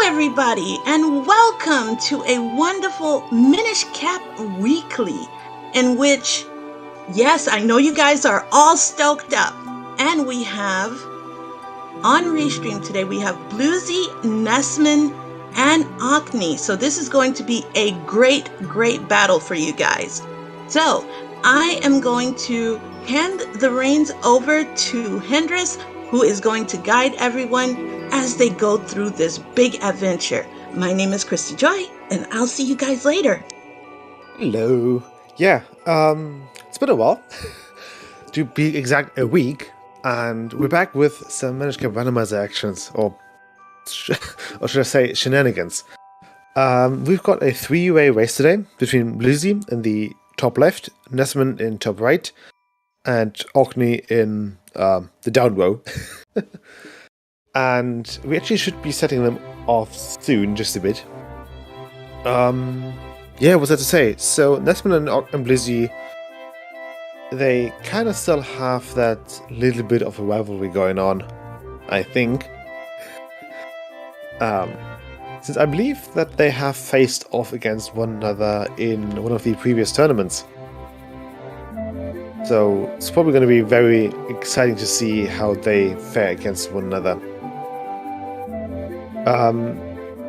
Everybody, and welcome to a wonderful Minish Cap Weekly, in which, yes, I know you guys are all stoked up, and we have, on Restream today, we have Bluesy, Nessman, and Ocney, so this is going to be a great battle for you guys. So, I am going to hand the reins over to Hendris, who is going to guide everyone as they go through this big adventure. My name is Christy Joy, and I'll see you guys later. Hello. Yeah, it's been a while. To be exact, a week, and we're back with some Minish Cap Randomizer actions, or should I say shenanigans. We've got a 3-way race today between Bluesy in the top left, Nessman in top right, and Orkney in the down row. And we actually should be setting them off soon, just a bit. Yeah, what's that to say? So, Nessman and Bluesy, they kind of still have that little bit of a rivalry going on, I think. Since I believe that they have faced off against one another in one of the previous tournaments. So, it's probably going to be very exciting to see how they fare against one another.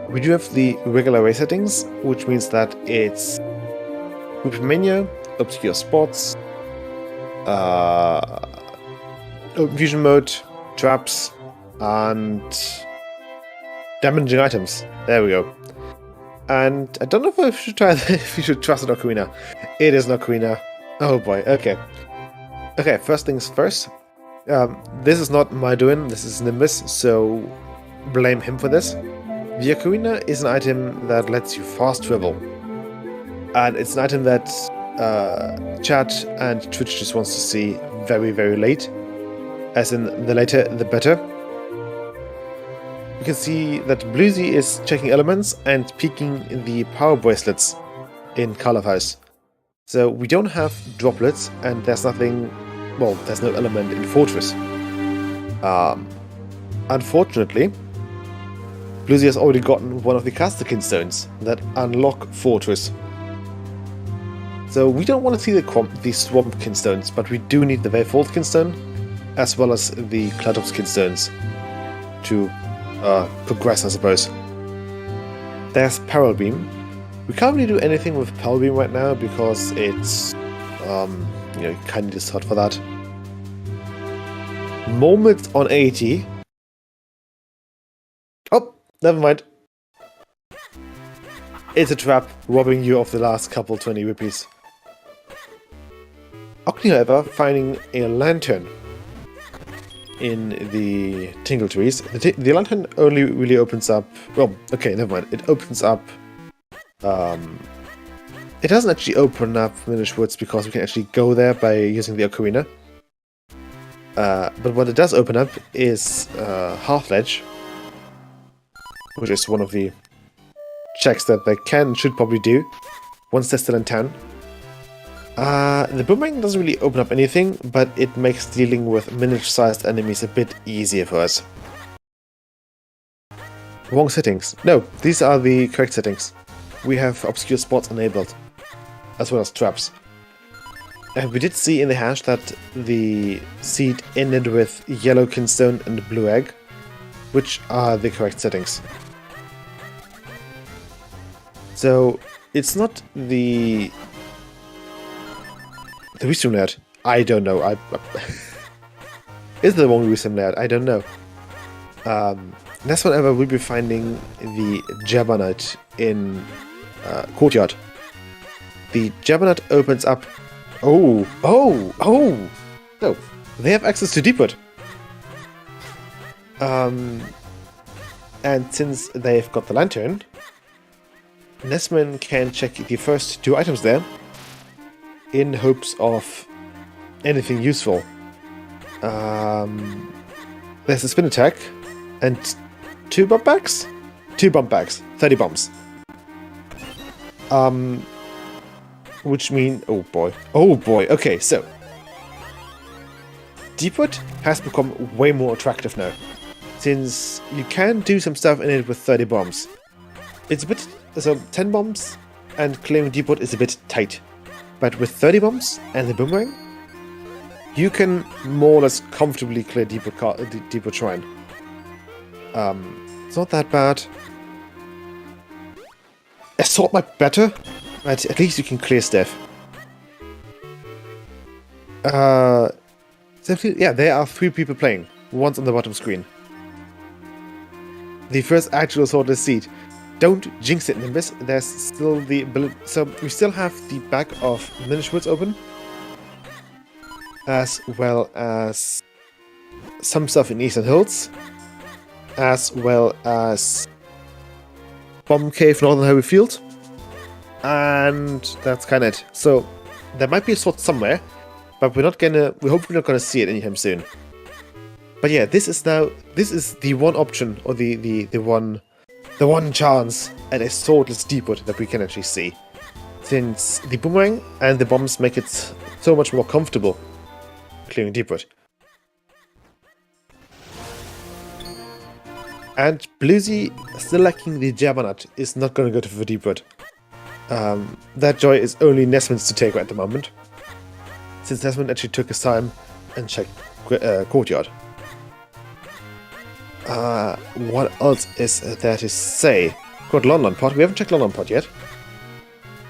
We do have the regular race settings, which means that it's group menu, obscure spots, fusion mode, traps, and damaging items. There we go. And I don't know if I should try if you should trust an ocarina. It is an ocarina. Oh boy. Okay. Okay. First things first. This is not my doing. This is Nimbus. So blame him for this. The ocarina is an item that lets you fast travel, and it's an item that chat and Twitch just wants to see very late, as in the later the better. You can see that Bluesy is checking elements and peeking the power bracelets in Karlov House. So we don't have droplets, and there's nothing, well, there's no element in Fortress. Unfortunately, Bluesy has already gotten one of the Casterkin stones that unlock Fortress. So we don't want to see the Swampkin stones, but we do need the Veyfoldkin stone, as well as the Kladovskin stones to progress, I suppose. There's Peril Beam. We can't really do anything with Peril Beam right now because it's, you kind of need to start for that. Moment on 80. Oh, never mind. It's a trap, robbing you of the last couple 20 rupees. Ocney, however, finding a lantern in the Tingle Trees. The lantern only really opens up... Well, okay, never mind. It opens up... it doesn't actually open up Minish Woods because we can actually go there by using the ocarina. But what it does open up is Half Ledge, which is one of the checks that they should probably do once they're still in town. The boomerang doesn't really open up anything, but it makes dealing with Minish-sized enemies a bit easier for us. Wrong settings. No, these are the correct settings. We have obscure spots enabled, as well as traps. And we did see in the hash that the seed ended with yellow kinstone and blue egg, which are the correct settings. So it's not the wisdom layout. I don't know. Is the wrong wisdom layout? I don't know. Next one ever, we'll be finding the Jabberknight in Courtyard. The Jabberknight opens up. Oh! No, they have access to Deepwood. And since they've got the lantern, Nesman can check the first 2 items there in hopes of anything useful. There's a spin attack and 2 bump backs? 2 bump backs, 30 bombs. Which mean, oh boy, okay, so Deepwood has become way more attractive now, since you can do some stuff in it with 30 bombs. It's a bit, so 10 bombs and claiming Deepwood is a bit tight, but with 30 bombs and the boomerang, you can more or less comfortably clear Deepwood Shrine. It's not that bad. Assault might be better, but at least you can clear stuff. Yeah, there are 3 people playing. One's on the bottom screen. The first actual sortless seed. Don't jinx it, Nimbus. There's still the ability. So we still have the back of Minish Woods open, as well as some stuff in Eastern Hills, as well as Bomb Cave, Northern Highway Field, and that's kind of it. So there might be a sword somewhere, but we're hopefully not gonna see it anytime soon. But yeah, this is the one option, or the one chance at a swordless Deepwood that we can actually see, since the boomerang and the bombs make it so much more comfortable clearing Deepwood. And Bluesy, still lacking the Jabberknight, is not going to go for Deepwood. That joy is only Nesman's to take at the moment, since Nesman actually took his time and checked Courtyard. What else is there to say? Got London Pot. We haven't checked London Pot yet.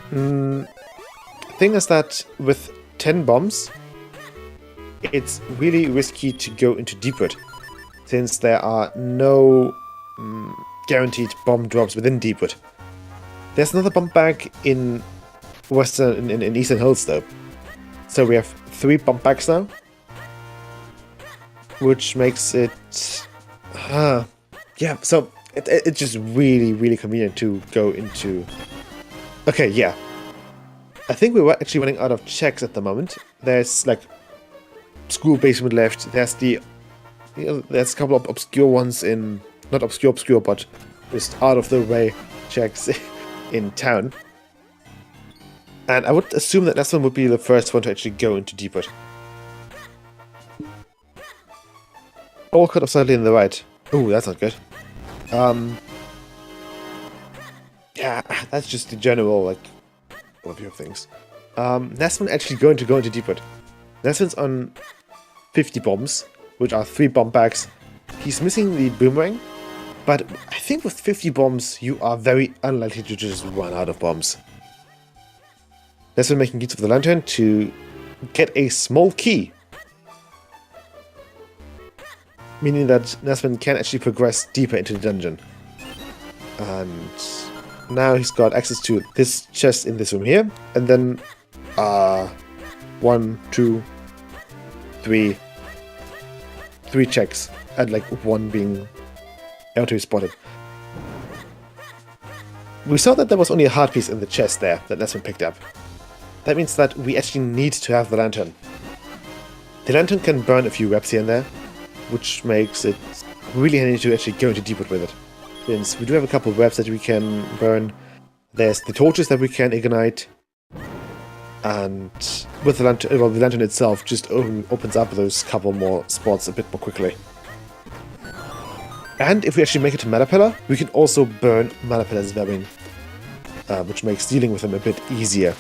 Thing is that with 10 bombs, it's really risky to go into Deepwood, since there are no guaranteed bomb drops within Deepwood. There's another bomb bag in Eastern Hills though. So we have 3 bomb bags now, which makes it yeah, so it's just really convenient to go into. Okay, yeah, I think we're actually running out of checks at the moment. There's like school basement left. There's there's a couple of obscure ones in, not obscure, but just out of the way checks in town. And I would assume that this one would be the first one to actually go into Deepwood. All cut off slightly in the right. Oh, that's not good. Yeah, that's just the general, like, overview of things. Nesman actually going to go into Deepwood. Nesman's on 50 bombs, which are 3 bomb bags. He's missing the boomerang, but I think with 50 bombs, you are very unlikely to just run out of bombs. Nesman making use of the lantern to get a small key, meaning that Nesman can actually progress deeper into the dungeon. And now he's got access to this chest in this room here, and then 1, 2, 3 checks, and like 1 being able to be spotted. We saw that there was only a heart piece in the chest there that Nesman picked up. That means that we actually need to have the lantern. The lantern can burn a few webs here and there, which makes it really handy to actually go into Deepwood with it. Since we do have a couple of webs that we can burn, there's the torches that we can ignite, And with the lantern, well, the lantern itself just opens up those couple more spots a bit more quickly. And if we actually make it to Mana Pillar, we can also burn Mana Pillar's Webbing, which makes dealing with them a bit easier.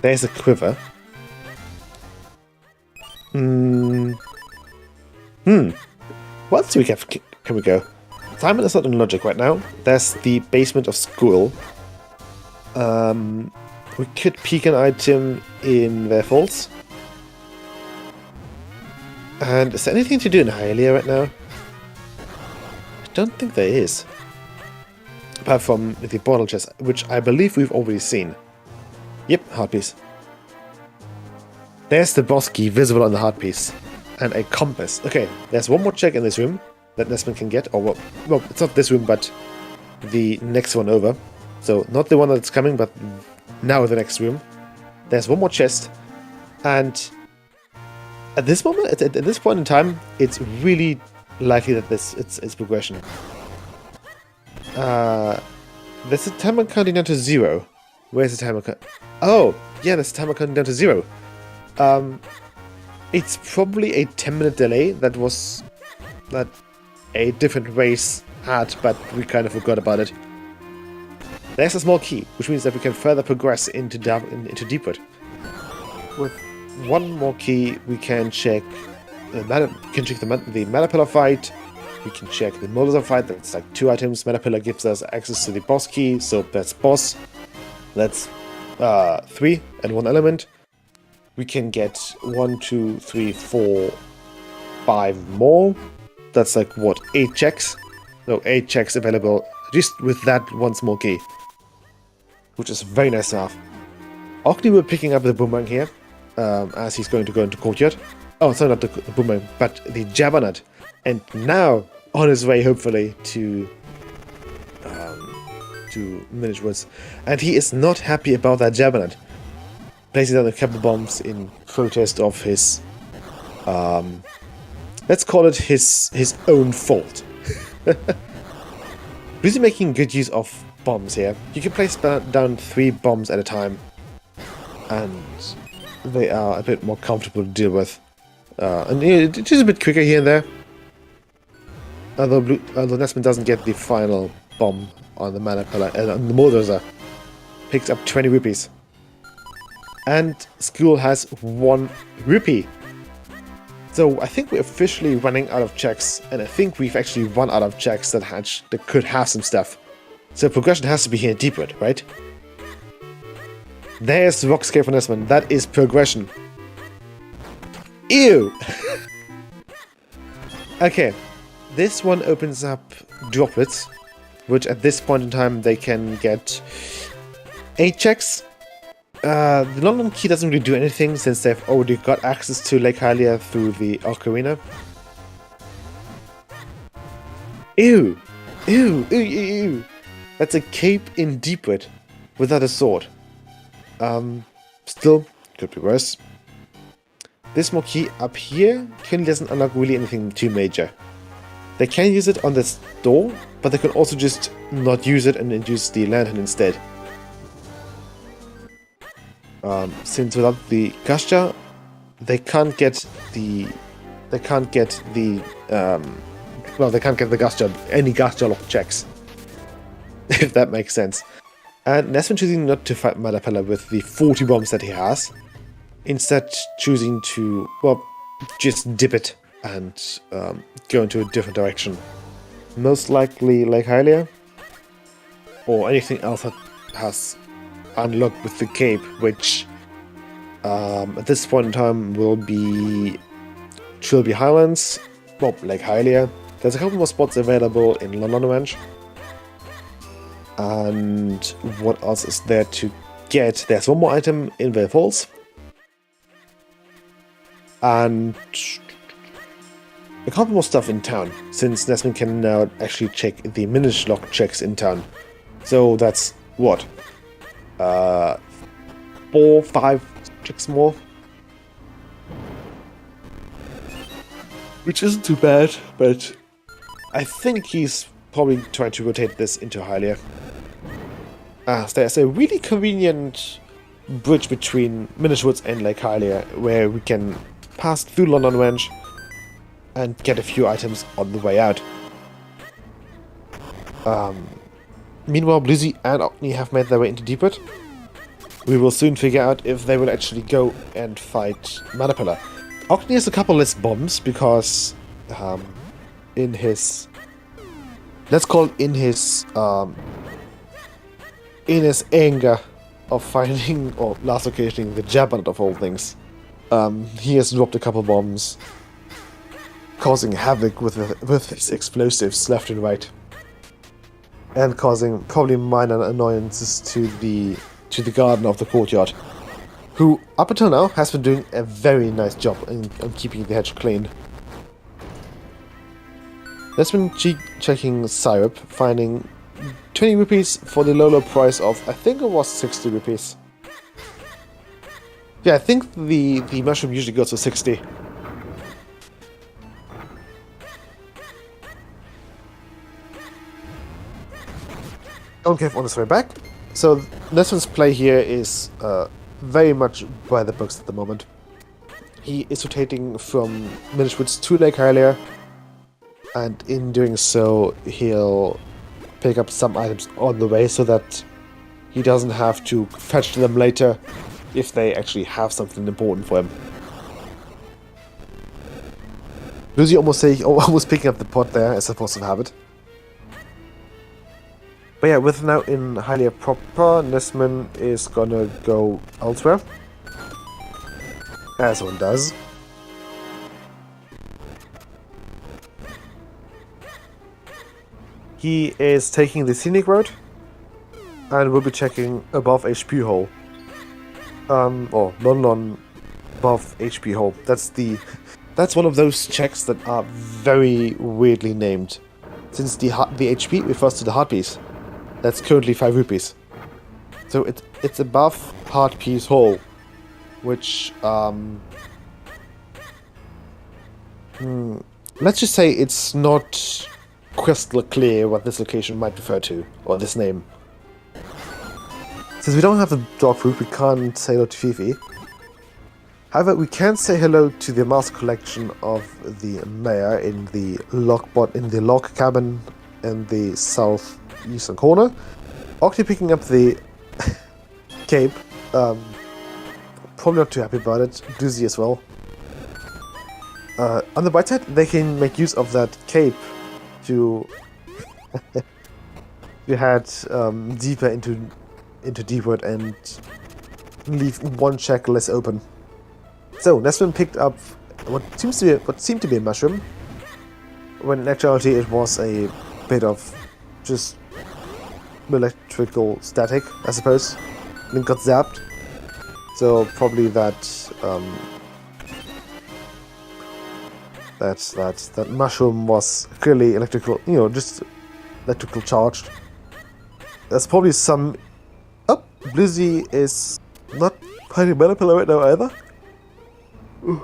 There's a quiver. What else can we go? Simon is not in logic right now. There's the basement of school. We could peek an item in their vaults. And is there anything to do in Hylia right now? I don't think there is. Apart from the portal chest, which I believe we've already seen. Yep, heart piece. There's the boss key visible on the heart piece. And a compass. Okay, there's one more check in this room that Nesman can get. Or, well, it's not this room, but the next one over. So, not the one that's coming, but now the next room. There's one more chest. And at this moment, at this point in time, it's really likely that it's progression. There's a timer counting down to 0. Where's the timer counting? Oh, yeah, there's a timer counting down to 0. It's probably a 10-minute delay that a different race had, but we kind of forgot about it. There's a small key, which means that we can further progress into Deepwood. With one more key, we can check the Mana Pillar fight. We can check the Molotov fight. That's like 2 items. Mana Pillar gives us access to the boss key, so that's boss. That's 3 and 1 element. We can get 1, 2, 3, 4, 5 more. That's like what, 8 checks? No, 8 checks available just with that one small key, which is very nice to have. Ocni will be picking up the boomerang here, as he's going to go into courtyard. Oh, sorry, not the boomerang, but the Jabbernet. And now on his way, hopefully, to Minish Woods. And he is not happy about that Jabbernet. Placing down a couple bombs in protest of his, let's call it his own fault. Really making good use of bombs here. You can place down 3 bombs at a time, and they are a bit more comfortable to deal with. And it's just a bit quicker here and there. Although Nesman doesn't get the final bomb on the Mana Pillar, and on the Bulldozer picks up 20 rupees. And school has 1 rupee. So I think we're officially running out of checks, and I think we've actually run out of checks that could have some stuff. So progression has to be here in Deepwood, right? There's Rockscape for Nesman. That is progression. Ew! Okay, this one opens up droplets, which at this point in time they can get 8 checks. The London key doesn't really do anything since they've already got access to Lake Hylia through the Ocarina. Ew! Ew! Ew! Ew! Ew! That's a cape in Deepwood without a sword. Still, could be worse. This small key up here currently doesn't unlock really anything too major. They can use it on this door, but they can also just not use it and then use the lantern instead. Since without the Gashja, they can't get the Gashja, any Gashja lock checks. If that makes sense. And Nesman choosing not to fight Mana Pillar with the 40 bombs that he has. Instead choosing to, well, just dip it and go into a different direction. Most likely Lake Hylia, or anything else that has unlocked with the cape, which at this point in time will be Trilby Highlands, well, Lake Hylia. There's a couple more spots available in London Ranch. And what else is there to get? There's one more item in the Falls. And a couple more stuff in town, since Nesman can now actually check the Minish lock checks in town. So that's what? 4, 5 checks more? Which isn't too bad, but I think he's probably trying to rotate this into Hylia. as there's a really convenient bridge between Minish Woods and Lake Hylia where we can pass through London Ranch and get a few items on the way out. Meanwhile, Blizzy and Octney have made their way into Deepwood. We will soon figure out if they will actually go and fight Manapilla. Octney has a couple less bombs because in his... let's call it in his anger of finding, or last occasioning, the Jabbernet of all things. He has dropped a couple bombs, causing havoc with his explosives left and right. And causing probably minor annoyances to the gardener of the courtyard, who up until now has been doing a very nice job on keeping the hedge clean. Let's been checking syrup, finding 20 rupees for the low price of, I think it was 60 rupees. Yeah, I think the mushroom usually goes for 60. Okay, on his way back. So Nesvin's play here is very much by the books at the moment. He is rotating from Minish Woods to Lake Hylia, and in doing so he'll pick up some items on the way so that he doesn't have to fetch them later if they actually have something important for him. Lucy almost picking up the pot there as opposed to have it. But yeah, with now in Hylia proper, Nesmin is gonna go elsewhere. As one does. He is taking the scenic road and will be checking above HP hole. Or non above HP hole. That's one of those checks that are very weirdly named, since the HP refers to the heart piece. That's currently 5 rupees. So it's above heart piece hole, which let's just say it's not crystal clear what this location might refer to, or this name. Since we don't have the dog food, we can't say hello to Fifi. However, we can say hello to the master collection of the mayor in the log cabin in the southeastern corner. Octi picking up the cape. Probably not too happy about it. Doozy as well. On the bright side, they can make use of that cape to head deeper into Deepwood and leave one check less open. So Nesvin picked up what seemed to be a mushroom, when in actuality it was a bit of just electrical static, I suppose. Link got zapped, so probably that mushroom was clearly electrical, just electrical charged. There's probably some. Oh, Blizzy is not fighting Manapilla right now either. Ooh.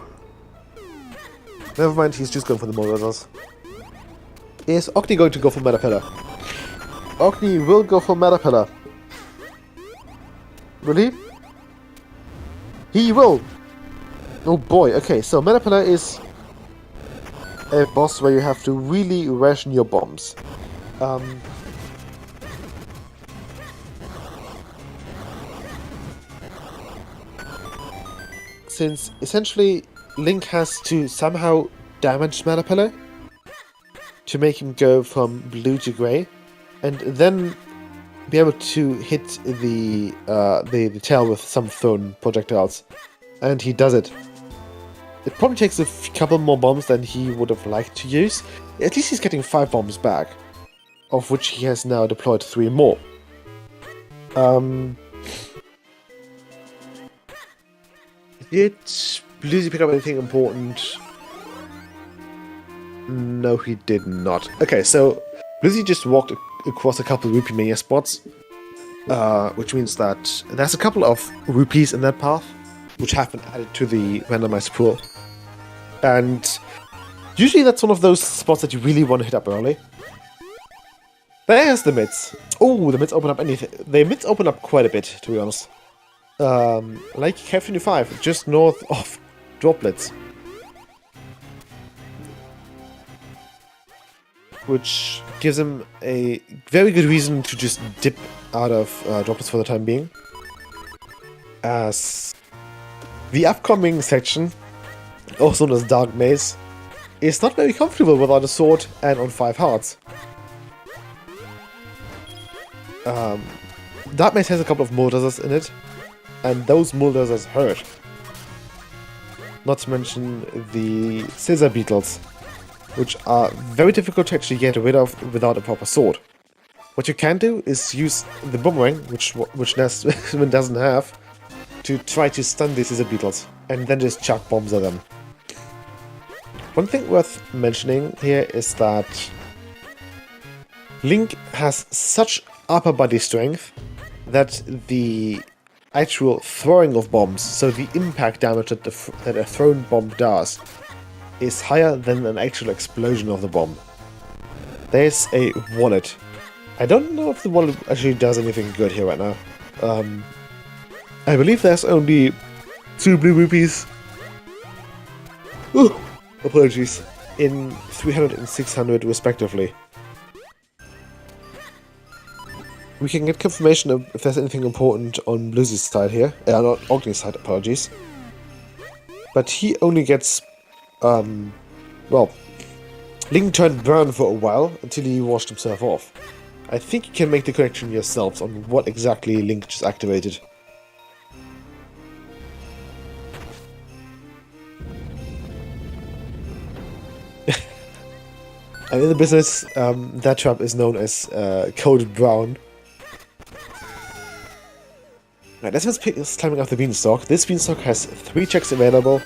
Never mind, he's just going for the Molotov. Is Ocni going to go for Manapilla? Ocni will go for Manapilla. Will he? He will! Oh boy, okay, so Manapilla is a boss where you have to really ration your bombs. Since essentially Link has to somehow damage Manapilla to make him go from blue to grey, and then be able to hit the tail with some thrown projectiles, and he does it. It probably takes a couple more bombs than he would have liked to use. At least he's getting 5 bombs back, of which he has now deployed 3 more. Did Blizzy pick up anything important? No, he did not. Okay, so Blizzy just walked across a couple of Rupee Mania spots, which means that there's a couple of rupees in that path, which have been added to the randomized pool. And usually that's one of those spots that you really want to hit up early. There's the mids. Oh, the mids open up anything. The mids open up quite a bit, to be honest. Like Cave 25, just north of Droplets. Which gives him a very good reason to just dip out of Droplets for the time being. As the upcoming section, also known as Dark Maze, is not very comfortable without a sword and on 5 hearts. Dark Maze has a couple of Multizzers in it, and those Multizzers hurt. Not to mention the Scissor Beetles, which are very difficult to actually get rid of without a proper sword. What you can do is use the boomerang, which Nesman doesn't have, to try to stun the Scissor Beetles, and then just chuck bombs at them. One thing worth mentioning here is that Link has such upper body strength that the actual throwing of bombs, so the impact damage that a thrown bomb does, is higher than an actual explosion of the bomb. There's a wallet. I don't know if the wallet actually does anything good here right now. I believe there's only 2 blue rupees. Ooh, apologies. In 300 and 600 respectively. We can get confirmation of if there's anything important on Bluesy's side here. Not Ogni's side, apologies. But he only gets, well, Link turned brown for a while until he washed himself off. I think you can make the connection yourselves on what exactly Link just activated. And in the business, that trap is known as Code Brown. Right, let's just climbing up the beanstalk. This beanstalk has 3 checks available,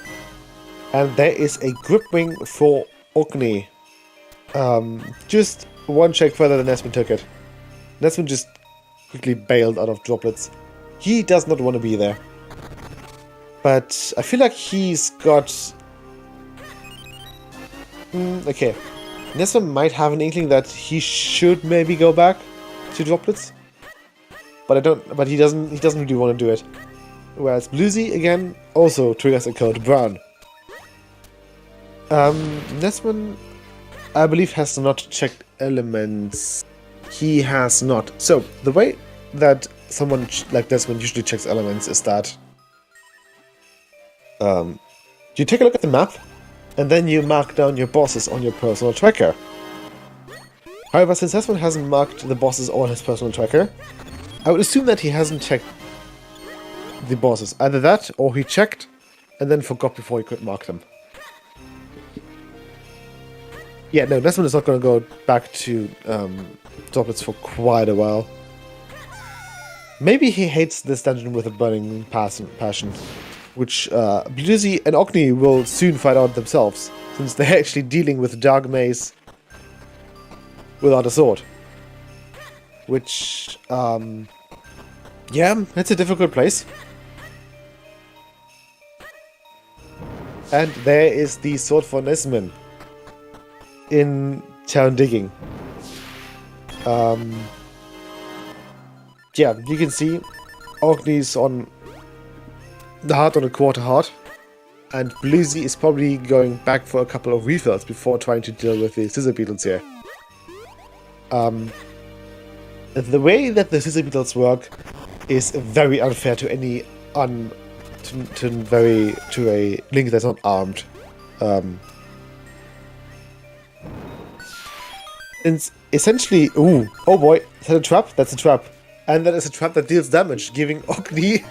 and there is a grip ring for Ogni. Just 1 check further than Nesman took it. Nesman just quickly bailed out of Droplets. He does not want to be there. But I feel like he's got... okay. Nesman might have an inkling that he should maybe go back to Droplets. But he doesn't really want to do it. Whereas Bluesy, again, also triggers a code Brown. Nesman, I believe, has not checked elements. He has not. So, the way that someone like Nesman usually checks elements is that you take a look at the map, and then you mark down your bosses on your personal tracker. However, since Nesman hasn't marked the bosses on his personal tracker, I would assume that he hasn't checked the bosses. Either that, or he checked and then forgot before he could mark them. Yeah, no, Nesman is not going to go back to Droplets for quite a while. Maybe he hates this dungeon with a burning passion, which Bluesy and Ogni will soon find out themselves, since they're actually dealing with Dark Maze without a sword. Which, yeah, it's a difficult place. And there is the sword for Nesman in town digging. Yeah, you can see Ogni's on the heart on a quarter heart, and Bluesy is probably going back for a couple of refills before trying to deal with the Scissor Beetles here. The way that the Scissor Beetles work is very unfair to any to a Link that's not armed. And essentially, oh boy, is that a trap? That's a trap. And that is a trap that deals damage, giving Ogni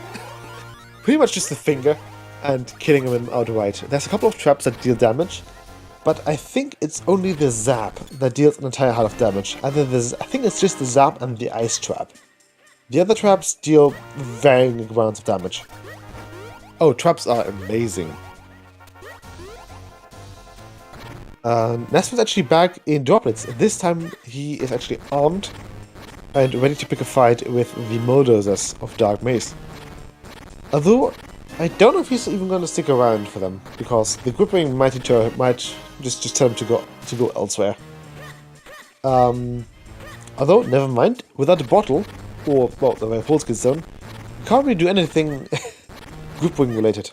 pretty much just a finger and killing him outright. There's a couple of traps that deal damage, but I think it's only the zap that deals an entire heart of damage. I think it's just the zap and the ice trap. The other traps deal varying amounts of damage. Oh, traps are amazing. Nesman's actually back in Droplets. This time he is actually armed and ready to pick a fight with the Mulldozers of Dark Maze. Although, I don't know if he's even going to stick around for them, because the grouping might just tell him to go elsewhere. Although, never mind, without a bottle, or, well, the full skill zone, you can't really do anything group wing related.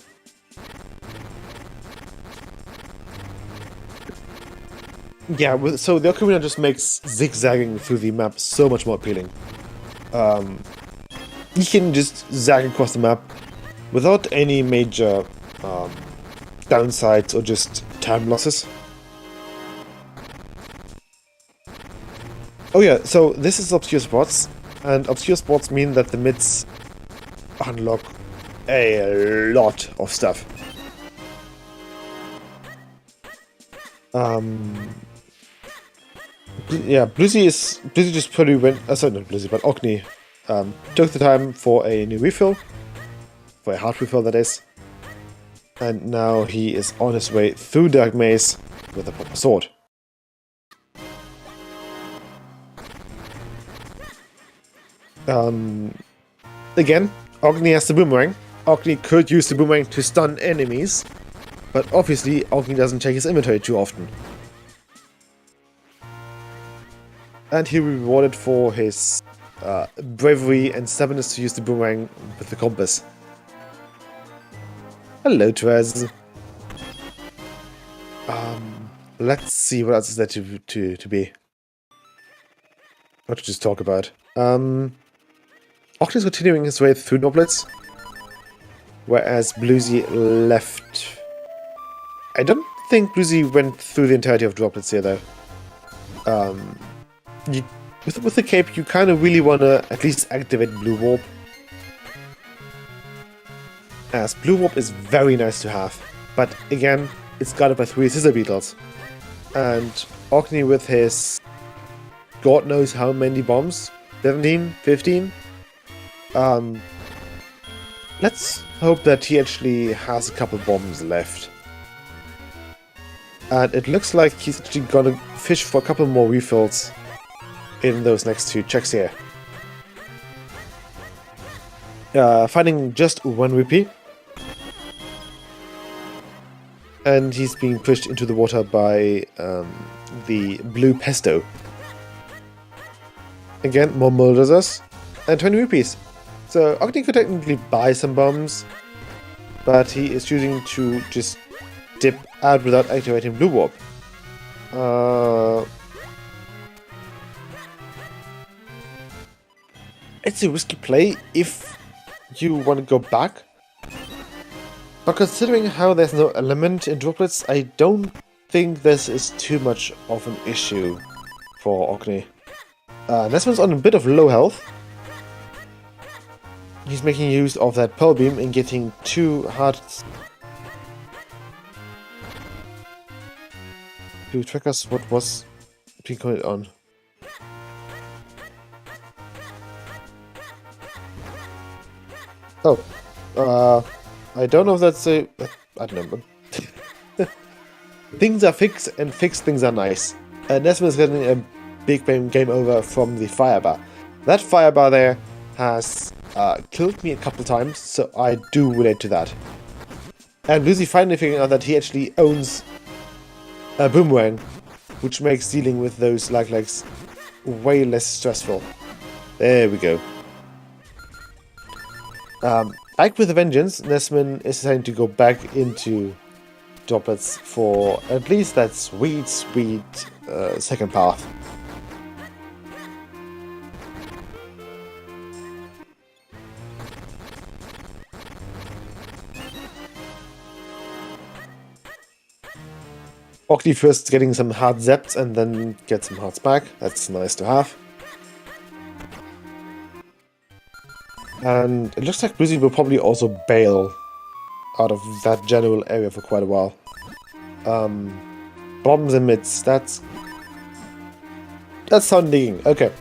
Yeah, so the Ocarina just makes zigzagging through the map so much more appealing. You can just zag across the map without any major downsides or just time losses. Oh yeah, so this is obscure spots, and obscure spots mean that the mids unlock a lot of stuff. Yeah, Bluesy just probably went. Sorry, not Bluesy, but Ogni took the time for a new refill, for a hard refill that is, and now he is on his way through Dark Maze with a proper sword. Again, Ogni has the boomerang. Ogni could use the boomerang to stun enemies, but obviously Ogni doesn't check his inventory too often. And he rewarded for his bravery and stubbornness to use the boomerang with the compass. Hello, Trez. Let's see what else is there to be. What to just talk about. Ogni's continuing his way through Noblets, whereas Bluesy left. I don't think Bluesy went through the entirety of Droplets here, though. With the cape, you kind of really want to at least activate Blue Warp, as Blue Warp is very nice to have, but again, it's guarded by 3 Scissor Beetles, and Ogni with his god knows how many bombs, 17, 15, let's hope that he actually has a couple bombs left. And it looks like he's actually gonna fish for a couple more refills in those next 2 checks here. Finding just 1 rupee. And he's being pushed into the water by the blue pesto. Again, more Moldazers. And 20 rupees. So Ogni could technically buy some bombs, but he is choosing to just dip out without activating Blue Warp. It's a risky play if you want to go back, but considering how there's no element in Droplets, I don't think this is too much of an issue for Ogni. Nesman's on a bit of low health. He's making use of that Pearl Beam and getting 2 hearts to track us what was being commented on. Oh, I don't know if that's a... I don't know, but... things are fixed, and fixed things are nice. Nesman is getting a big game over from the firebar. That firebar there has killed me a couple times, so I do relate to that. And Lucy finally figuring out that he actually owns a boomerang, which makes dealing with those legs way less stressful. There we go. Back with a vengeance, Nesman is deciding to go back into Droplets for at least that sweet second path. Ogni first getting some hard zaps and then get some hearts back. That's nice to have. And it looks like Bluesy will probably also bail out of that general area for quite a while. Bombs and mids, that's town digging, okay.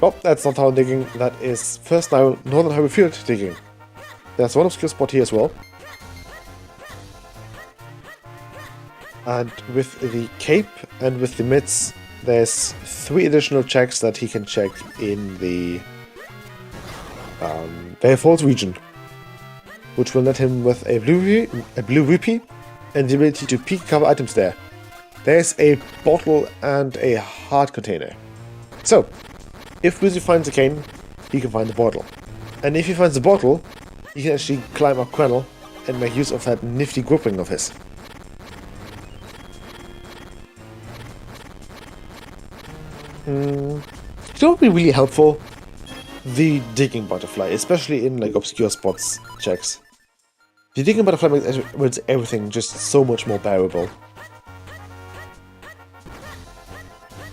Oh, that's not town digging, that is first now Northern Highway Field digging. There's one obscure spot here as well. And with the cape and with the mids, there's 3 additional checks that he can check in the Bear Falls region, which will net him with a blue rupee and the ability to peek cover items there. there's a bottle and a heart container. So, if Bluesy finds a cane, he can find the bottle. And if he finds the bottle, he can actually climb up Quennel and make use of that nifty gripping of his. It would be really helpful, the digging butterfly, especially in like obscure spots checks. The digging butterfly makes everything just so much more bearable.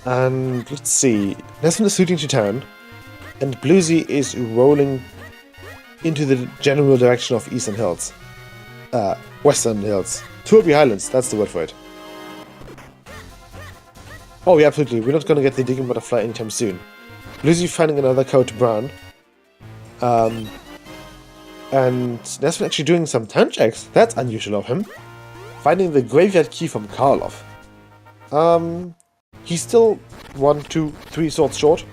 And let's see, Nesmond is shooting to town, and Bluesy is rolling into the general direction of Eastern Hills. Western Hills. Turby Highlands, that's the word for it. Oh yeah, absolutely, we're not gonna get the digging butterfly anytime soon. Bluesy finding another code to Brown. And Nesmond actually doing some town checks, that's unusual of him. Finding the graveyard key from Karloff. He's still 1, 2, 3 swords short.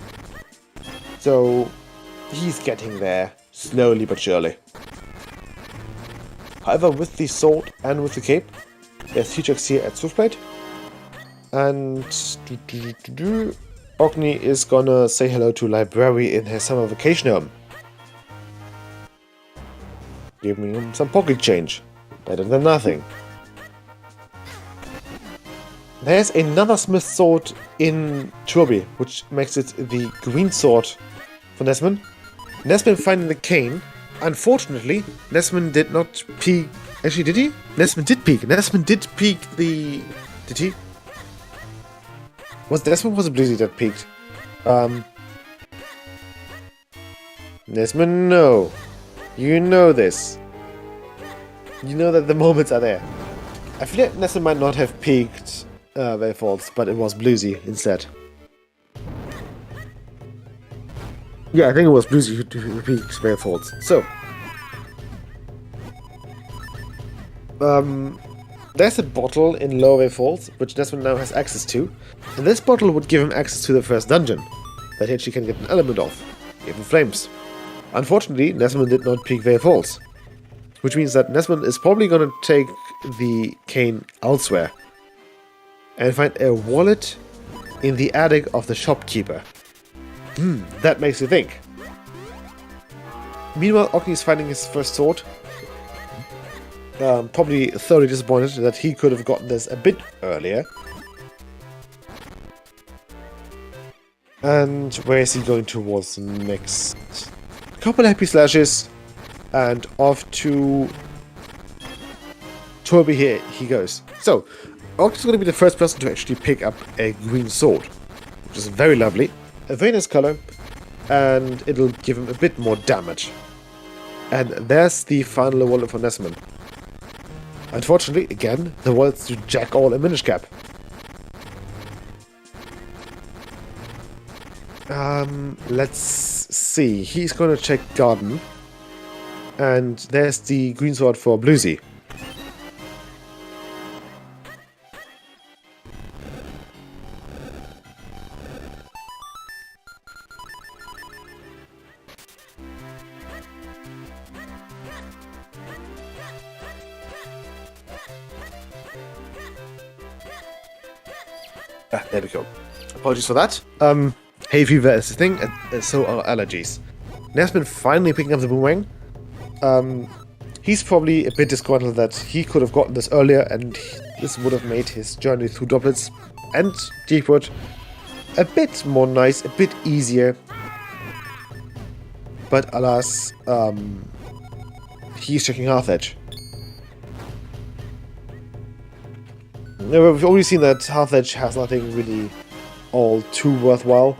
So he's getting there, slowly but surely. However, with the sword and with the cape, there's 2 checks here at Swiftblade. And Ogni is gonna say hello to Library in her summer vacation home. Giving him some pocket change. Better than nothing. There's another smith sword in Turby, which makes it the green sword for Nesmond. Nesmond finding the cane. Unfortunately, Nesmond did not peek. Actually, did he? Nesmond did peek. Nesmond did peek the. Did he? Was Nesmond was it Bluesy that peeked? Nesmond, no. You know this. You know that the moments are there. I feel like Nesmond might not have peeked their faults, but it was Bluesy instead. Yeah, I think it was Bluesy who peeked their faults. So, there's a bottle in Lower Falls, which Nesmond now has access to, and this bottle would give him access to the first dungeon, that he actually can get an element of, even flames. Unfortunately, Nesmond did not peek Vale Falls, which means that Nesmond is probably going to take the cane elsewhere, and find a wallet in the attic of the shopkeeper. That makes you think. Meanwhile, Ogni is finding his first sword. Probably thoroughly disappointed that he could have gotten this a bit earlier. And where is he going towards next? Couple happy slashes, and off to Turby here he goes. So, Ogni's going to be the first person to actually pick up a green sword, which is very lovely, a very nice color, and it'll give him a bit more damage. And there's the final wallet for Nesmond. Unfortunately, again, the wallet's to jack all a Minish cap. Let's see. He's gonna check Garden. And there's the green sword for Bluesy. There we go. Apologies for that. Hay fever is the thing, and so are allergies. Nesmond finally picking up the boomerang. He's probably a bit disgruntled that he could have gotten this earlier, and this would have made his journey through Droplets and Deepwood a bit more nice, a bit easier. But alas, he's checking Hearth Edge. We've already seen that Hearth Edge has nothing really all too worthwhile.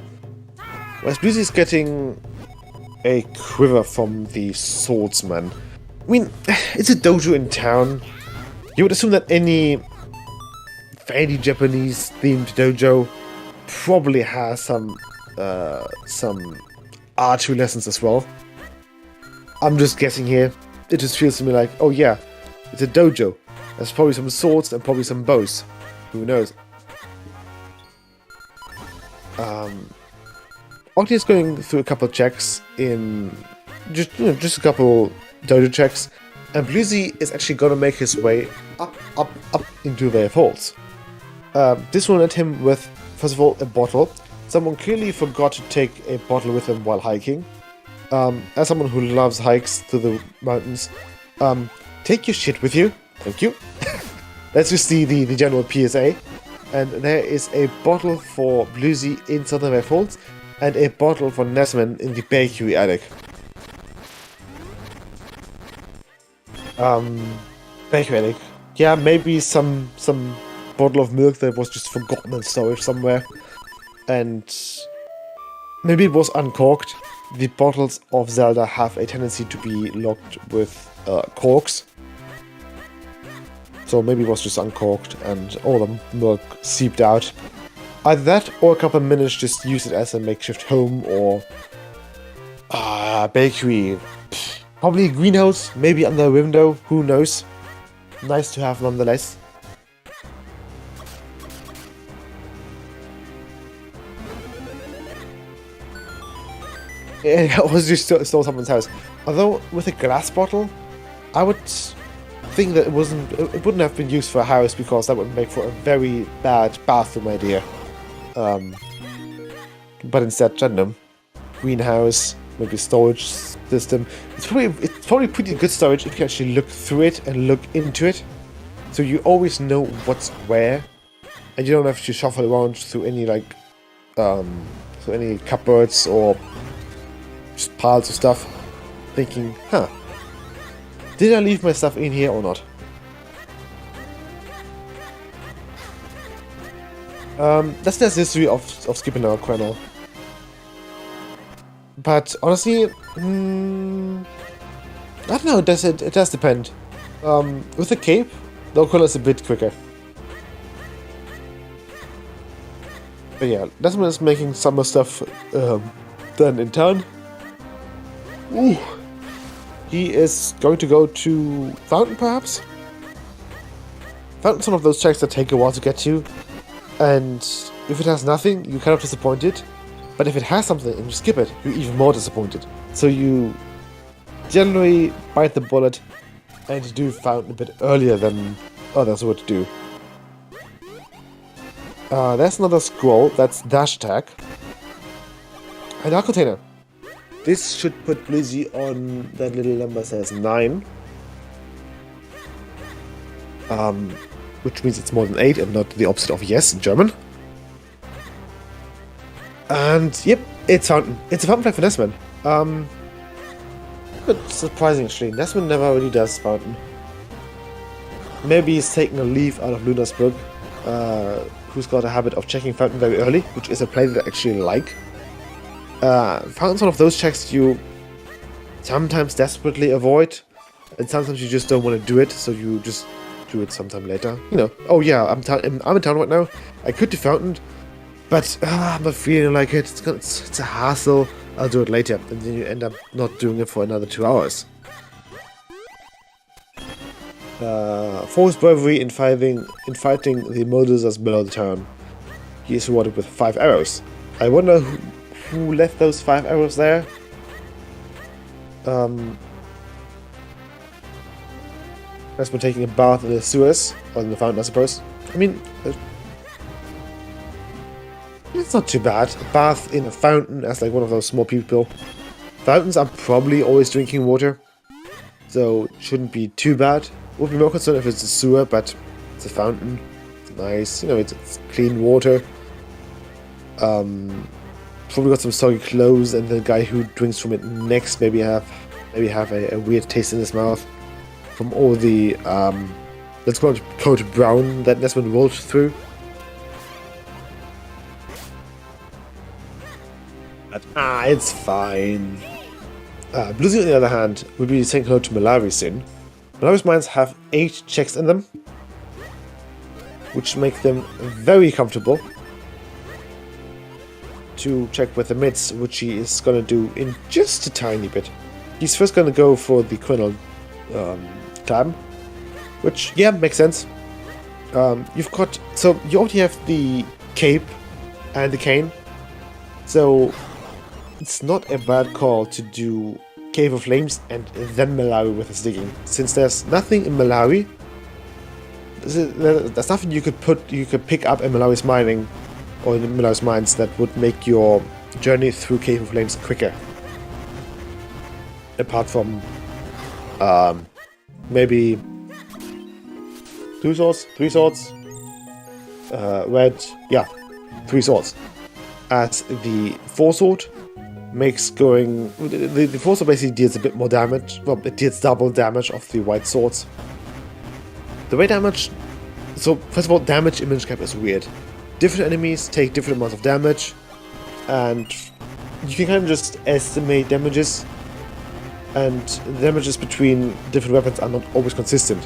Whereas Bluesy's getting a quiver from the swordsman. I mean, it's a dojo in town. You would assume that any fairly Japanese-themed dojo probably has some archery lessons as well. I'm just guessing here. It just feels to me like, oh yeah, it's a dojo. There's probably some swords and probably some bows. Who knows? Ogni is going through a couple of checks in just a couple dojo checks, and Bluesy is actually gonna make his way up into their falls. This will let him with, first of all, a bottle. Someone clearly forgot to take a bottle with him while hiking. As someone who loves hikes to the mountains, take your shit with you. Thank you. Let's just see the general PSA. And there is a bottle for Bluesy in Southern Railfolds, and a bottle for Nesman in the bakery attic. Bakery attic. Yeah, maybe some bottle of milk that was just forgotten in storage somewhere. And maybe it was uncorked. The bottles of Zelda have a tendency to be locked with corks. So maybe it was just uncorked and all the milk seeped out. Either that or a couple of Minish just use it as a makeshift home or bakery. Probably a greenhouse, maybe under a window, who knows. Nice to have nonetheless. I was just stole someone's house. Although with a glass bottle, I would think that it wouldn't have been used for a house because that would make for a very bad bathroom idea. But instead, random greenhouse, maybe storage system. It's probably pretty good storage if you actually look through it and look into it, so you always know what's where, and you don't have to shuffle around through any through any cupboards or just piles of stuff, thinking, huh, did I leave my stuff in here or not? That's the history of skipping our kernel. But honestly, I don't know, it does depend. With the cape, the kernel is a bit quicker. But yeah, Desmond is making summer stuff done in town. Ooh. He is going to go to Fountain, perhaps? Fountain's one of those checks that take a while to get to, and if it has nothing, you're kind of disappointed. But if it has something and you skip it, you're even more disappointed. So you generally bite the bullet and do Fountain a bit earlier than others would do. There's another scroll, that's dash attack. And our container. This should put Blizzy on that little number says 9. Which means it's more than 8 and not the opposite of yes in German. And yep, it's Fountain. It's a Fountain flag for Nesman. But surprising actually, Nesman never really does Fountain. Maybe he's taking a leaf out of Luna's book, who's got a habit of checking Fountain very early, which is a play that I actually like. Fountain's one of those checks you sometimes desperately avoid, and sometimes you just don't want to do it, so you just do it sometime later. You know, oh yeah, I'm in town right now, I could do Fountain, but I'm not feeling like it, it's a hassle, I'll do it later, and then you end up not doing it for another 2 hours. Forced bravery in fighting the Molders below the town. He is rewarded with 5 arrows. I wonder who left those 5 arrows there? That's been taking a bath in the sewers, or in the fountain, I suppose. I mean, it's not too bad. A bath in a fountain as like one of those small people. Fountains are probably always drinking water, so it shouldn't be too bad. Would be more concerned if it's a sewer, but it's a fountain. It's nice, you know, it's clean water. Probably got some soggy clothes, and the guy who drinks from it next maybe have a weird taste in his mouth from all the let's call it code brown that Nesmond rolled through. But it's fine. Bluesy on the other hand will be saying hello to Malari soon. Malari's mines have 8 checks in them, which make them very comfortable to check with the mids, which he is going to do in just a tiny bit. He's first going to go for the Colonel climb, which, yeah, makes sense. You already have the cape and the cane, so it's not a bad call to do Cave of Flames and then Malawi with his digging. Since there's nothing in Malawi, there's nothing you could pick up in Malawi's mining or in Malawi's mines that would make your journey through Cave of Flames quicker. Apart from maybe 2 swords, 3 swords, red, yeah, 3 swords. As the 4 sword makes going, the 4 sword basically deals a bit more damage. Well, it deals double damage of the white swords. The way damage, so first of all, damage in Minish Cap is weird. Different enemies take different amounts of damage, and you can kind of just estimate damages, and the damages between different weapons are not always consistent,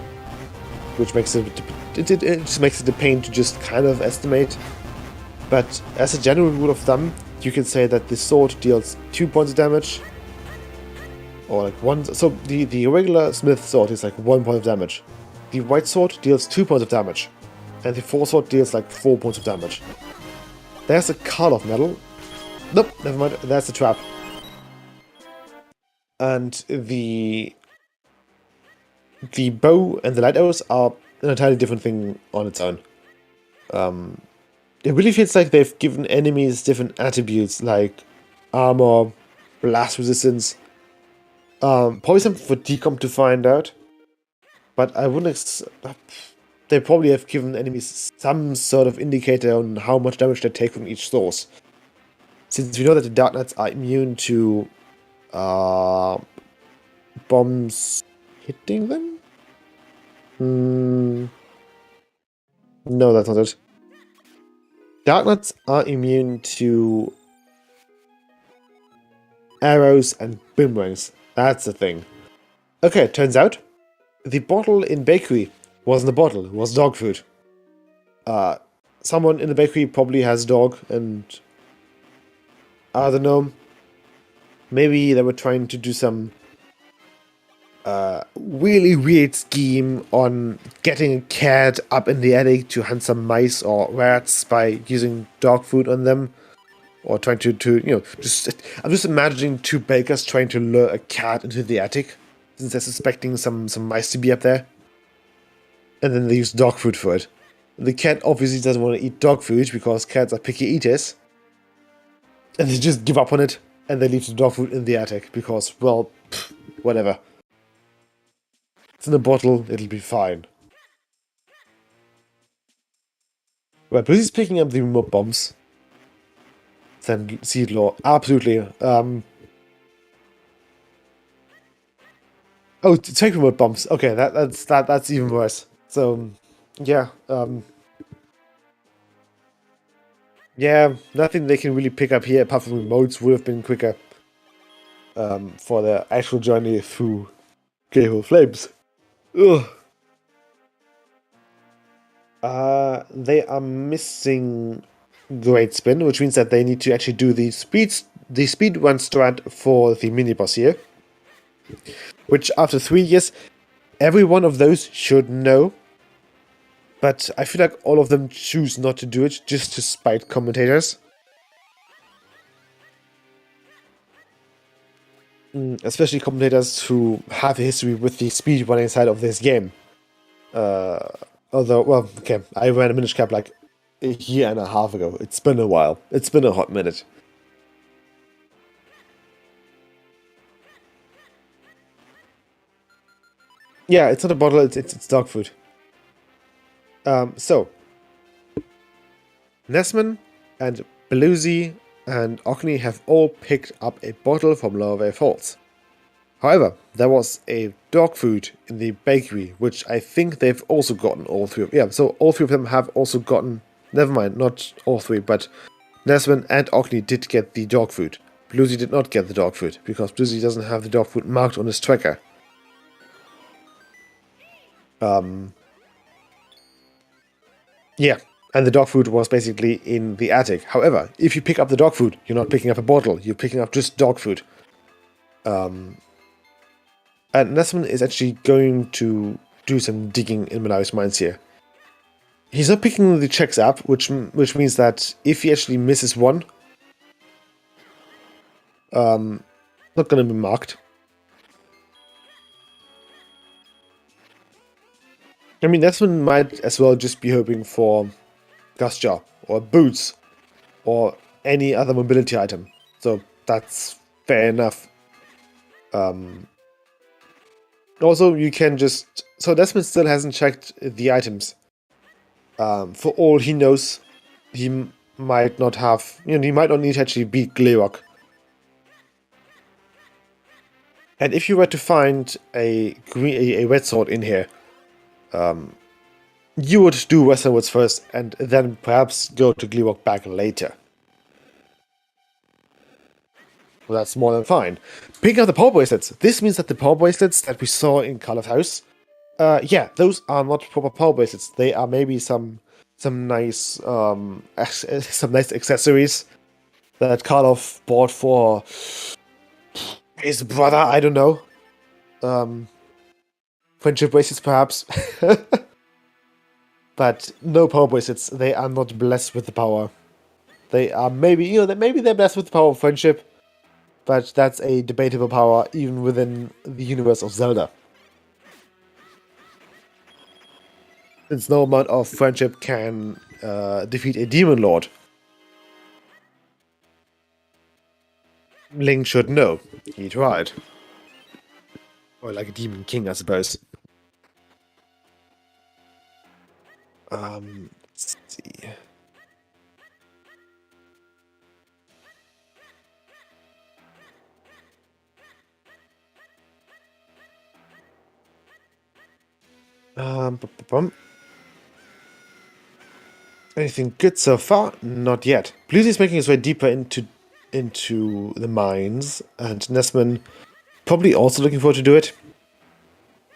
which makes it just makes it a pain to just kind of estimate. But as a general rule of thumb, you can say that the sword deals 2 points of damage, or like 1. So the regular smith sword is like 1 point of damage. The white sword deals 2 points of damage, and the 4 sword deals like 4 points of damage. There's a card of metal. Nope, never mind. That's a trap. And the bow and the light arrows are an entirely different thing on its own. It really feels like they've given enemies different attributes like armor, blast resistance. Probably something for Decomp to find out. But I wouldn't. They probably have given enemies some sort of indicator on how much damage they take from each source. Since we know that the Dark Knights are immune to bombs hitting them? No, that's not it. Dark Knights are immune to arrows and boomerangs. That's the thing. Okay, turns out the bottle in bakery wasn't a bottle, it was dog food. Someone in the bakery probably has a dog, and I don't know, maybe they were trying to do some really weird scheme on getting a cat up in the attic to hunt some mice or rats by using dog food on them. Or trying to I'm just imagining 2 bakers trying to lure a cat into the attic, since they're suspecting some mice to be up there. And then they use dog food for it. The cat obviously doesn't want to eat dog food because cats are picky eaters. And they just give up on it, and they leave the dog food in the attic because, well, whatever. It's in a bottle, it'll be fine. Right, Blizzy's picking up the remote bombs. Then Seed Law, absolutely. Oh, take remote bombs. Okay, that's even worse. So, yeah, yeah, nothing they can really pick up here apart from remotes would have been quicker for the actual journey through Cave of Flames. Ugh. They are missing Great Spin, which means that they need to actually do the speed run strat for the mini boss here. Which after 3 years, every one of those should know. But I feel like all of them choose not to do it just to spite commentators. Especially commentators who have a history with the speedrunning side of this game. Although, well, okay, I ran a Minish Cap like a year and a half ago. It's been a while. It's been a hot minute. Yeah, it's not a bottle, it's dog food. So, Nesman and Belusi and Ogni have all picked up a bottle from Lower Way Falls. However, there was a dog food in the bakery, which I think they've also gotten all 3 of. Yeah, so all 3 of them have also gotten. Never mind, not all 3, but Nesman and Ogni did get the dog food. Belusi did not get the dog food because Belusi doesn't have the dog food marked on his tracker. Yeah, and the dog food was basically in the attic. However, if you pick up the dog food, you're not picking up a bottle, you're picking up just dog food. And Nesman is actually going to do some digging in Malawi's mines here. He's not picking the checks up, which means that if he actually misses one, not going to be marked. I mean, Nesman might as well just be hoping for Gusja or boots or any other mobility item. So that's fair enough. Also, you can just... So Desmond still hasn't checked the items. For all he knows, he might not have... he might not need to actually beat Gleerock. And if you were to find a red sword in here, you would do Westernwards first, and then perhaps go to Gleerock back later. Well, that's more than fine. Picking up the power bracelets. This means that the power bracelets that we saw in Carl's house, yeah, those are not proper power bracelets. They are maybe some nice accessories that Karloff bought for his brother. I don't know. Friendship bracelets, perhaps. But no power bracelets. They are not blessed with the power. They are maybe they're blessed with the power of friendship. But that's a debatable power even within the universe of Zelda. Since no amount of friendship can defeat a demon lord. Link should know. He tried. Or like a demon king, I suppose. Let's see. Anything good so far? Not yet. Bluesy is making his way deeper into the mines, and Nesman probably also looking forward to do it.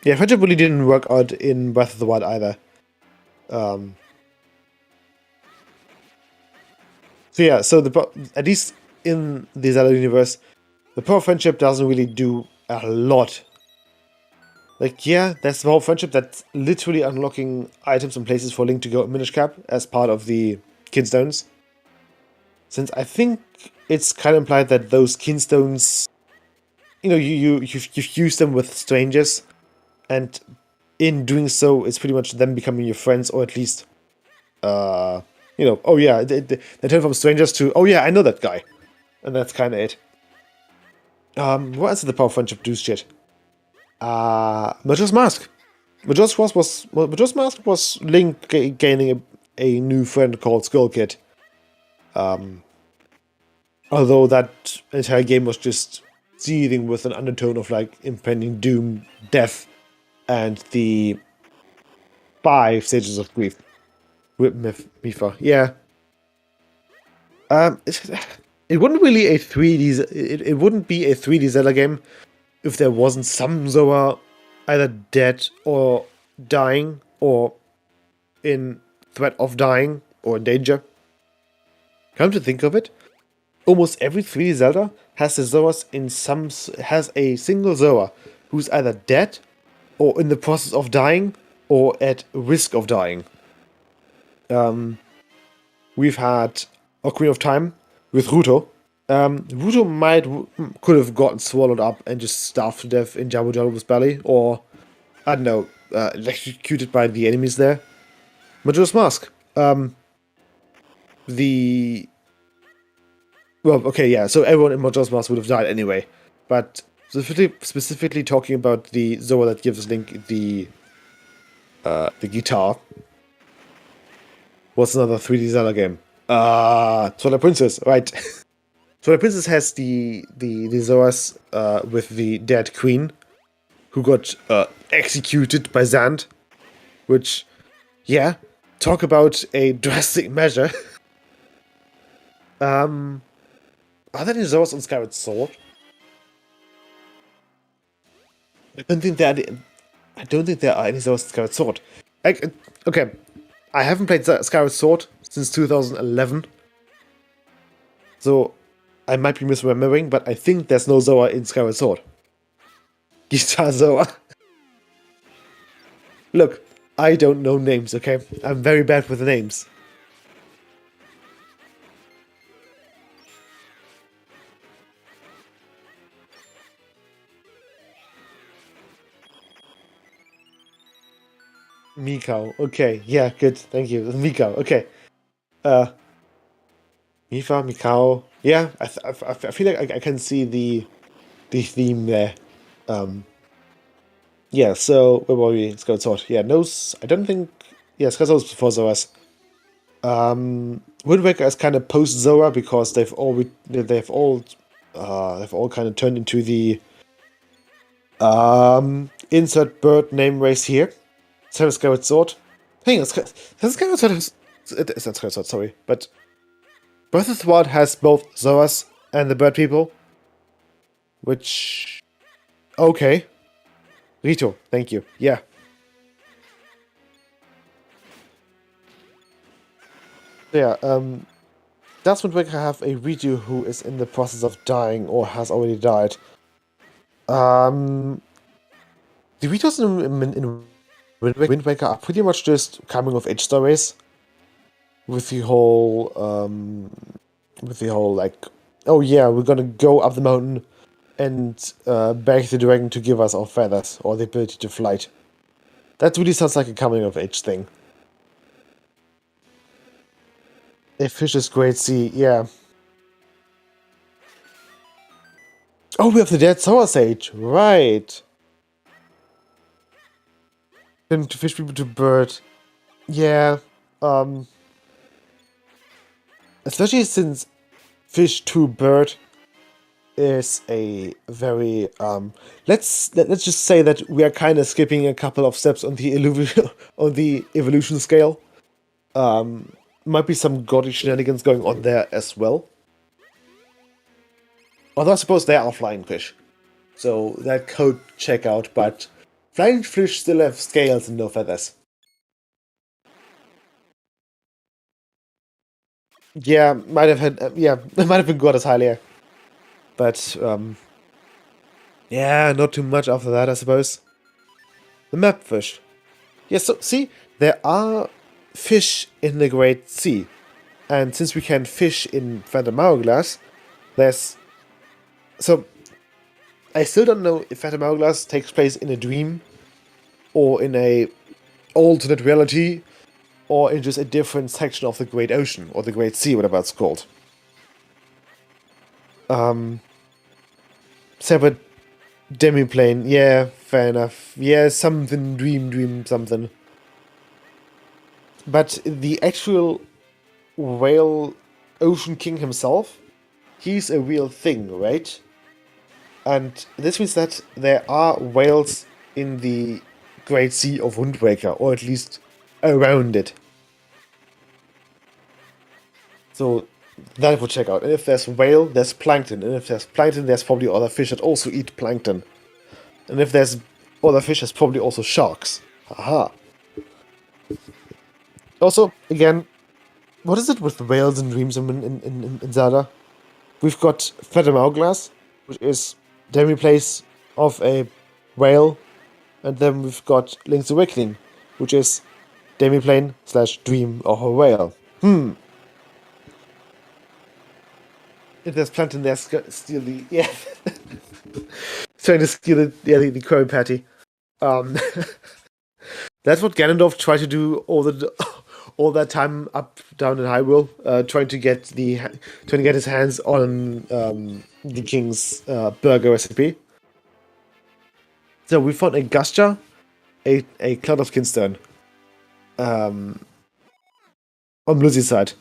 Yeah, friendship really didn't work out in Breath of the Wild either. So yeah, so at least in the Zelda universe, the power of friendship doesn't really do a lot. Like, yeah, there's the power of friendship that's literally unlocking items and places for Link to go Minish Cap as part of the Kinstones. Since I think it's kind of implied that those Kinstones, you've used them with strangers, and in doing so, it's pretty much them becoming your friends, or at least, oh yeah, they turn from strangers to, oh yeah, I know that guy. And that's kind of it. What else did the power of friendship do shit? Majora's Mask. Majora's Mask was Link gaining a new friend called Skull Kid. Although that entire game was just seething with an undertone of like impending doom, death, and the 5 stages of grief. With Mifa, yeah. It wouldn't really a 3D. It wouldn't be a 3D Zelda game if there wasn't some Zoa either dead or dying or in threat of dying or in danger. Come to think of it, almost every 3D Zelda has the Zoas has a single Zoa who's either dead or in the process of dying or at risk of dying. We've had Ocarina of Time with Ruto. Ruto could have gotten swallowed up and just starved to death in Jabu Jabu's belly, or I don't know, electrocuted by the enemies there. Majora's Mask. Well, okay, yeah. So everyone in Majora's Mask would have died anyway, but specifically talking about the Zoa that gives Link the guitar. What's another 3D Zelda game? Twilight Princess, right? Twilight Princess has the Zoas with the dead queen, who got executed by Zand, which, yeah, talk about a drastic measure. Are there any Zoas on Skyward Sword? I don't think there are any Zoas on Skyward Sword. Okay, I haven't played Skyward Sword since 2011, so I might be misremembering, but I think there's no Zoa in Skyward Sword. Guitar Zoa. Look, I don't know names, okay? I'm very bad with names. Mikau. Okay, yeah, good. Thank you. Mikau. Okay. Uh, Mifa, Mikau. Yeah, I feel like I can see the theme there. Um, yeah. So where were we? Scout Sword. Yeah, no. I don't think. Yeah, Scout Sword was before Zoras. Wind Waker is kind of post Zora because they've all kind of turned into the insert bird name race here. Sarah Skyward Sword. Hang on, Skyward Sword has. It's not Skyward Sword, sorry. But Breath of the Wild has both Zoras and the bird people. Which. Okay. Rito, thank you. Yeah. Yeah, does Wind Waker have a Rito who is in the process of dying or has already died? The Ritos in Wind Waker are pretty much just coming of age stories. With the whole like, oh yeah, we're gonna go up the mountain and beg the dragon to give us our feathers or the ability to fly. That really sounds like a coming of age thing. A fish's great sea, yeah. Oh, we have the dead Sour Sage, right? Then to fish people to bird, yeah. Especially since fish to bird is a very let's just say that we are kind of skipping a couple of steps on the on the evolution scale. Might be some gaudy shenanigans going on there as well. Although I suppose they are flying fish, so that could check out. But flying fish still have scales and no feathers. Yeah, might have had yeah, might have been goddess higher, but yeah, not too much after that, I suppose. The map fish. Yeah, so see, there are fish in the Great Sea. And since we can fish in Phantom Hourglass, there's... So, I still don't know if Phantom Hourglass takes place in a dream, or in a alternate reality, or in just a different section of the Great Ocean, or the Great Sea, whatever it's called. Separate demiplane, yeah, fair enough. Yeah, something, dream, something. But the actual whale Ocean King himself, he's a real thing, right? And this means that there are whales in the Great Sea of Wind Waker, or at least around it. So that would check out. And if there's whale, there's plankton. And if there's plankton, there's probably other fish that also eat plankton. And if there's other fish, there's probably also sharks. Haha. Also, again, what is it with whales and dreams in Zelda? We've got Phantom Hourglass, which is demi-place of a whale, and then we've got Link's Awakening, which is demiplane / dream of a whale. If there's plankton, there's still the yeah, trying to steal the curry patty. That's what Ganondorf tried to do all that time up down in Hyrule, trying to get his hands on the king's burger recipe. So we found a Gustia, a Cloud of Kinstone, on Blizzy's side.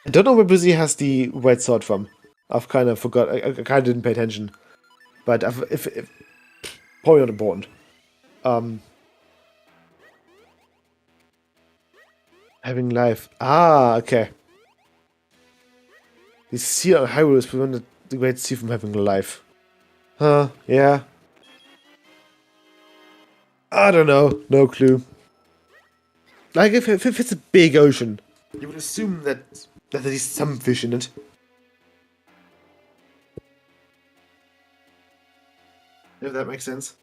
I don't know where Blizzy has the red sword from. I've kind of forgot. I kind of didn't pay attention, but if probably not important. Having life. Ah, okay. The sea on Hyrule is prevented the Great Sea from having life. Huh? Yeah. I don't know. No clue. Like if it's a big ocean, you would assume that there is some fish in it. If that makes sense.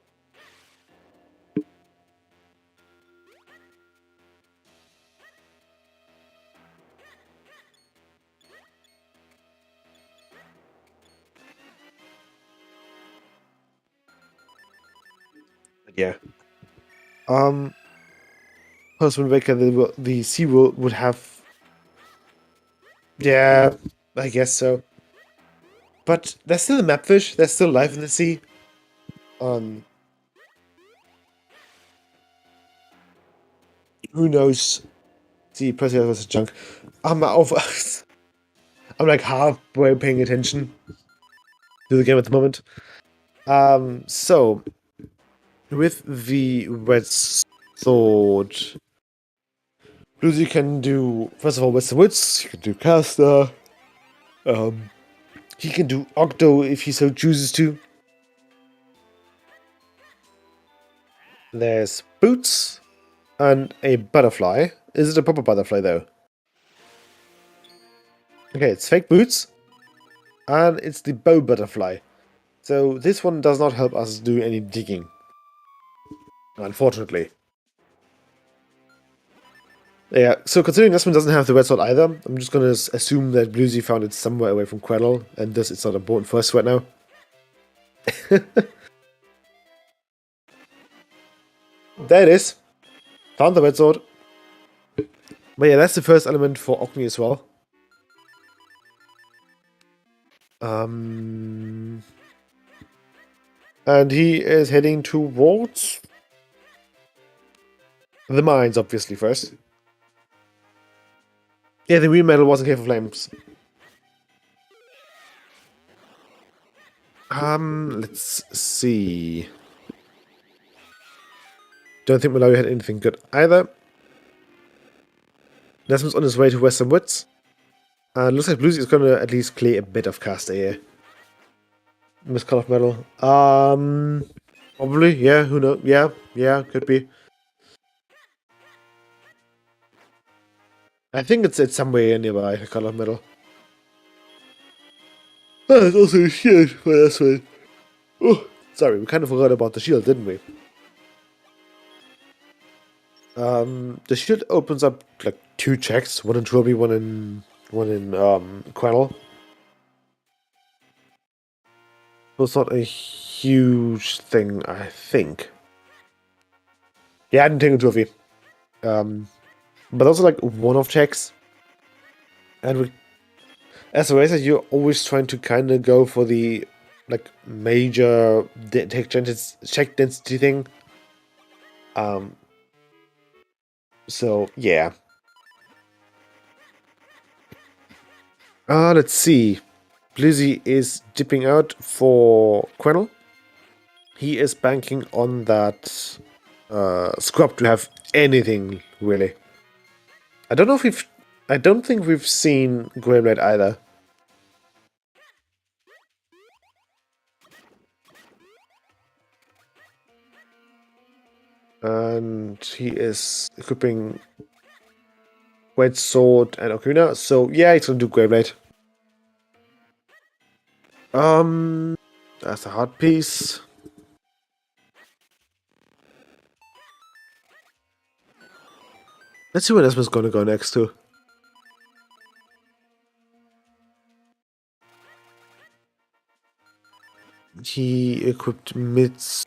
Yeah. Post-Wind Waker, the SeaWorld would have... Yeah, I guess so. But there's still a mapfish, there's still life in the sea. Who knows? See, personally, that was a junk. I'm like halfway paying attention to the game at the moment. So with the red sword, Bluesy can do, first of all, Western Woods. He can do Caster. He can do Octo if he so chooses to. There's Boots and a butterfly. Is it a proper butterfly though? Okay, it's fake Boots. And it's the bow butterfly. So this one does not help us do any digging. Unfortunately. Yeah, so considering this one doesn't have the red sword either, I'm just gonna assume that Bluesy found it somewhere away from Quaddle, and thus it's not important for us right now. There it is. Found the red sword. But yeah, that's the first element for Ogni as well. And he is heading towards the mines, obviously, first. Yeah, the green metal wasn't Cave of Flames. Let's see. Don't think Malawi had anything good either. Nesman's on his way to Western Woods. Looks like Bluesy is going to at least clear a bit of caster here. Miss Call of Metal. Probably, yeah, who knows? Yeah, could be. I think it's somewhere nearby, the Call of Metal. Oh, there's also a shield for this one. Oh, sorry, we kind of forgot about the shield, didn't we? The shield opens up like 2 checks, one in Trilby, one in Quaddle. So it's not a huge thing, I think. Yeah, I didn't take a trophy. But also like one-off checks. And as a racer, you're always trying to kind of go for the like major check density thing. So yeah. Let's see. Blizzy is dipping out for Quennel. He is banking on that scrub to have anything really. I don't think we've seen Graveblade either. And he is equipping Red Sword and Ocarina, so yeah, he's gonna do Graveblade. That's a hard piece. Let's see where this one's gonna go next to. He equipped mids.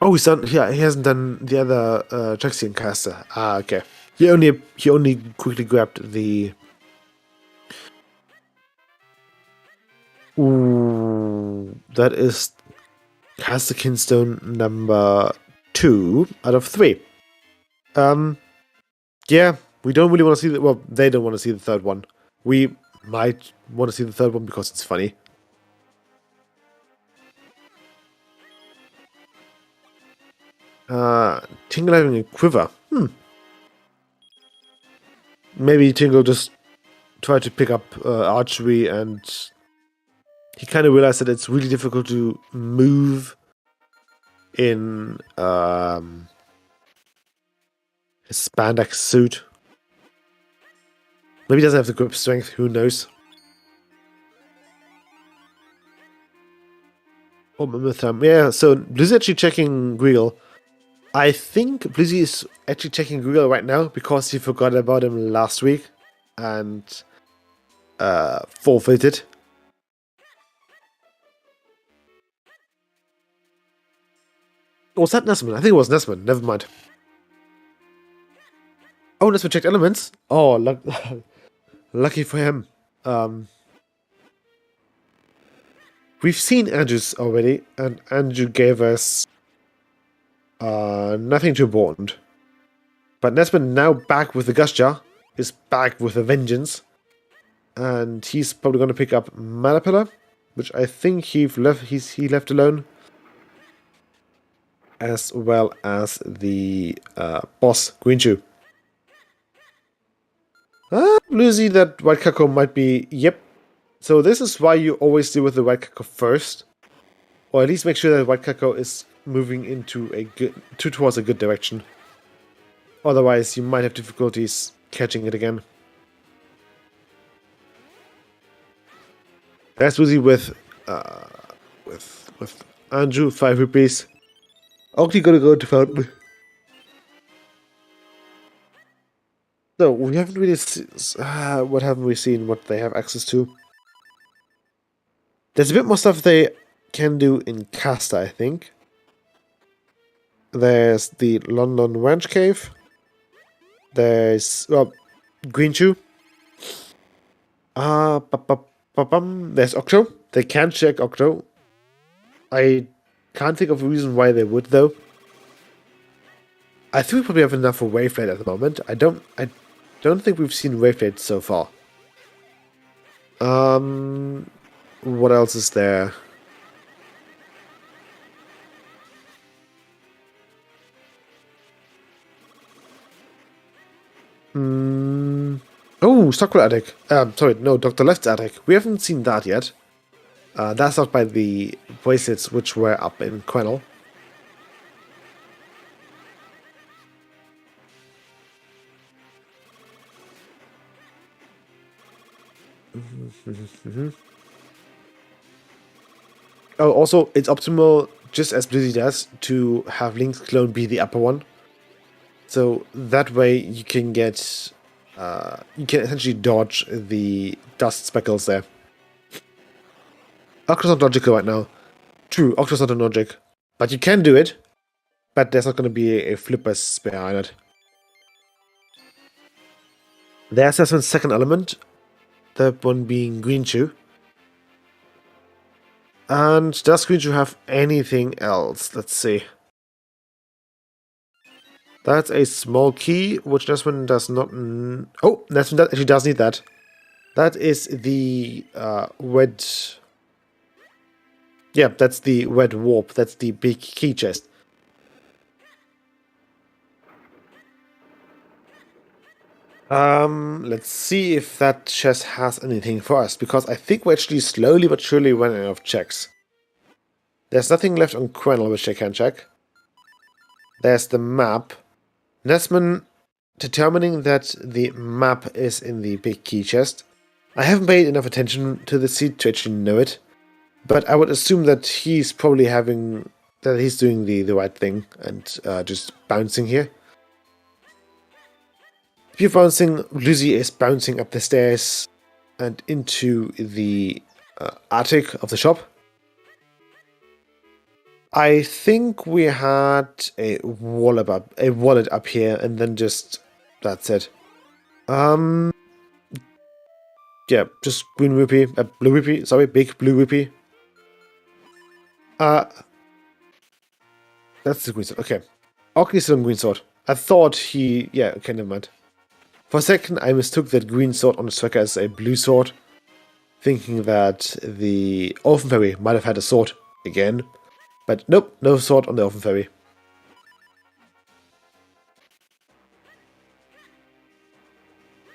Oh, he's done. Yeah, he hasn't done the other Jaxian caster. Ah, okay. He only quickly grabbed the. Ooh, that is caster kinstone number 2 out of 3. Yeah, we don't really want to see the. Well, they don't want to see the third one. We might want to see the third one because it's funny. Tingle having a quiver. Maybe Tingle just tried to pick up archery and he kind of realized that it's really difficult to move in his spandex suit. Maybe he doesn't have the grip strength, who knows. Oh, Mammoth. Yeah, so Blizzy actually checking Griel. I think Blizzy is actually checking Griel right now because he forgot about him last week and forfeited. Was that Nesman? I think it was Nesman. Never mind. Oh, Nesman checked elements. Oh, lucky for him. We've seen Andrew's already, and Andrew gave us nothing too important. But Nesman now back with the Gustia, is back with a vengeance, and he's probably going to pick up Malapilla, which I think he left alone, as well as the boss Greenchew. Lucy, that White Caco might be. Yep. So this is why you always deal with the White Caco first, or at least make sure that White Caco is moving into towards a good direction. Otherwise, you might have difficulties catching it again. That's Lucy with Andrew, 5 rupees. Only gonna go to Fountain. So we haven't really what haven't we seen? What they have access to? There's a bit more stuff they can do in Casta, I think. There's the London Ranch Cave. There's Greenchew. There's Octo. They can check Octo. I can't think of a reason why they would though. I think we probably have enough for Waveblade at the moment. I don't think we've seen Waveblade so far. What else is there? Oh, Stockwell Attic. Sorry, no, Dr. Left's Attic. We haven't seen that yet. That's out by the bracelets which were up in Quennel. Oh, also, it's optimal, just as Blizzy does, to have Link's clone be the upper one. So that way you can get, you can essentially dodge the dust speckles there. Octo's not logical right now. True, Octo's not a logic. But you can do it, but there's not going to be a flipper behind it. There's Asmon's second element, the one being Greenchew. And does Greenchew have anything else? Let's see. That's a small key, which Nesman does not... Oh, Nesman actually does need that. That is the red... Yeah, that's the red warp. That's the big key chest. Let's see if that chest has anything for us, because I think we're actually slowly but surely running out of checks. There's nothing left on Quennel which I can check. There's the map. Nesman determining that the map is in the big key chest. I haven't paid enough attention to the seed to actually know it, but I would assume that he's probably he's doing the right thing and just bouncing here. If you're bouncing, Lizzie is bouncing up the stairs and into the attic of the shop. I think we had a wallet up here, and then just that's it. Yeah, just green rupee, blue rupee. Sorry, big blue rupee. That's the green sword. Okay, Ockley's still on green sword. I thought he. Yeah, okay, never mind. For a second, I mistook that green sword on the tracker as a blue sword, thinking that the Orphan Fairy might have had a sword again. But nope, no sword on the Orphan Fairy.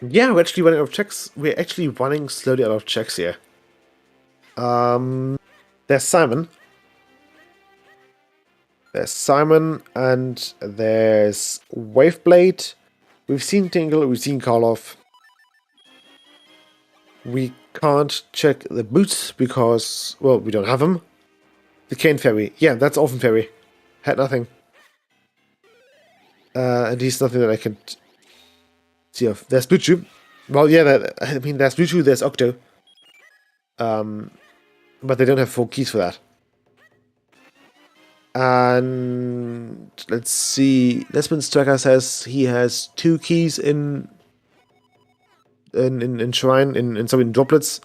Yeah, we're actually running out of checks. We're actually running slowly out of checks here. There's Simon. There's Simon, and there's Waveblade. We've seen Tingle, we've seen Karloff. We can't check the boots because, well, we don't have them. The Cane Fairy. Yeah, that's Orphan Fairy. Had nothing. And he's nothing that I can see of. There's Bluetooth. Well, yeah, there's Bluetooth, there's Octo. But they don't have 4 keys for that. And let's see. Desmond Tracker says he has 2 keys in Shrine, in droplets.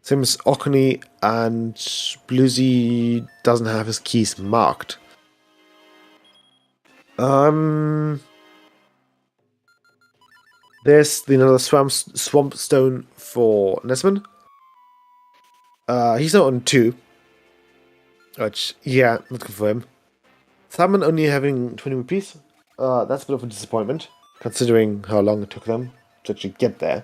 Same as Orkney, and Bluesy doesn't have his keys marked. There's another swamp stone for Nesman. He's not on 2. Which, yeah, not good for him. Salmon only having 20 rupees. That's a bit of a disappointment, considering how long it took them to actually get there.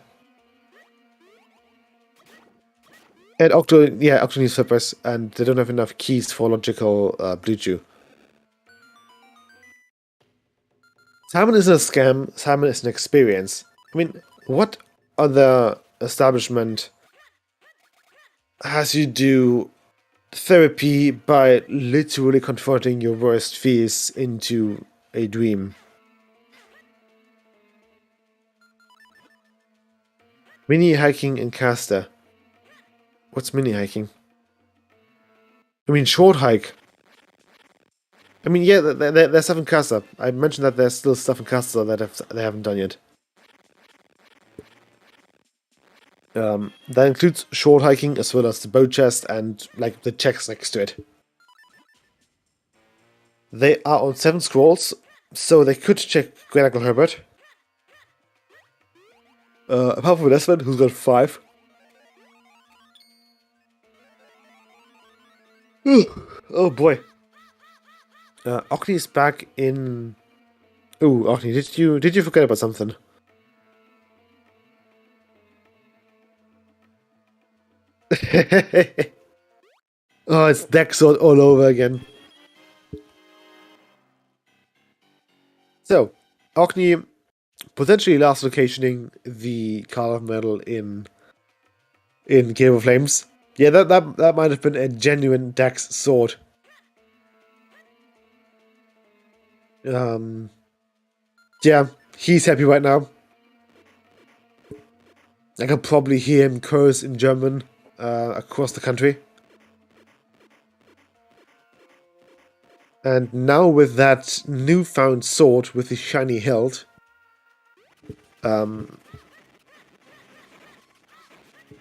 And Octo needs flippers, and they don't have enough keys for logical Blue Chew. Salmon isn't a scam, Salmon is an experience. I mean, what other establishment has you do therapy by literally converting your worst fears into a dream? Mini hiking in Caster. What's mini hiking? I mean, short hike. I mean, yeah, there's stuff in Caster. I mentioned that there's still stuff in Caster that they haven't done yet. That includes short hiking as well as the boat chest and like the checks next to it. They are on 7 scrolls, so they could check Great Uncle Herbert. Apart from Desmond, who's got 5. Oh boy. Ockley is back in. Ooh, Ockley, did you forget about something? Oh, it's deck sword all over again. So, Orkney potentially last locationing the Call of Metal in Game of Flames. Yeah, that might have been a genuine Dex sword. Yeah, he's happy right now. I can probably hear him curse in German across the country. And now with that newfound sword with the shiny hilt,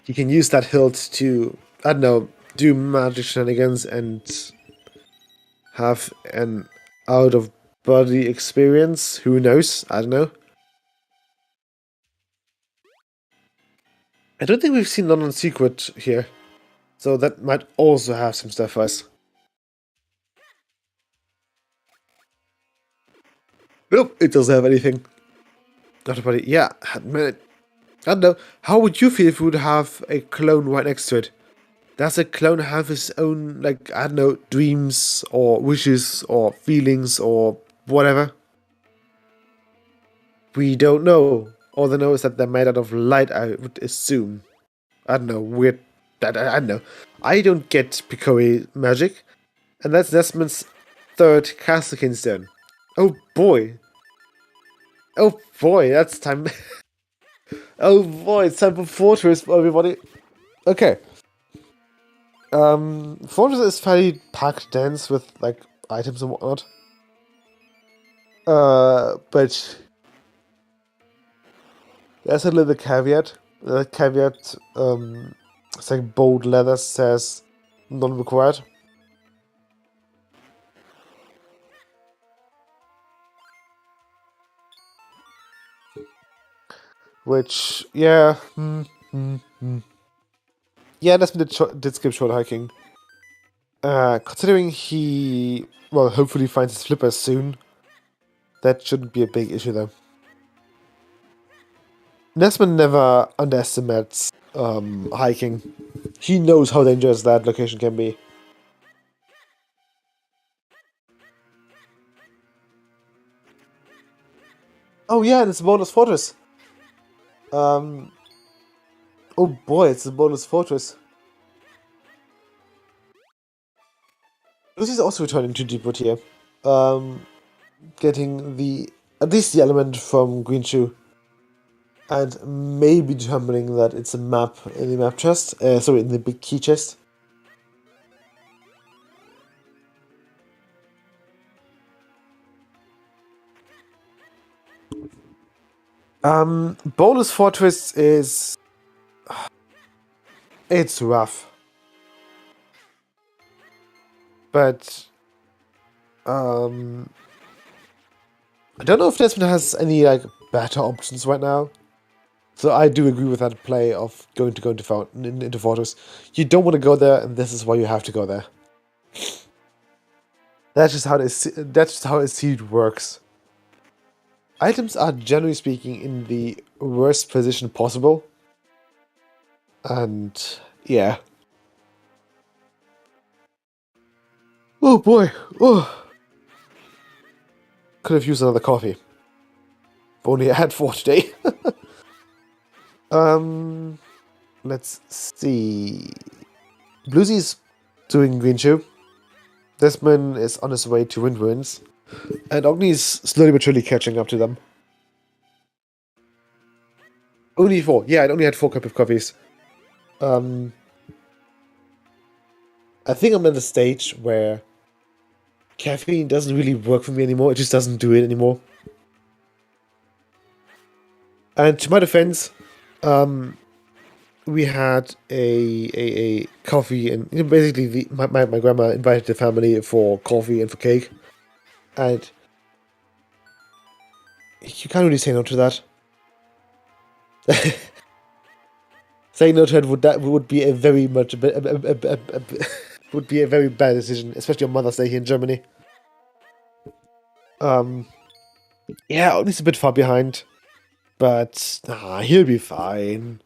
he can use that hilt to, I don't know, do magic shenanigans and have an out-of-body experience. Who knows? I don't know. I don't think we've seen London Secret here, so that might also have some stuff for us. Nope, it doesn't have anything. Not a body. Yeah, I don't know. How would you feel if we would have a clone right next to it? Does a clone have his own, like, I don't know, dreams or wishes or feelings or whatever? We don't know. All I know is that they're made out of light, I would assume. I don't know, weird. I don't know. I don't get Picori magic. And that's Desmond's 3rd Caster stone. Oh boy. Oh boy, that's time. Oh boy, it's time for Fortress, everybody. Okay. Fortress is fairly packed dense with like items and whatnot. But there's a little caveat. The caveat, it's like bold leather says non-required. Which, yeah, yeah, Desmond did skip short hiking. Considering he, well, hopefully finds his flippers soon, that shouldn't be a big issue though. Nesman never underestimates hiking. He knows how dangerous that location can be. Oh yeah, and it's a bonus fortress. Oh boy, it's a bonus fortress. Lucy's also returning to Deepwood here. Getting at least the element from Green Shoe. And maybe determining that it's a map in the map chest. Sorry, in the big key chest. Bonus Fortress is... It's rough. But... I don't know if Desmond has any, like, better options right now. So I do agree with that play of going into Fortress. You don't want to go there, and this is why you have to go there. That's just how a seed works. Items are, generally speaking, in the worst position possible. And, yeah. Oh boy. Oh. Could have used another coffee. If only I had 4 today. Let's see. Bluesy's doing Green Shoe. Desmond is on his way to Wind Ruins. And Ogni's slowly but surely catching up to them. Only 4. Yeah, I only had 4 cups of coffees. I think I'm at the stage where caffeine doesn't really work for me anymore. It just doesn't do it anymore. And to my defense, we had a coffee, and basically my grandma invited the family for coffee and for cake, and you can't really say no to that. Saying no to it would be a very much would be a very bad decision, especially on Mother's Day here in Germany. Yeah, Ogni's a bit far behind, but he'll be fine.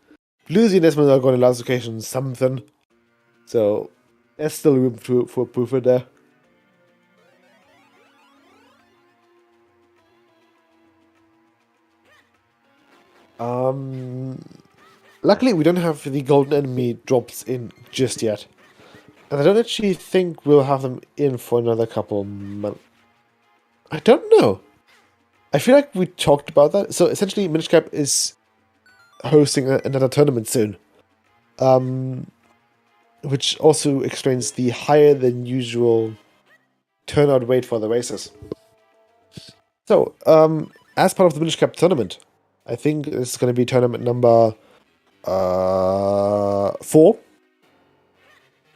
Lucy and Desmond are going to last occasion something, so there's still room for improvement there. Luckily, we don't have the golden enemy drops in just yet. And I don't actually think we'll have them in for another couple months. I don't know. I feel like we talked about that. So essentially, Minish Cap is hosting another tournament soon. Which also explains the higher than usual turnout rate for the races. So, as part of the Minish Cap tournament, I think it's going to be tournament number 4.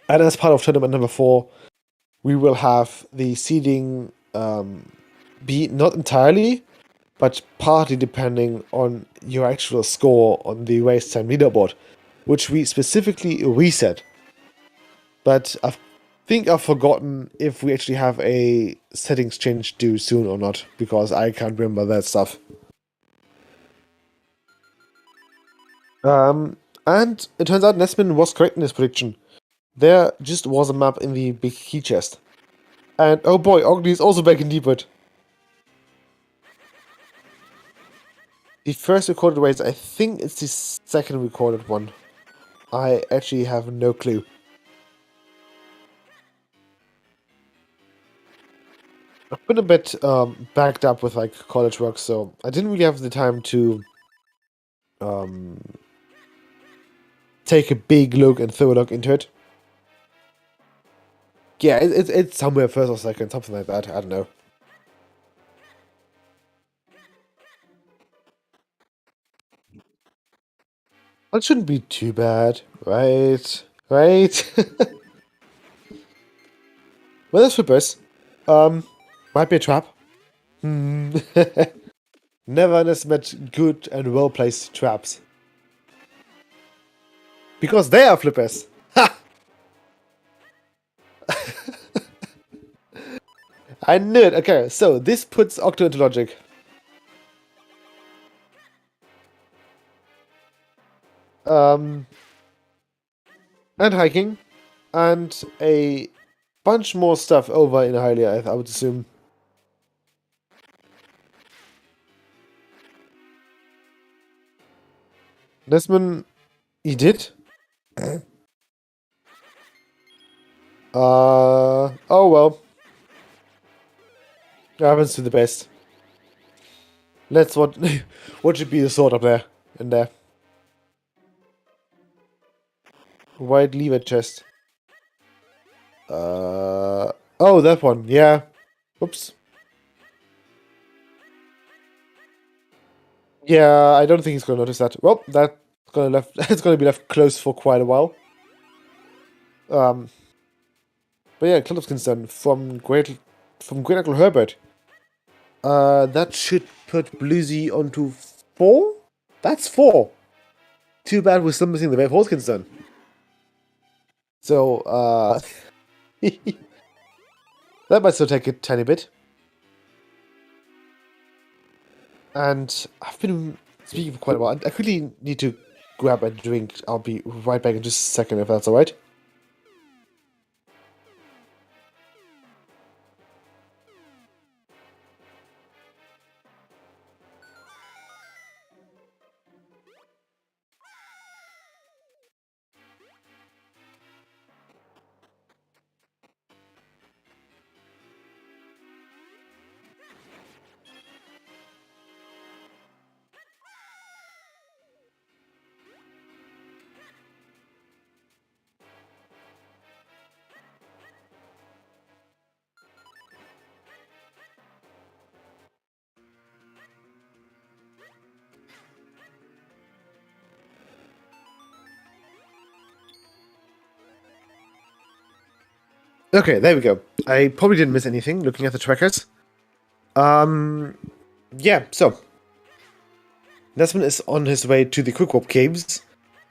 And as part of tournament number 4, we will have the seeding be not entirely, but partly depending on your actual score on the race time leaderboard, which we specifically reset. But I think I've forgotten if we actually have a settings change due soon or not, because I can't remember that stuff. And it turns out Nesmin was correct in his prediction. There just was a map in the big key chest. And oh boy, Ogni is also back in Deepwood. The first recorded race, I think it's the second recorded one. I actually have no clue. I've been a bit backed up with like college work, so I didn't really have the time to take a big look and throw a look into it. Yeah, it's somewhere first or second, something like that. I don't know. That shouldn't be too bad, right? Right? Well, there's flippers. Might be a trap. Never underestimate good and well-placed traps. Because they are flippers. Ha! I knew it. Okay, so this puts Octo into logic. And hiking. And a bunch more stuff over in Hylia, I would assume. Desmond, he did? Oh well. It happens to the best. Let's what should be the sword up there in there. White lever chest. Oh, that one, yeah. Oops. Yeah, I don't think he's gonna notice that. Well, that's gonna it's gonna be left closed for quite a while. But yeah, Clintoskin's done from Great Uncle Herbert. That should put Bluesy onto 4? That's 4. Too bad we're still missing the Wave Horskins done. So, that might still take a tiny bit. And I've been speaking for quite a while. I quickly need to grab a drink. I'll be right back in just a second if that's alright. Okay, there we go. I probably didn't miss anything looking at the trackers. Yeah, so Nesman is on his way to the Quick Warp Caves,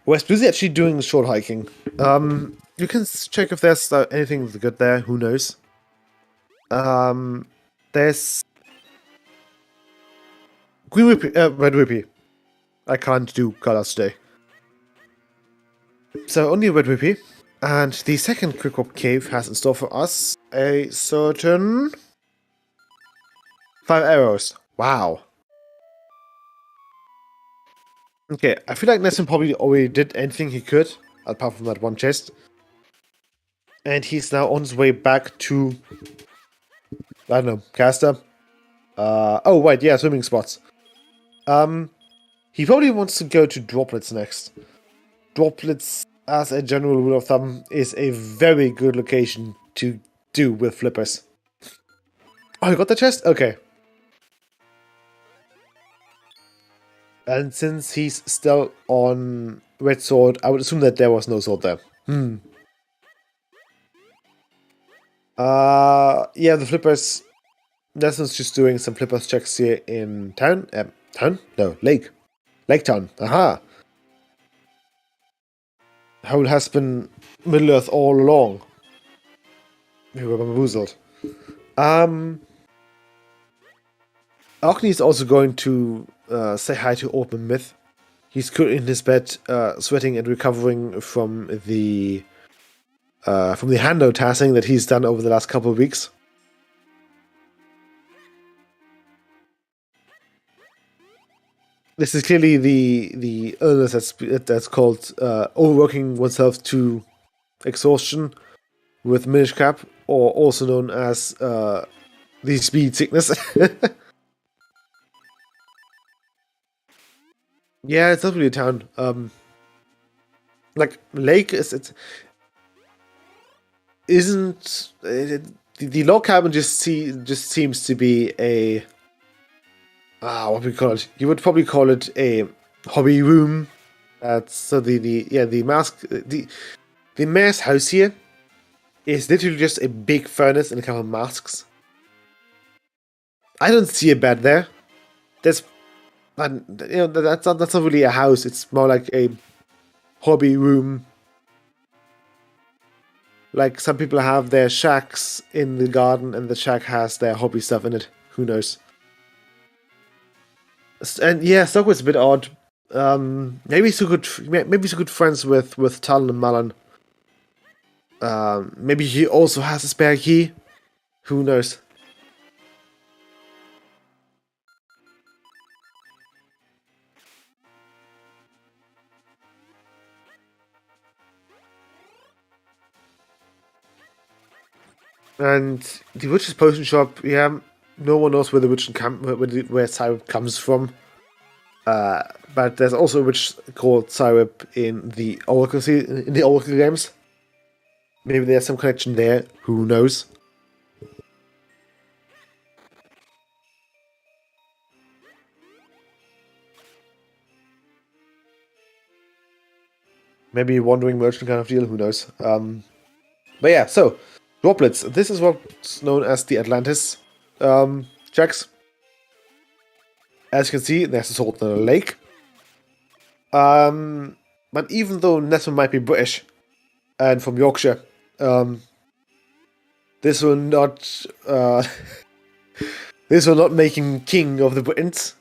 whereas Bluesy actually doing short hiking. You can check if there's anything good there, who knows. There's Green Whippy, Red Whippy. I can't do colors today. So only Red Whippy. And the second Quick Warp Cave has in store for us a certain 5 arrows. Wow. Okay, I feel like Nesson probably already did anything he could, apart from that one chest. And he's now on his way back to, I don't know, Caster. Oh right, yeah, swimming spots. He probably wants to go to Droplets next. Droplets, as a general rule of thumb, is a very good location to do with flippers. Oh, you got the chest? Okay. And since he's still on Red Sword, I would assume that there was no sword there. Yeah, the flippers. Nelson's just doing some flippers checks here in town. Town? No, Lake. Lake Town. Aha! Hole has been Middle Earth all along. We were bamboozled. Arkney is also going to say hi to Open Myth. He's currently in his bed, sweating and recovering from the hando tasking that he's done over the last couple of weeks. This is clearly the illness that's called overworking oneself to exhaustion with Minish Cap, or also known as the speed sickness. Yeah, it's not really a town. Like Lake the log cabin just seems to be a what we call it. You would probably call it a hobby room. That's so the mayor's house here is literally just a big furnace and a couple of masks. I don't see a bed there. That's not really a house. It's more like a hobby room. Like some people have their shacks in the garden, and the shack has their hobby stuff in it. Who knows? And yeah, Stockwood's a bit odd. Maybe he's good friends with Talon and Malan. Maybe he also has a spare key. Who knows? And the witch's potion shop, yeah, no one knows where the witch where syrup comes from. But there's also a witch called syrup in the Oracle games. Maybe there's some connection there. Who knows? Maybe a wandering merchant kind of deal, who knows. But yeah, so, droplets. This is what's known as the Atlantis checks. As you can see, there's a salt in a lake. But even though Nesman might be British and from Yorkshire, this will not this will not make him king of the Britons.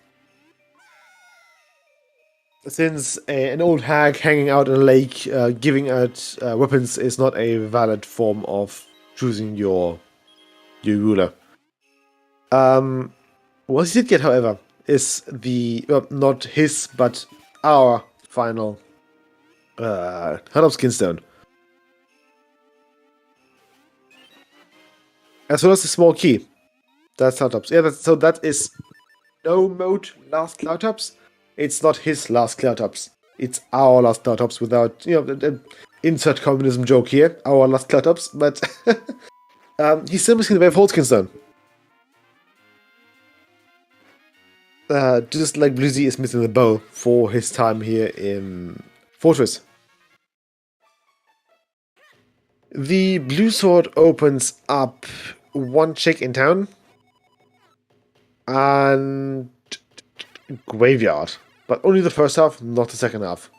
Since an old hag hanging out in a lake giving out weapons is not a valid form of choosing your ruler. What he did get, however, is the not his but our final Heart of Skinstone. As well as the small key. That's Cloudtops. Yeah, so that is no mode last Cloudtops. It's not his last Cloudtops. It's our last Cloudtops without, insert communism joke here. Our last Cloudtops, but he's still missing the Wave Hold Skinstone. Just like Bluesy is missing the bow for his time here in Fortress. The blue sword opens up one chick in town and graveyard, but only the first half, not the second half.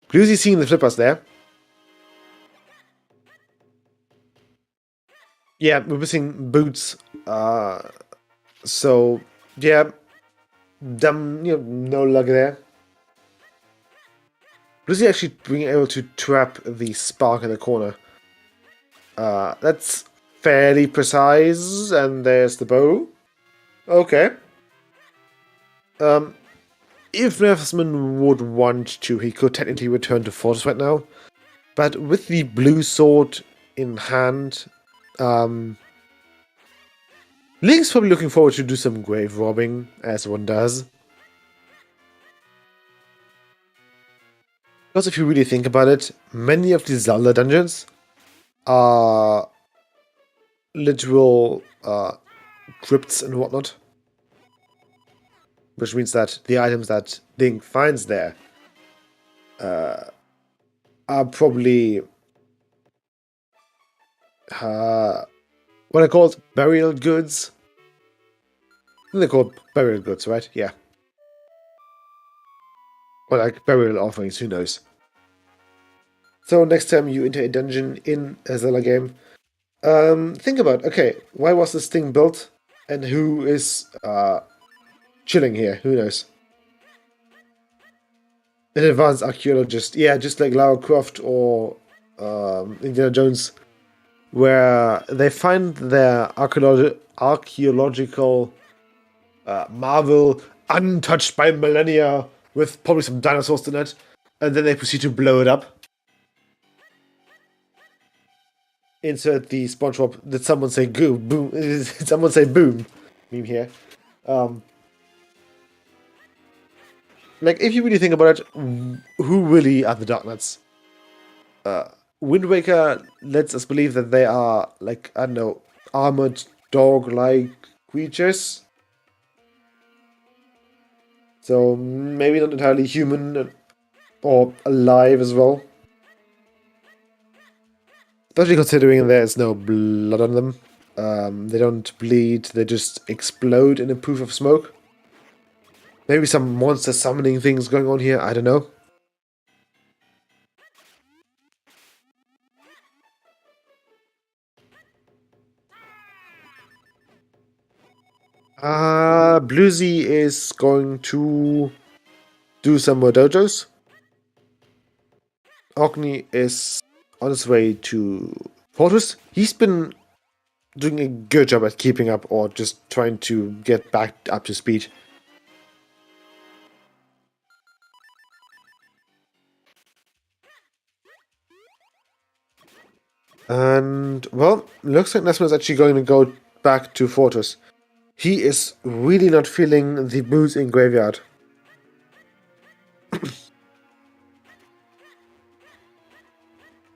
Bluesy seeing the flippers there. Yeah, we're missing boots. So yeah, no luck there. Bluesy actually being able to trap the spark in the corner. That's fairly precise, and there's the bow. Okay. If Nerfsman would want to, he could technically return to Fortress right now. But with the blue sword in hand, Link's probably looking forward to do some grave robbing, as one does. Because if you really think about it, many of the Zelda dungeons are literal crypts and whatnot. Which means that the items that Link finds there are probably what are called burial goods. I think they're called burial goods, right? Yeah. Or like burial offerings, who knows. So next time you enter a dungeon in a Zelda game, think about, okay, why was this thing built? And who is chilling here? Who knows? An advanced archaeologist. Yeah, just like Lara Croft or Indiana Jones, where they find their archaeological marvel untouched by millennia with probably some dinosaurs in it, and then they proceed to blow it up. Insert the SpongeBob. Did someone say goo? Boom. Did someone say boom? Meme here. Like, if you really think about it, who really are the Darknuts? Wind Waker lets us believe that they are, like, I don't know, armored dog-like creatures. So, maybe not entirely human or alive as well. Especially considering there's no blood on them. They don't bleed, they just explode in a poof of smoke. Maybe some monster summoning things going on here, I don't know. Bluesy is going to do some more dojos. Ogni is on his way to Fortress. He's been doing a good job at keeping up or just trying to get back up to speed. And, well, looks like Nesman is actually going to go back to Fortress. He is really not feeling the booze in Graveyard.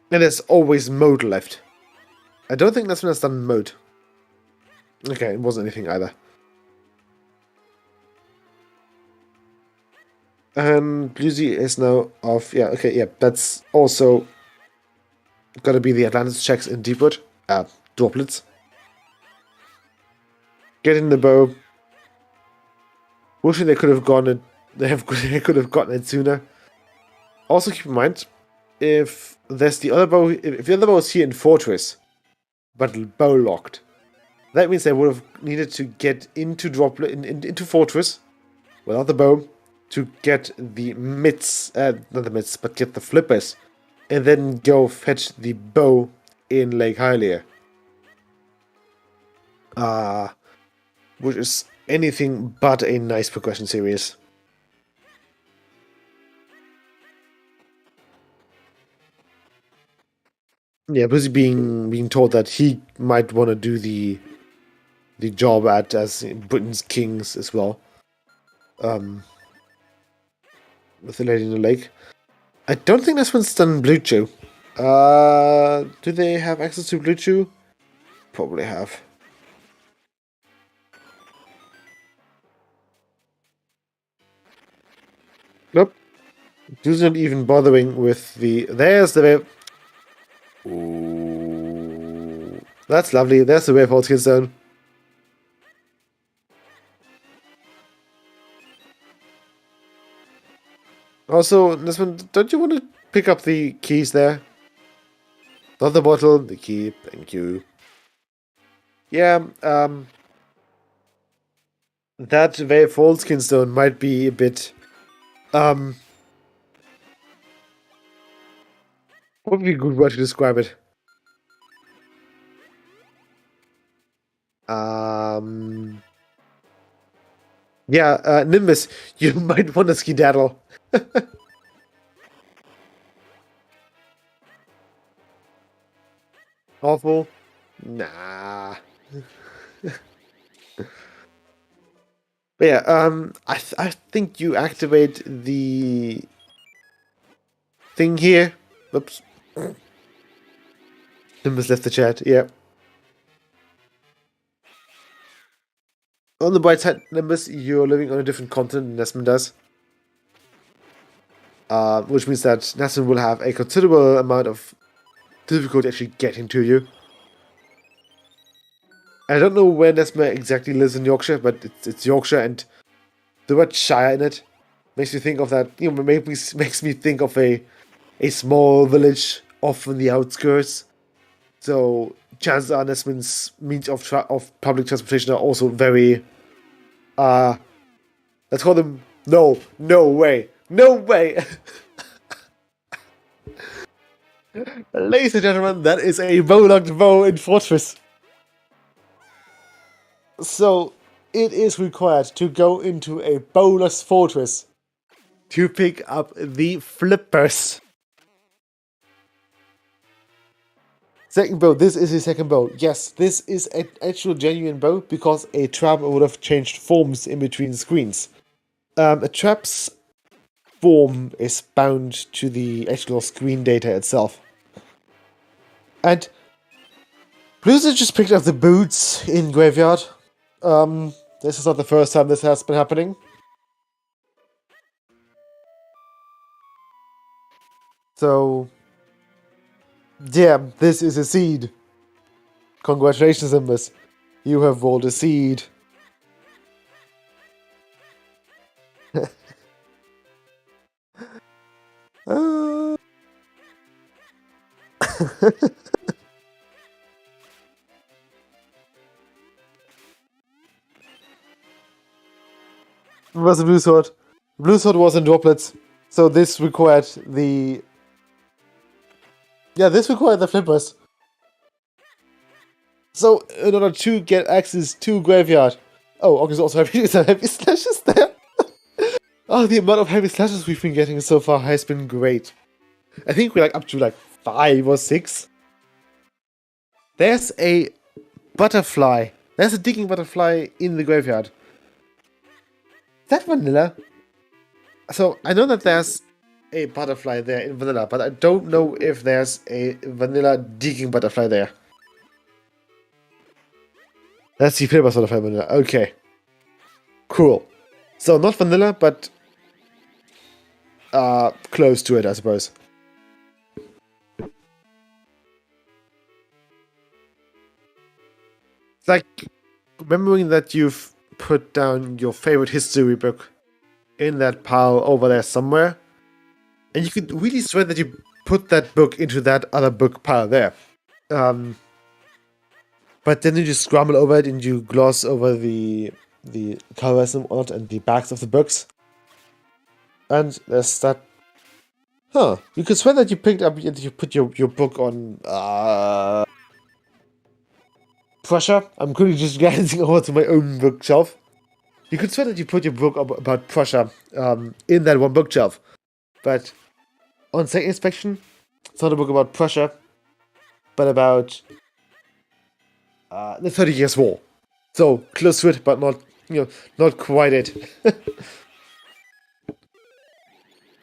And there's always mode left. I don't think Nesman has done mode. Okay, it wasn't anything either. And Lucy is now off. Yeah, okay, yeah. That's also gonna be the Atlantis checks in Deepwood. Droplets. Get in the bow. Wishing they could have gone it. They could have gotten it sooner. Also keep in mind, if there's the other bow, if the other bow is here in Fortress, but bow locked, that means they would have needed to get into Droplet into Fortress without the bow to get the mitts, not the mitts, but get the flippers, and then go fetch the bow in Lake Hylia. Which is anything but a nice progression series. Yeah, Blizzy being told that he might want to do the job as Britain's kings as well. With the Lady in the Lake. I don't think this one's done Blue Chew. Do they have access to Blue Chew? Probably have. Nope. Who's not even bothering with the... There's the... Ooh. That's lovely. There's the Waveforce Skin Stone. Also, this one, don't you want to pick up the keys there? Not the bottle, the key. Thank you. Yeah, that Waveforce Skin Stone might be a bit... what would be a good word to describe it? Yeah, Nimbus, you might want to skedaddle. Awful? Nah. But yeah, I think you activate the thing here. Oops. Nimbus left the chat, yeah. On the bright side, Nimbus, you're living on a different continent than Nesman does. Which means that Nesman will have a considerable amount of difficulty actually getting to you. I don't know where Nesma exactly lives in Yorkshire, but it's Yorkshire, and the word Shire in it makes me think of that. You know, makes me think of a small village off on the outskirts. So chances are Nesman's means of public transportation are also very. Let's call them. No way. Ladies and gentlemen, that is a bow-locked bow in Fortress. So, it is required to go into a bowless fortress to pick up the flippers. Second bow, this is a second bow. Yes, this is an actual genuine bow because a trap would have changed forms in between screens. A trap's form is bound to the actual screen data itself. And Blizzard just picked up the boots in Graveyard. This is not the first time this has been happening. So, yeah, this is a seed. Congratulations, Imbus. You have rolled a seed. Was a blue sword. Blue sword was in droplets, so this required the... Yeah, this required the flippers. So, in order to get access to Graveyard... Oh, August also heavy slashes there. Oh, the amount of heavy slashes we've been getting so far has been great. I think we're like up to like 5 or 6. There's a butterfly. There's a digging butterfly in the graveyard. Is that vanilla? So, I know that there's a butterfly there in vanilla, but I don't know if there's a vanilla digging butterfly there. That's the flavor butterfly vanilla. Okay. Cool. So, not vanilla, but close to it, I suppose. It's like remembering that you've put down your favorite history book in that pile over there somewhere, and you could really swear that you put that book into that other book pile there. But then you just scramble over it and you gloss over the colorism on it and the backs of the books. And there's that. Huh. You could swear that you picked up and you put your book on Prussia. I'm currently just glancing over to my own bookshelf. You could swear that you put your book about Prussia in that one bookshelf. But on second inspection, it's not a book about Prussia, but about the 30 Years' War. So close to it, but not, not quite it.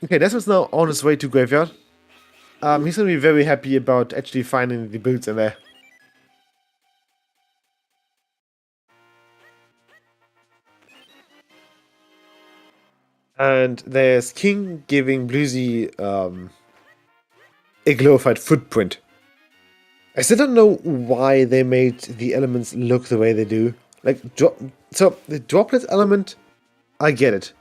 Okay, Desmond's now on his way to Graveyard. He's gonna be very happy about actually finding the builds in there. And there's King giving Bluesy a glorified footprint. I still don't know why they made the elements look the way they do. Like, so the droplet element, I get it.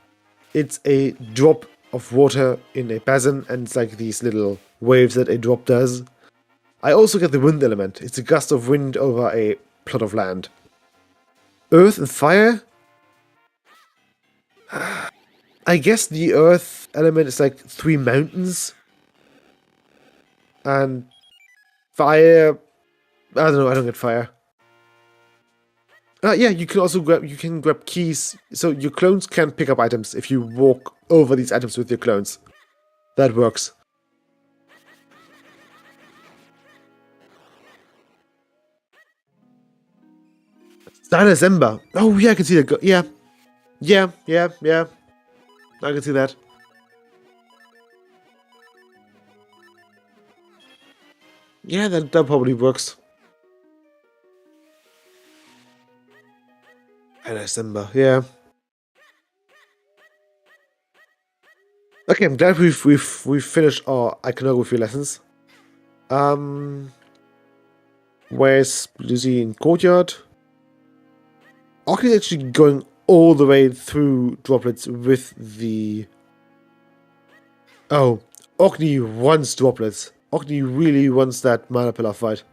It's a drop of water in a basin, and it's like these little waves that a drop does. I also get the wind element. It's a gust of wind over a plot of land. Earth and fire? I guess the earth element is like 3 mountains. And fire... I don't know, I don't get fire. Yeah, you can also grab keys. So your clones can pick up items if you walk over these items with your clones. That works. Stylus Ember. Oh yeah, I can see that. Yeah. I can see that. Yeah, that probably works. Stylus Ember, yeah. Okay, I'm glad we've finished our iconography lessons. Where's Lucy in Courtyard? Ockley's actually going all the way through droplets with the... Oh, Ockley wants droplets. Ockley really wants that mana pillar fight.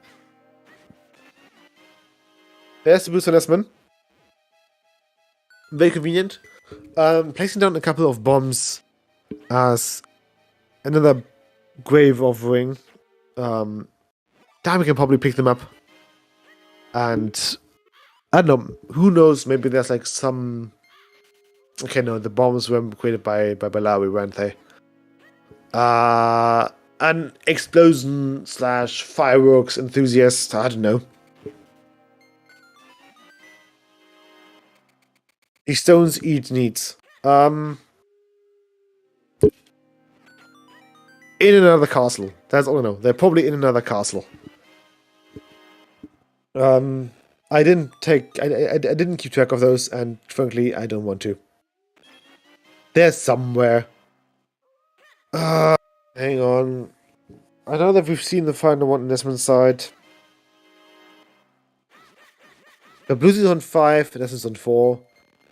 There's the Booster Lesman. Very convenient. Placing down a couple of bombs as another grave offering. Damn, we can probably pick them up. And I don't know, who knows, maybe there's like some... Okay, no, the bombs were created by Balawi, weren't they? An explosion / fireworks enthusiast, I don't know. These stones eat needs. In another castle. That's all I know. They're probably in another castle. I didn't keep track of those, and frankly, I don't want to. They're somewhere. Hang on. I know that we've seen the final one on Desmond's side. The Bluesy is on 5, Desmond's on 4.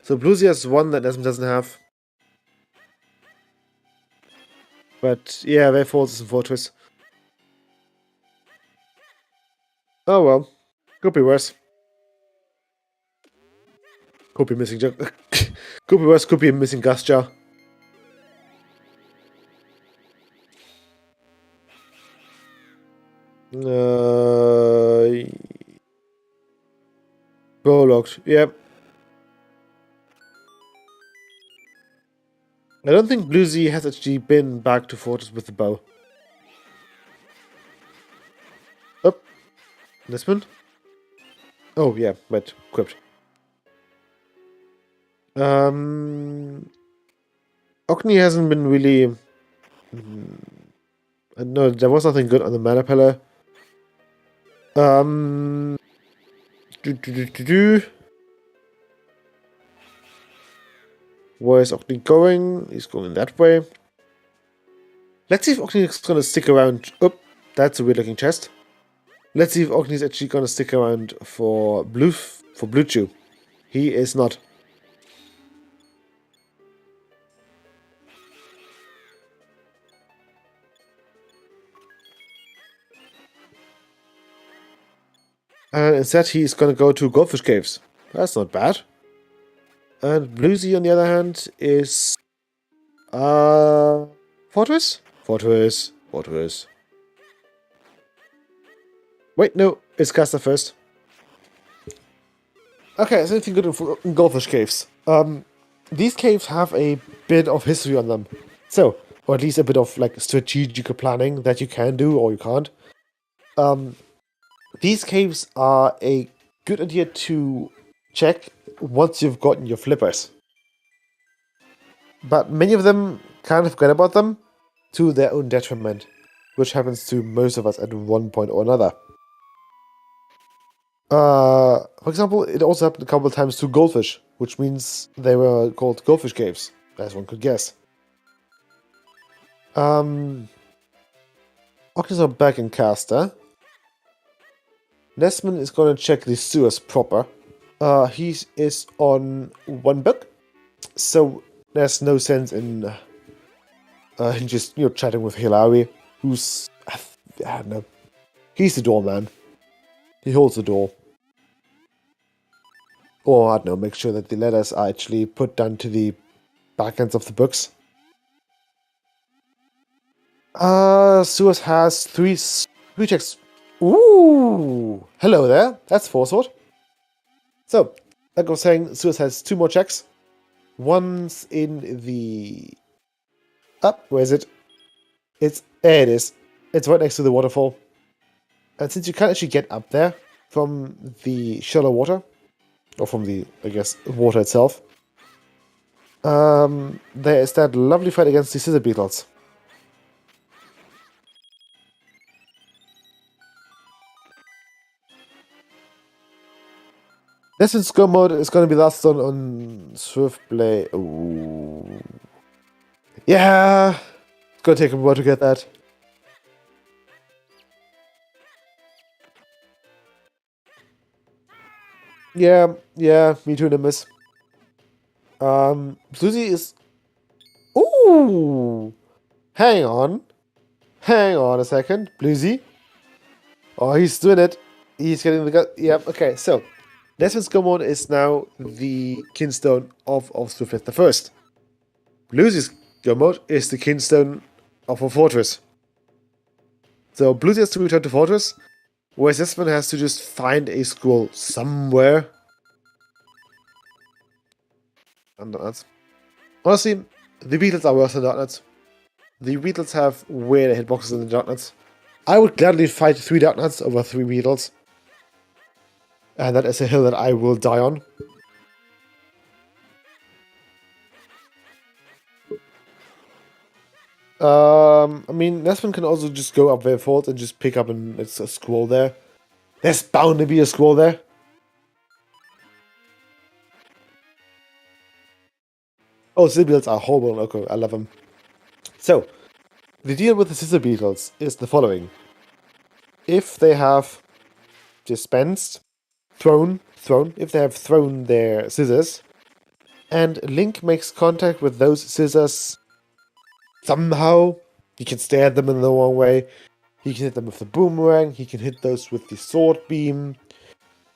So Bluesy has 1 that Desmond doesn't have. But yeah, they falls in Fortress. Oh well. Could be worse. Could be missing could be worse, could be a missing gas jar. Bow locked, yep. I don't think Bluesy has actually been back to Fortress with the bow. Oh, this one? Oh yeah, wait, equipped. Orkney hasn't been really... No, there was nothing good on the mana pillar. Where is Orkney going? He's going that way. Let's see if Ogni is gonna stick around. Oh, that's a weird looking chest. Let's see if Ogni is actually gonna stick around for Blue Chew. He is not. And instead he's gonna go to Goldfish Caves. That's not bad. And Bluesy, on the other hand, is Fortress? Fortress. Wait, no, it's Caster first. Okay, so anything good in Goldfish Caves. These caves have a bit of history on them. So, or at least a bit of like strategical planning that you can do or you can't. These caves are a good idea to check once you've gotten your flippers. But many of them kind of forget about them to their own detriment, which happens to most of us at one point or another. For example, it also happened a couple of times to goldfish, which means they were called goldfish caves, as one could guess. Octans are back in Caster. Nesman is gonna check the sewers proper. He is on one book, so there's no sense in just chatting with Hilary, who's I don't know. He's the doorman. He holds the door. Or, I don't know, make sure that the letters are actually put down to the back ends of the books. Suez has three checks. Ooh! Hello there. That's Forsword. So, like I was saying, Suez has 2 more checks. One's in the... where is it? There it is. It's right next to the waterfall. And since you can't actually get up there from the shallow water, or from the, I guess, water itself, there is that lovely fight against the Scissor Beetles. This in Scum mode is going to be last on Swiftblade. Ooh. Yeah! It's going to take a while to get that. Yeah, me too, Nimbus. Susie is... Ooh! Hang on a second. Bluesy. Oh, he's doing it. He's getting the gun. Yeah, okay, so. Nesman's Gomon is now the kinstone of Swift the First. Bluesy's Gomon is the kinstone of a fortress. So Bluesy has to return to Fortress, whereas Nesman has to just find a scroll somewhere. And donuts. Honestly, the Beatles are worse than Darknuts. The Beatles have weirder hitboxes than the Darknuts. I would gladly fight 3 Darknuts over 3 Beatles. And that is a hill that I will die on. I mean, Nesman can also just go up there forth and just pick up it's a scroll there. There's bound to be a scroll there. Oh, Scissor Beetles are horrible. Okay, I love them. So, the deal with the Scissor Beetles is the following. If they have dispensed, if they have thrown their scissors, and Link makes contact with those scissors somehow, he can stare at them in the wrong way, he can hit them with the boomerang, he can hit those with the sword beam,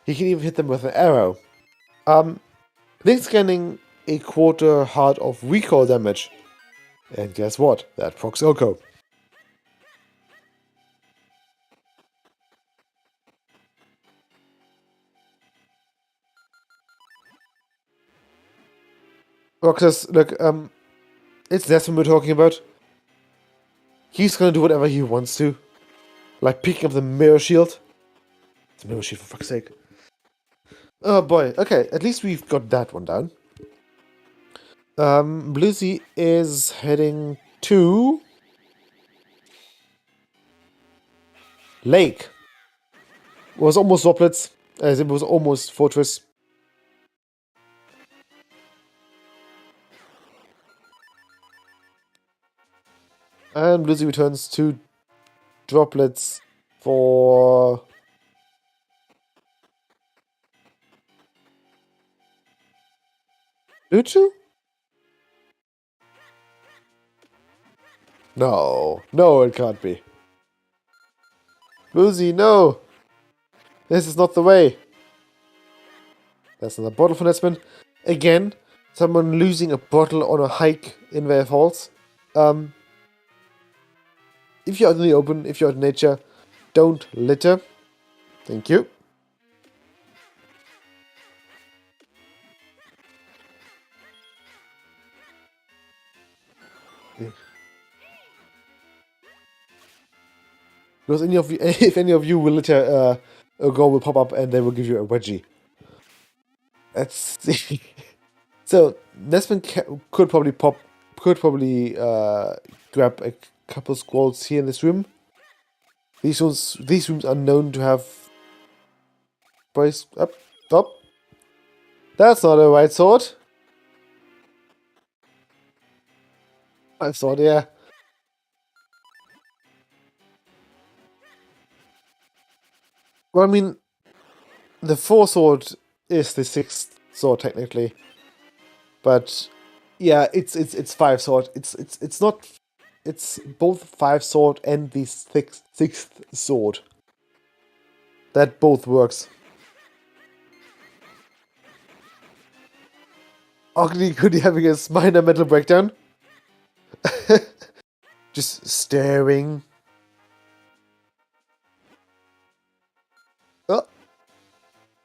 he can even hit them with an arrow. Link's getting a quarter heart of recoil damage. And guess what? That procs Oko. Roxas, look, it's Nesman we're talking about. He's gonna do whatever he wants to. Like picking up the mirror shield. It's a mirror shield, for fuck's sake. Oh boy, okay, at least we've got that one down. Bluesy is heading to... Lake. It was almost Zoplets, as it was almost Fortress. And Lucy returns 2 droplets for... Luchu? No. No, it can't be. Lucy, no! This is not the way. That's another bottle for Nesman. Again, someone losing a bottle on a hike in their falls. If you're out in the open, if you're out in nature, don't litter. Thank you. Because any of you, if any of you will litter, a goal will pop up and they will give you a wedgie. That's so. Nesman could probably grab a couple squads here in this room. These rooms are known to have. Boys, up. That's not a white sword. I thought, yeah. Well, I mean, the 4 sword is the 6th sword technically, but yeah, it's 5 sword. It's not. It's both 5 sword and the 6th sword. That both works. Ugly Goody having a minor mental breakdown. Just staring. Oh.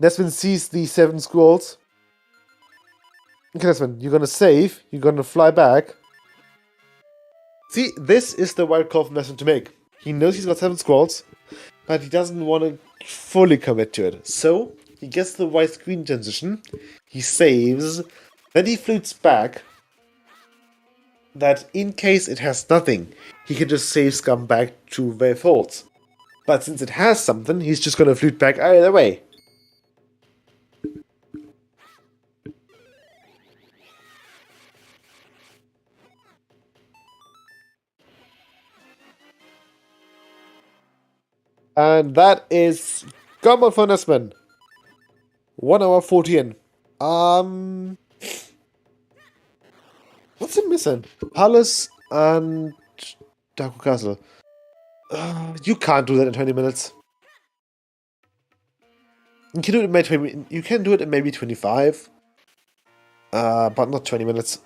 Nesman sees the 7 squirrels. Okay, Nesman, you're gonna save. You're gonna fly back. See, this is the wild call for Nesman to make. He knows he's got 7 squirrels, but he doesn't want to fully commit to it. So, he gets the white screen transition. He saves. Then he flutes back. That in case it has nothing, he can just save Scum back to their faults. But since it has something, he's just gonna flute back either way. And that is Gumbo for Nesman. 1 hour 40 in. What's it missing? Palace and Daku Castle. You can't do that in 20 minutes. You can do it in maybe 25. But not 20 minutes.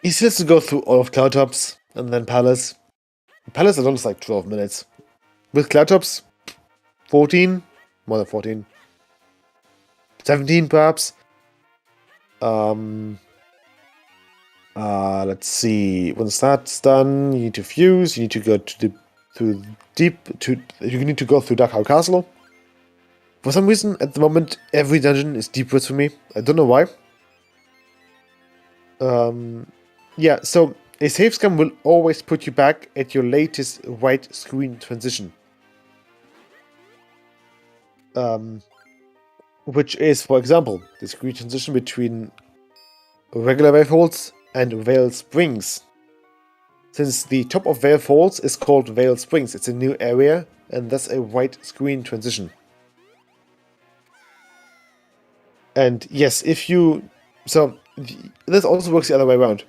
He still has to go through all of Cloudtops and then Palace. Palace is almost like 12 minutes. With Cloudtops, 14? More than 14. 17 perhaps. Let's see. Once that's done, you need to fuse. You need to go you need to go through Dark Castle. For some reason, at the moment, every dungeon is deep woods for me. I don't know why. Yeah, so a save scum will always put you back at your latest white screen transition. Which is, for example, the screen transition between regular Vale Falls and Vale Springs. Since the top of Vale Falls is called Vale Springs, it's a new area, and that's a white screen transition. And yes, if you... So, this also works the other way around.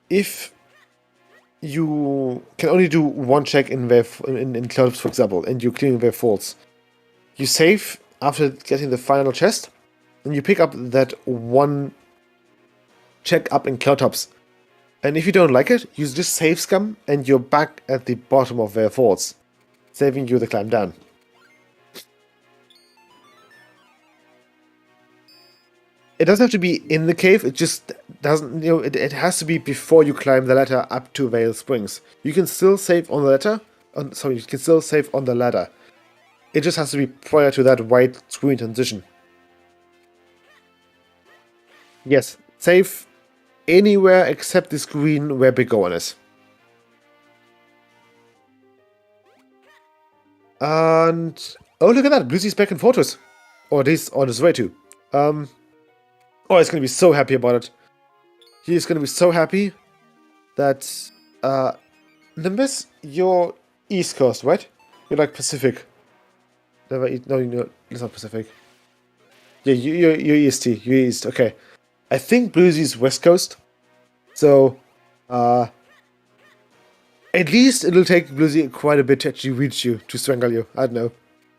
If you can only do one check in Clouds, for example, and you're clearing Vale Falls, you save after getting the final chest, and you pick up that one check up in Cloudtops. And if you don't like it, you just save scum, and you're back at the bottom of Vale Falls, saving you the climb down. It doesn't have to be in the cave, it just doesn't, it has to be before you climb the ladder up to Vale Springs. You can still save on the ladder, you can still save on the ladder. It just has to be prior to that white screen transition. Yes, save anywhere except the screen where Big Gohan is. And oh, look at that, Lucy's back in Fortress, or at least on his way to. Oh, he's gonna be so happy about it. He's gonna be so happy that Nimbus, you're East Coast, right? You're like Pacific. No, it's not Pacific. Yeah, you're EST. You're East. Okay. I think Bluesy's West Coast. So, at least it'll take Bluesy quite a bit to actually reach you, to strangle you. I don't know.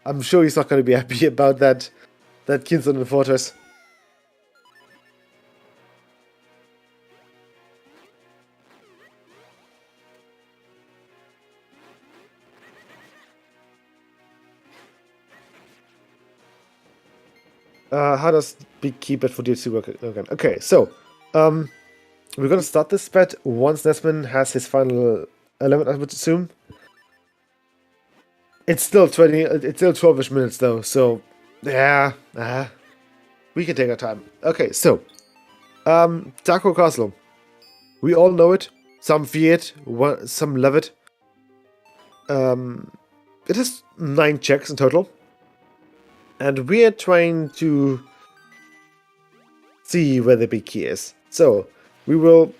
I'm sure he's not going to be happy about that Kinston and Fortress. How does Big Key bet for DLC work again? Okay, so, we're gonna start this bet once Nesman has his final element, I would assume. It's still 12-ish minutes though, so yeah, we can take our time. Okay, so Taco Castle. We all know it. Some fear it, some love it. It has 9 checks in total. And we're trying to see where the big key is. So, we will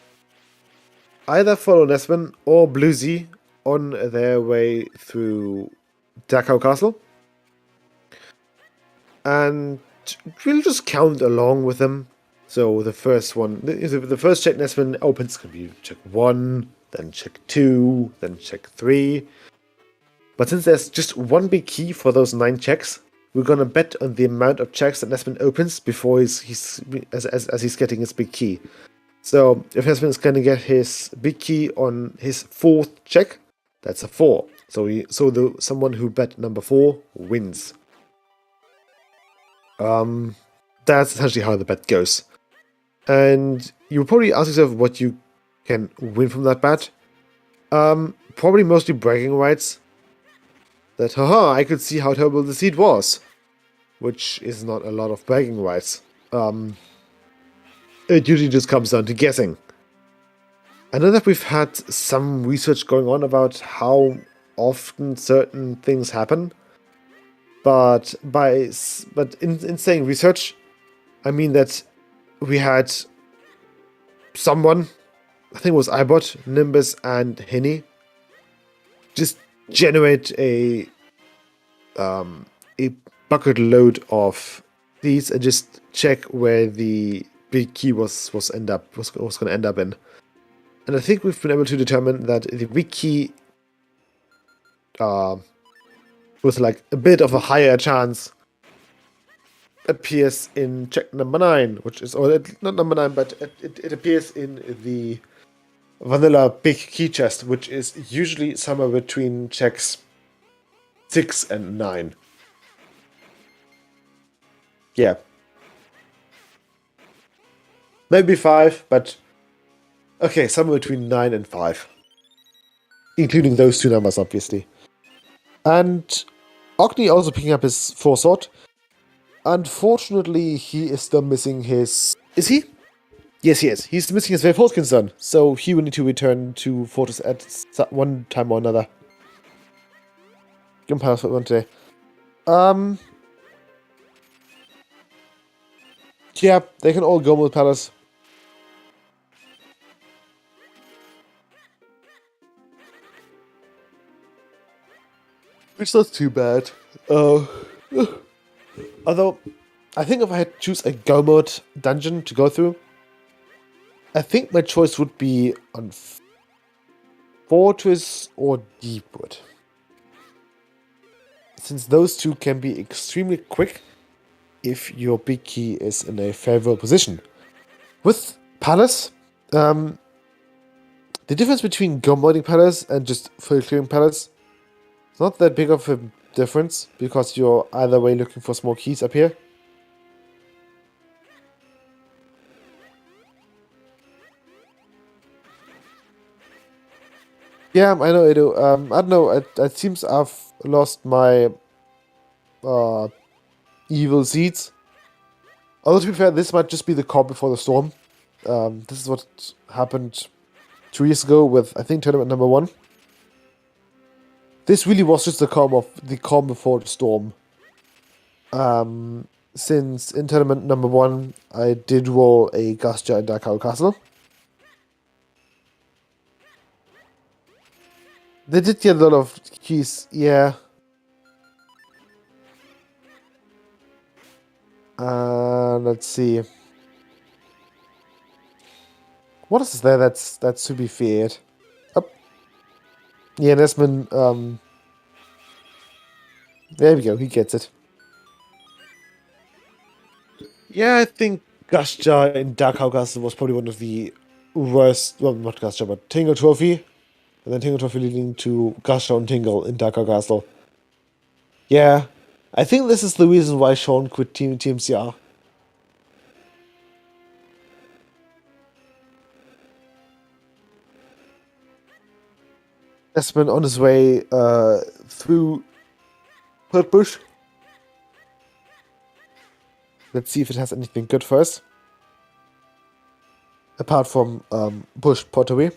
either follow Nesman or Bluesy on their way through Dachau Castle. And we'll just count along with them. So the first one, the first check Nesman opens can be check 1, then check 2, then check 3. But since there's just one big key for those 9 checks, we're gonna bet on the amount of checks that Nesman opens before as he's getting his big key. So if Nesman's gonna get his big key on his 4th check, that's a 4. So someone who bet number 4 wins. That's essentially how the bet goes. And you'll probably ask yourself what you can win from that bet. Probably mostly bragging rights. That, haha, I could see how terrible the seed was. Which is not a lot of bragging rights. It usually just comes down to guessing. I know that we've had some research going on about how often certain things happen. But in saying research, I mean that we had someone, I think it was iBot, Nimbus, and Henny, just generate a bucket load of these and just check where the big key was going to end up in. And I think we've been able to determine that the big key with like a bit of a higher chance appears in check number 9, which is, or not number 9, but it appears in the vanilla big key chest, which is usually somewhere between checks 6 and 9. Yeah. Maybe 5, but okay, somewhere between 9 and 5. Including those 2 numbers, obviously. And Ogni also picking up his 4 sword. Unfortunately, he is still missing his... Is he? Yes, he is. He's missing his very fourth concern, so he will need to return to Fortress at one time or another. Give him power for one today. Yeah, they can all go with Palace. It's not too bad. Although, I think if I had to choose a go mode dungeon to go through, I think my choice would be on Fortress or Deepwood. Since those 2 can be extremely quick if your big key is in a favorable position. With Palace, the difference between go moding Palace and just full clearing Palace is not that big of a difference, because you're either way looking for small keys up here. Yeah, I know I do. I don't know, it seems I've lost my evil seeds. Although to be fair, this might just be the calm before the storm. This is what happened 2 years ago with, I think, tournament number 1. This really was just the calm before the storm. since in tournament number 1, I did roll a Gastja in Dark Owl Castle. They did get a lot of keys, yeah. Let's see. What is there that's to be feared? Oh. Yeah, Nesman, there we go, he gets it. Yeah, I think Gastja in Dark Owl Castle was probably one of the worst, well, not Gastja, but Tingle Trophy. And then Tingle Trophy leading to Gastja and Tingle in Dark Owl Castle. Yeah, I think this is the reason why Sean quit Team TMCR. Nesman on his way through Third Bush. Let's see if it has anything good for us. Apart from Bush Pottery.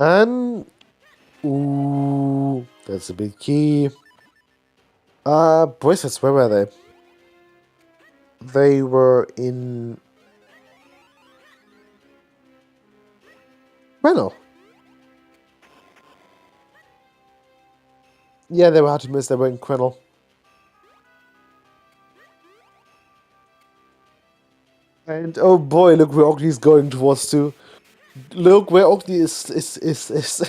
And... ooh, that's a big key. Bracelets, where were they? They were in... Bueno. Yeah, they were hard to miss. They were in Quennel. And oh boy, look where Ogni's going towards too. Look where Ogni is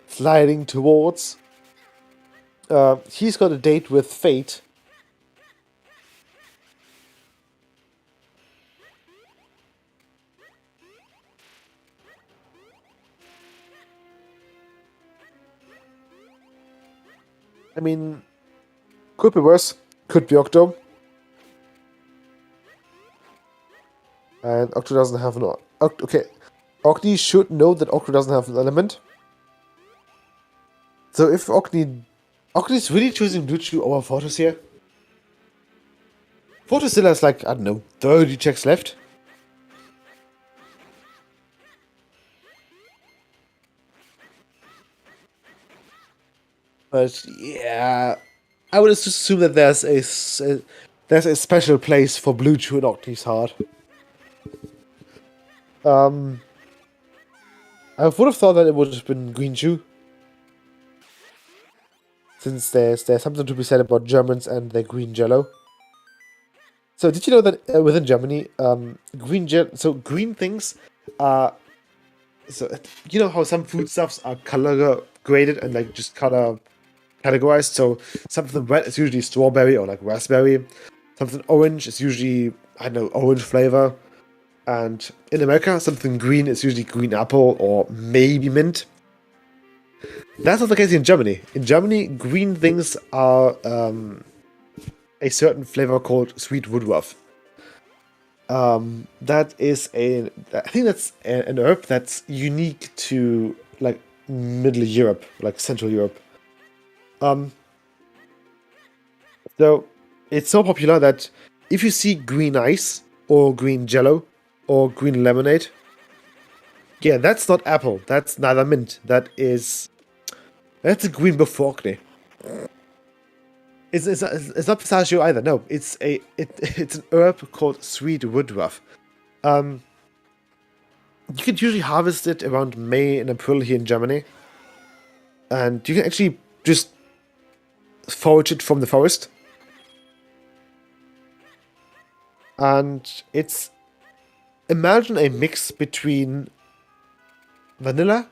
sliding towards. He's got a date with Fate. I mean, could be worse. Could be Octo. And Octo doesn't have an... Okay. Ogni should know that Octo doesn't have an element. So if Ogni's really choosing Luchu over Fortress here. Fortress still has like, I don't know, 30 checks left. But yeah, I would just assume that there's a special place for Blue Chew in Ogni's heart. I would have thought that it would have been Green Chew. Since there's something to be said about Germans and their green jello. So did you know that within Germany, green things are... So you know how some foodstuffs are color graded and like just color categorized? So something red is usually strawberry or like raspberry. Something orange is usually, I don't know, orange flavor. And in America, something green is usually green apple or maybe mint. That's not the case in Germany. In Germany, green things are a certain flavor called sweet woodruff. That is I think that's an herb that's unique to like Middle Europe, like Central Europe. So it's so popular that if you see green ice or green jello or green lemonade, yeah, that's not apple. That's neither mint. That's a green Bufocne. It's not pistachio either. No, it's an herb called sweet woodruff. You can usually harvest it around May and April here in Germany, and you can actually just forage it from the forest. And it's, imagine a mix between vanilla,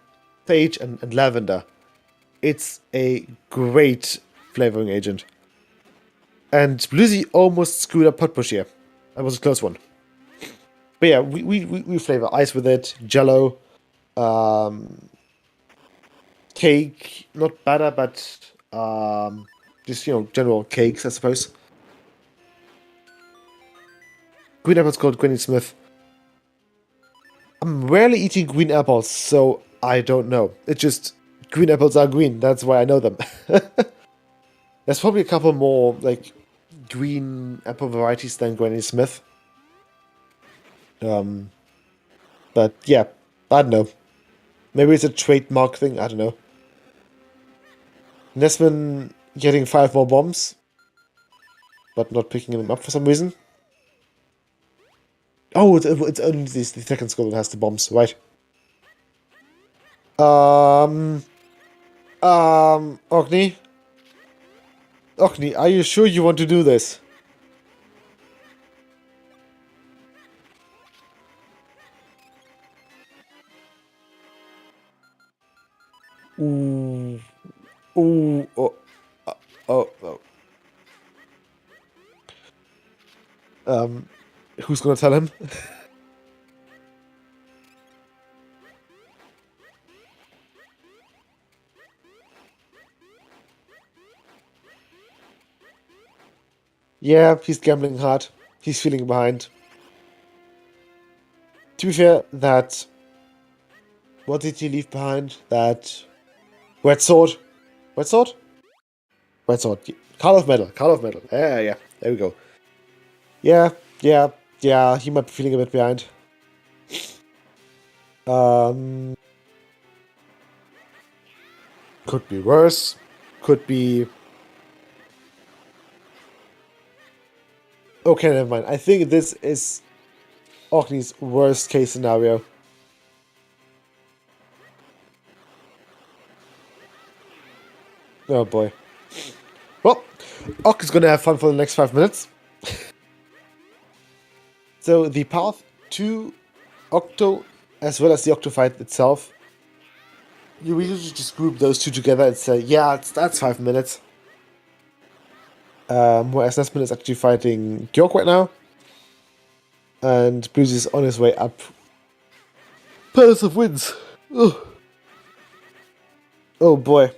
sage, and lavender. It's a great flavoring agent. And Blizzy almost screwed up Potbush here. That was a close one. But yeah, we flavor ice with it, jello, cake, not batter, but just, you know, general cakes, I suppose. Green apple's called Granny Smith. I'm rarely eating green apples, so I don't know. It's just, green apples are green, that's why I know them. There's probably a couple more, like, green apple varieties than Granny Smith. But yeah, I don't know. Maybe it's a trademark thing. I don't know. Nesman getting 5 more bombs, but not picking them up for some reason. Oh, it's only the second skull that has the bombs, right? Ogni? Ogni, are you sure you want to do this? Ooh. Ooh. Oh. Oh. Who's gonna tell him? Yeah, he's gambling hard. He's feeling behind. To be fair, that... What did he leave behind? That... Red sword? Red sword? Red sword. Card of metal. Card of metal. Yeah. There we go. Yeah. He might be feeling a bit behind. Could be worse. Could be... Okay, never mind. I think this is Ogni's worst case scenario. Oh boy. Well, Ock is gonna have fun for the next 5 minutes. So the path to Octo, as well as the Octo fight itself, you usually just group those two together and say, yeah, that's 5 minutes. Whereas Nesman is actually fighting Gyork right now. And Blues is on his way up. Palace of Winds. Ugh. Oh boy.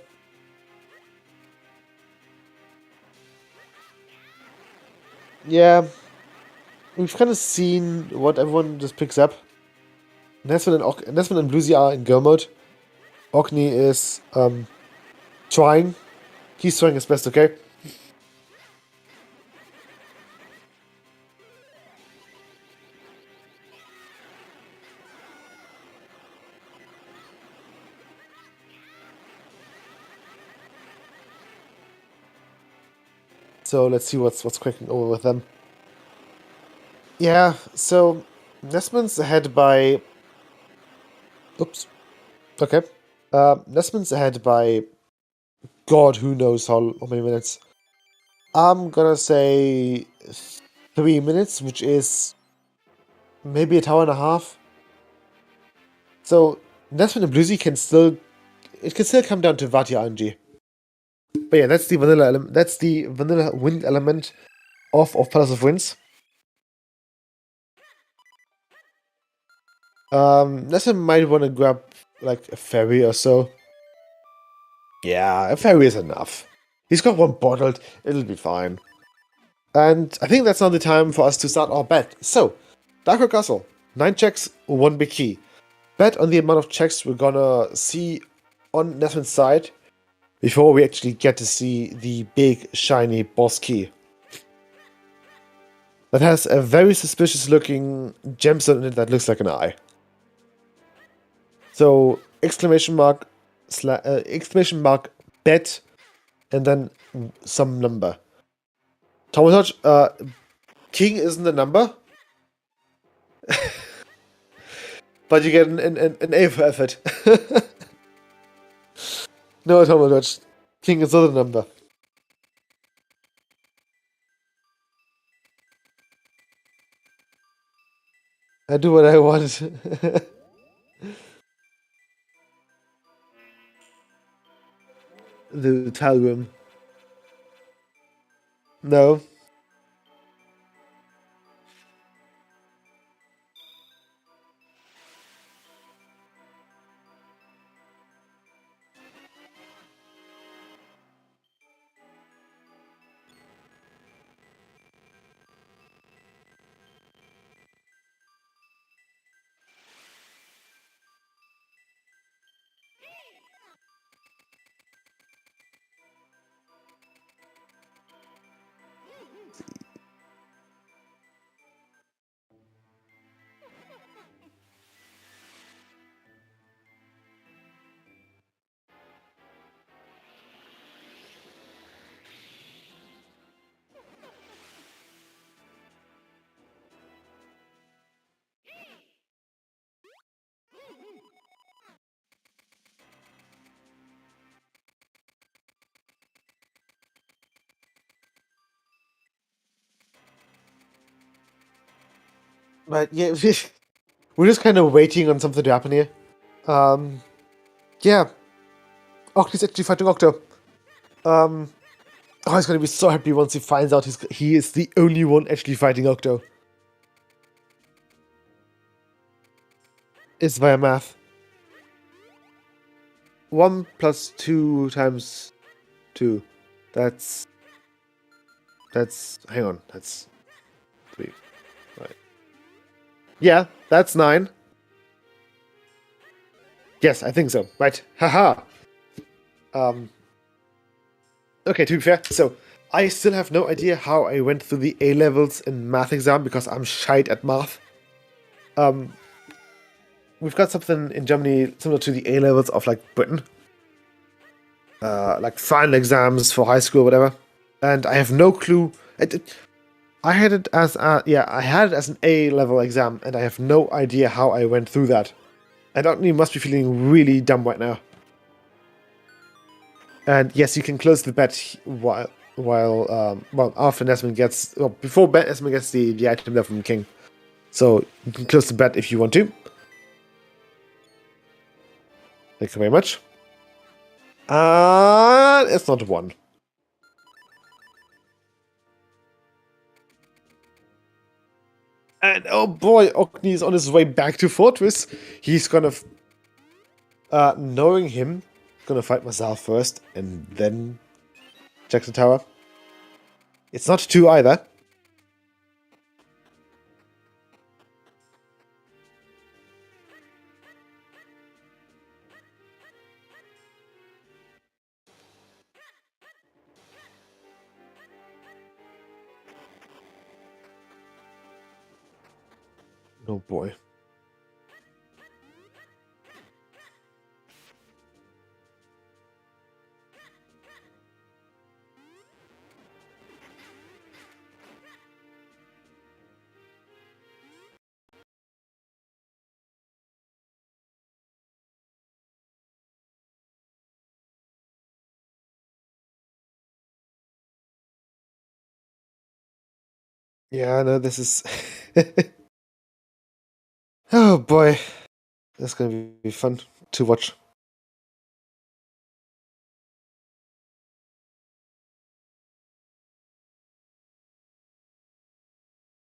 Yeah. We've kind of seen what everyone just picks up. Nesman and Bluesy are in go mode. Ogni is trying. He's trying his best, okay? So let's see what's cracking over with them. Yeah, so Nesman's ahead by... Oops. Okay. Nesman's ahead by... God, who knows how many minutes. I'm gonna say 3 minutes, which is maybe a hour and a half. So Nesman and Bluesy can still... It can still come down to Vati RNG. But yeah, that's the vanilla element. That's the vanilla wind element of Palace of Winds. Nesman might want to grab like a ferry or so. Yeah, a ferry is enough. He's got one bottled, it'll be fine. And I think that's now the time for us to start our bet. So, Dark Castle, 9 checks, 1 big key. Bet on the amount of checks we're gonna see on Nesman's side before we actually get to see the big, shiny boss key. That has a very suspicious looking gemstone in it that looks like an eye. So, exclamation mark bet, and then some number. Thomas, king isn't a number, but you get an A for effort. No, Thomas, king is not a number. I do what I want. The tile room. No. But yeah, we're just kind of waiting on something to happen here. Yeah. Octo's actually fighting Octo. Oh, he's gonna be so happy once he finds out he is the only one actually fighting Octo. It's via math. 1 plus 2 times 2. That's... Hang on. That's 3. Right. Yeah, that's 9. Yes, I think so. Right. Haha. Okay, to be fair, so I still have no idea how I went through the A levels in math exam because I'm shite at math. We've got something in Germany similar to the A levels of like Britain, like final exams for high school, or whatever. And I have no clue. I had it as I had it as an A level exam, and I have no idea how I went through that. I don't know, must be feeling really dumb right now. And yes, you can close the bet while after Nesman gets before Nesman gets the item there from the king. So you can close the bet if you want to. Thank you very much. It's not 1. And oh boy, Okni is on his way back to Fortress. He's gonna, knowing him, gonna fight Mazal first and then check the tower. It's not 2 either. Oh boy. Yeah, I know this is... Oh boy. That's gonna be fun to watch.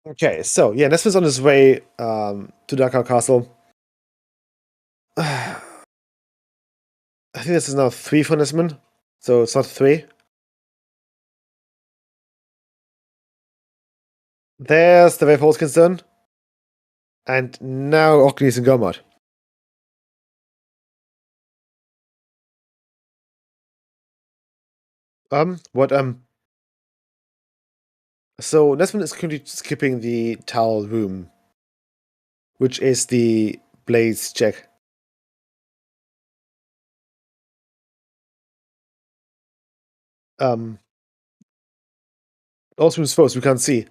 Okay, so yeah, Nesman's on his way to Dakar Castle. I think this is now 3 for Nesman, so it's not 3. There's the way Paul's concerned. And now Okni is in go mode. What, So Nesman is currently skipping the towel room, which is the Blaze check. All rooms first, we can't see.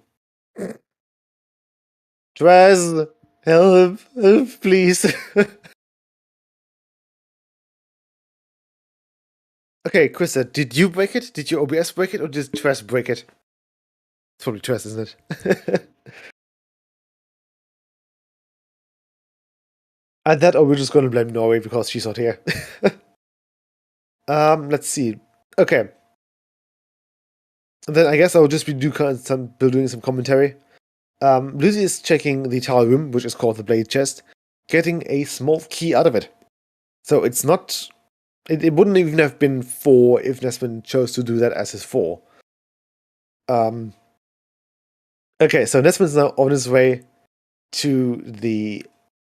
Draz, help, please. Okay, Krista, did you break it? Did your OBS break it, or did Draz break it? It's probably Draz, isn't it? And that, or we're just going to blame Norway because she's not here. Let's see. Okay. And then I guess I'll just be doing some commentary. Lucy is checking the tower room, which is called the Blade Chest, getting a small key out of it. So it's not... It wouldn't even have been 4 if Nesman chose to do that as his 4. Okay, so Nesman's now on his way to the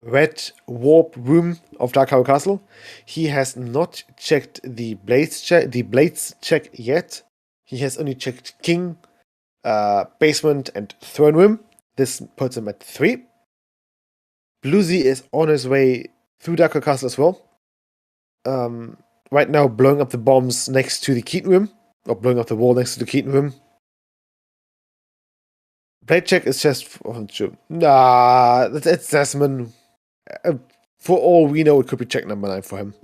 red warp room of Dark Tower Castle. He has not checked the blades check yet. He has only checked King, basement, and throne room. This puts him at 3. Bluesy is on his way through Dark Tower Castle as well. Right now blowing up the bombs next to the Keaton room, or blowing up the wall next to the Keaton room. Blade check is just... Nah, it's Nesman. For all we know, it could be check number 9 for him.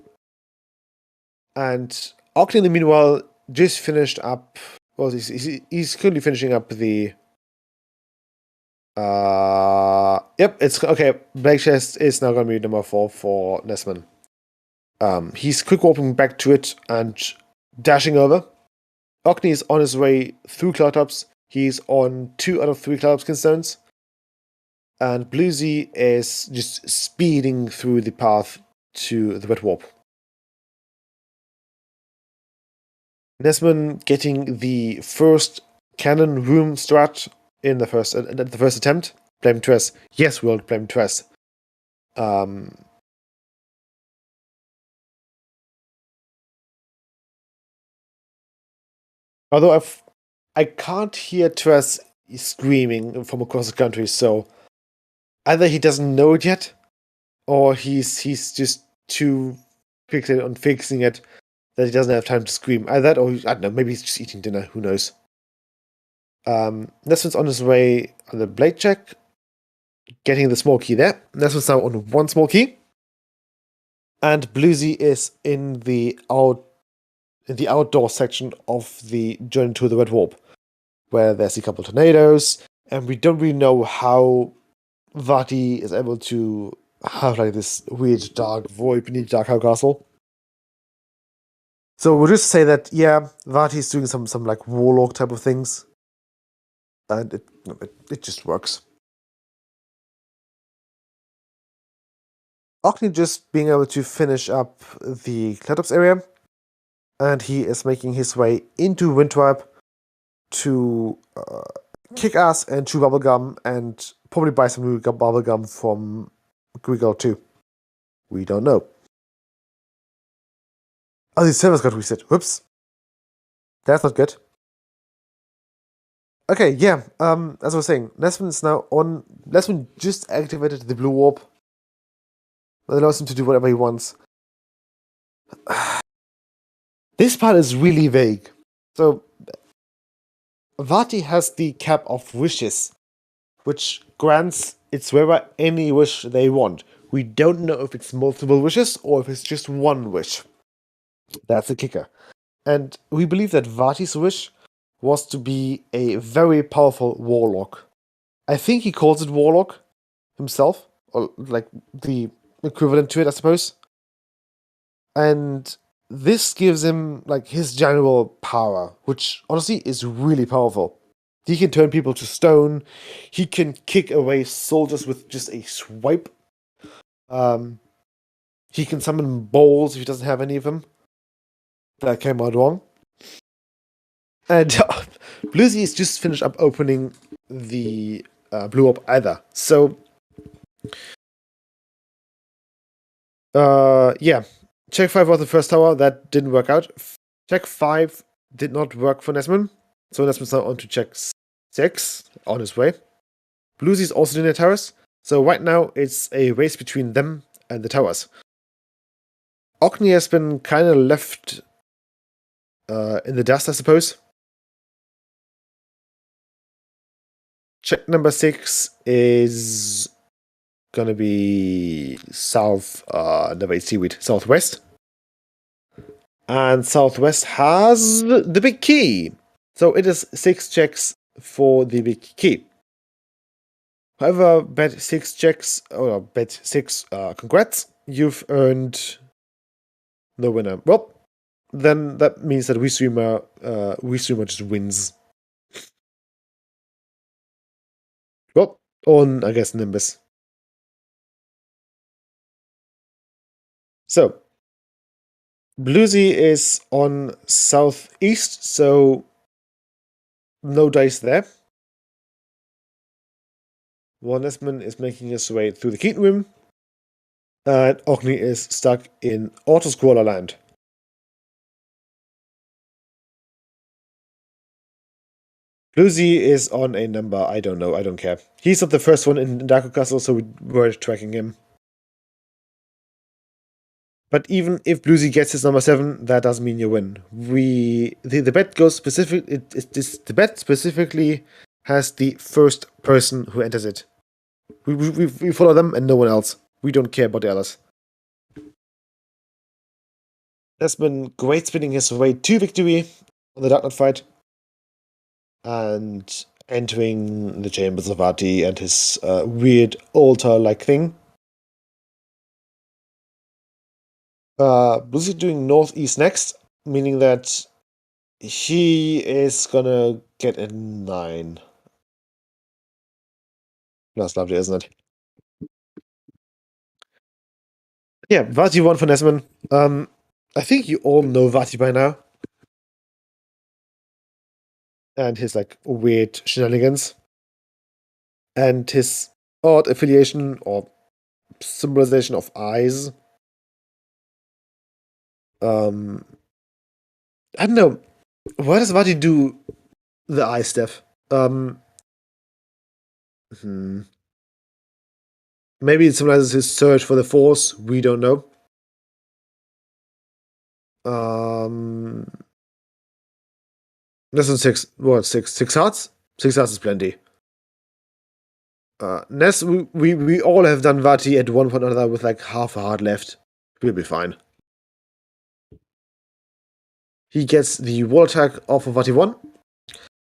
And Octane, in the meanwhile, just finished up... Well, he's currently finishing up the Yep, it's okay. Black Chest is now going to be number 4 for Nesman. He's quick walking back to it and dashing over. Ogni is on his way through Cloudtops. He's on 2 out of 3 Cloudtops stones. And Bluesy is just speeding through the path to the Wet Warp. Nesman getting the first cannon room strat in the first attempt. Blame Tress. Yes, we'll blame Tress. Although I can't hear Tress screaming from across the country, so either he doesn't know it yet, or he's just too fixated on fixing it that he doesn't have time to scream. Either that, or I don't know, maybe he's just eating dinner. Who knows? Nesman's on his way on the blade check, getting the small key there. Nesman's now on 1 small key, and Bluesy is in the outdoor section of the journey to the Red Warp, where there's a couple of tornadoes, and we don't really know how Vati is able to have like this weird dark void beneath Dark House Castle. So we'll just say that Vati's doing some like warlock type of things, and it just works. Ogni just being able to finish up the Cloudtops area, and he is making his way into Windtribe to kick ass and chew bubblegum, and probably buy some new bubblegum from Grigel too. We don't know. Oh, the servers got reset. Whoops. That's not good. Okay, yeah. As I was saying, Nesman is now on. Nesman just activated the blue warp. That allows him to do whatever he wants. This part is really vague. So, Vati has the cap of wishes, which grants its wearer any wish they want. We don't know if it's multiple wishes or if it's just 1 wish. That's the kicker. And we believe that Vati's wish was to be a very powerful warlock. I think he calls it warlock himself, or like the equivalent to it, I suppose. And this gives him like his general power, which honestly is really powerful. He can turn people to stone. He can kick away soldiers with just a swipe. He can summon bowls if he doesn't have any of them. That came out wrong. And Bluesy is just finished up opening the blue orb either. So, check 5 was the first tower. That didn't work out. Check 5 did not work for Nesman. So Nesman's now on to check 6 on his way. Bluesy's also doing the towers. So right now it's a race between them and the towers. Ogni has been kind of left in the dust, I suppose. Check number 6 is gonna be south, seaweed, southwest. And southwest has the big key. So it is 6 checks for the big key. However, bet 6 checks, or bet 6, congrats, you've earned no winner. Well, then that means that WeStreamer just wins. Well, on, I guess, Nimbus. So, Bluesy is on southeast, so no dice there. Nesman is making his way through the Keaton room, and Ogni is stuck in Autoscroller land. Bluesy is on a number, I don't know, I don't care. He's not the first one in Darko Castle, so we were tracking him. But even if Bluesy gets his number 7, that doesn't mean you win. The bet goes specific. The bet specifically has the first person who enters it. We follow them and no one else. We don't care about the others. That's been great spinning his way to victory on the Dark Knight fight. And entering the chambers of Vati and his weird altar-like thing. Lucy's doing northeast next, meaning that he is gonna get a 9. That's lovely, isn't it? Yeah, Vati won for Nesman. I think you all know Vati by now. And his, like, weird shenanigans. And his odd affiliation or symbolization of eyes. I don't know. Why does Vati do the eye stuff? Maybe it symbolizes his search for the Force. We don't know. Less than 6. What? 6? 6 hearts? 6 hearts is plenty. Ness, we all have done Vati at one point or another with like half a heart left. We'll be fine. He gets the wall attack off of Vati 1.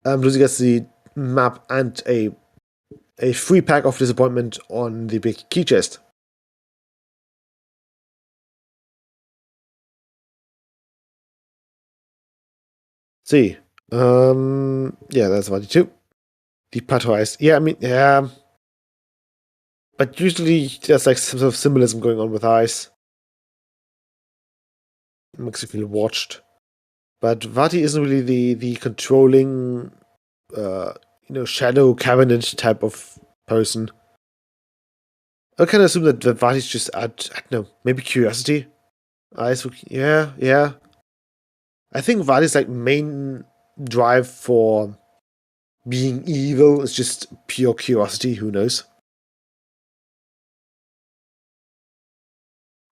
Lucy gets the map and a free pack of disappointment on the big key chest. See. Yeah, that's Vati 2. The plateau eyes. Yeah, I mean, yeah. But usually there's like some sort of symbolism going on with eyes. It makes you feel watched. But Vati isn't really the controlling, shadow cabinet type of person. I kind of assume that Vati's just I don't know, maybe curiosity. Eyes, yeah. I think Vati's like main drive for being evil is just pure curiosity. Who knows?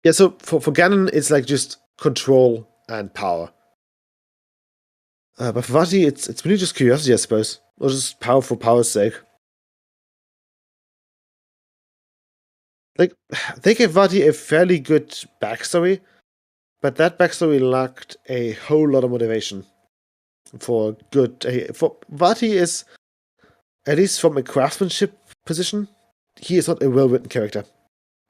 Yeah. So for Ganon, it's like just control and power. But for Vati, it's really just curiosity, I suppose, or just power for power's sake. Like, they gave Vati a fairly good backstory, but that backstory lacked a whole lot of motivation for good. For Vati is, at least from a craftsmanship position, he is not a well-written character.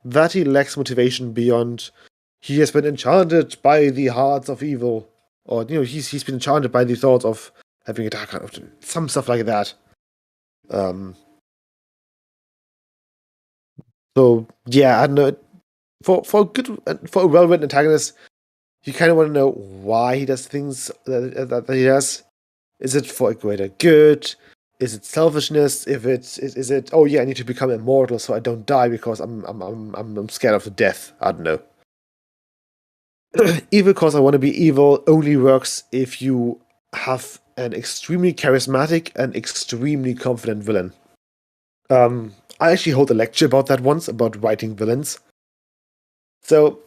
Vati lacks motivation beyond he has been enchanted by the hearts of evil, or he's been enchanted by the thoughts of having a dark heart, some stuff like that. So yeah, I don't know. For a well-written antagonist, you kind of want to know why he does things that he does. Is it for a greater good? Is it selfishness? Is it oh yeah, I need to become immortal so I don't die because I'm scared of the death. I don't know. Evil cause I want to be evil only works if you have an extremely charismatic and extremely confident villain. I actually hold a lecture about that once, about writing villains. So,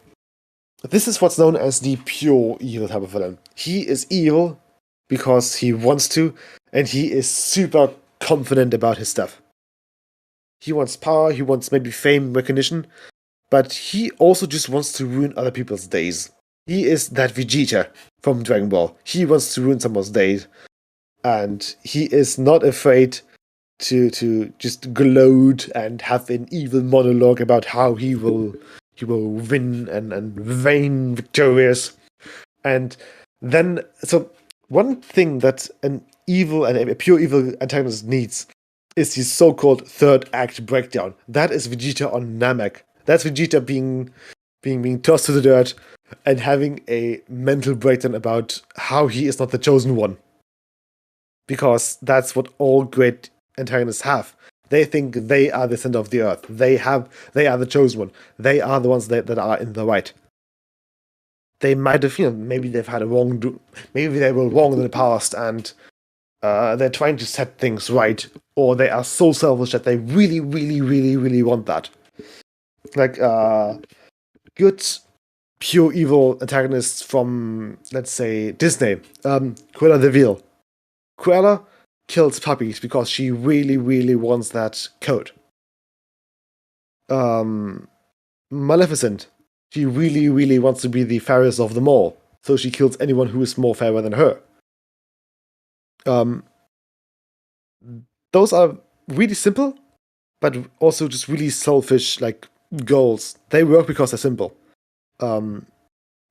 this is what's known as the pure evil type of villain. He is evil because he wants to, and he is super confident about his stuff. He wants power, he wants maybe fame, recognition, but he also just wants to ruin other people's days. He is that Vegeta from Dragon Ball. He wants to ruin someone's day, and he is not afraid to just gloat and have an evil monologue about how he will win and reign victorious. And then, so one thing that an evil and a pure evil antagonist needs is the so-called third act breakdown. That is Vegeta on Namek. That's Vegeta being tossed to the dirt and having a mental breakdown about how he is not the chosen one. Because that's what all great antagonists have. They think they are the center of the earth. They are the chosen one. They are the ones that are in the right. They might have, maybe they've had maybe they were wrong in the past and they're trying to set things right, or they are so selfish that they really, really, really, really want that. Like good pure evil antagonists from, let's say, Disney. Cruella de Vil. Cruella kills puppies because she really, really wants that coat. Maleficent. She really, really wants to be the fairest of them all, so she kills anyone who is more fairer than her. those are really simple, but also just really selfish like goals. They work because they're simple.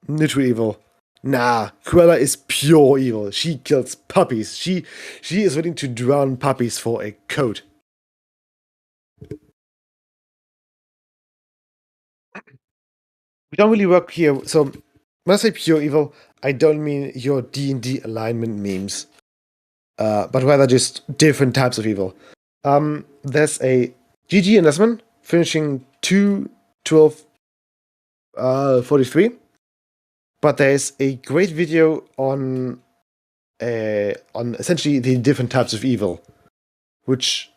Neutral evil. Nah, Cruella is pure evil. She kills puppies. She is willing to drown puppies for a coat. We don't really work here. So when I say pure evil, I don't mean your D&D alignment memes, but rather just different types of evil. There's a GG investment finishing 2:12:43, but there's a great video on essentially the different types of evil, which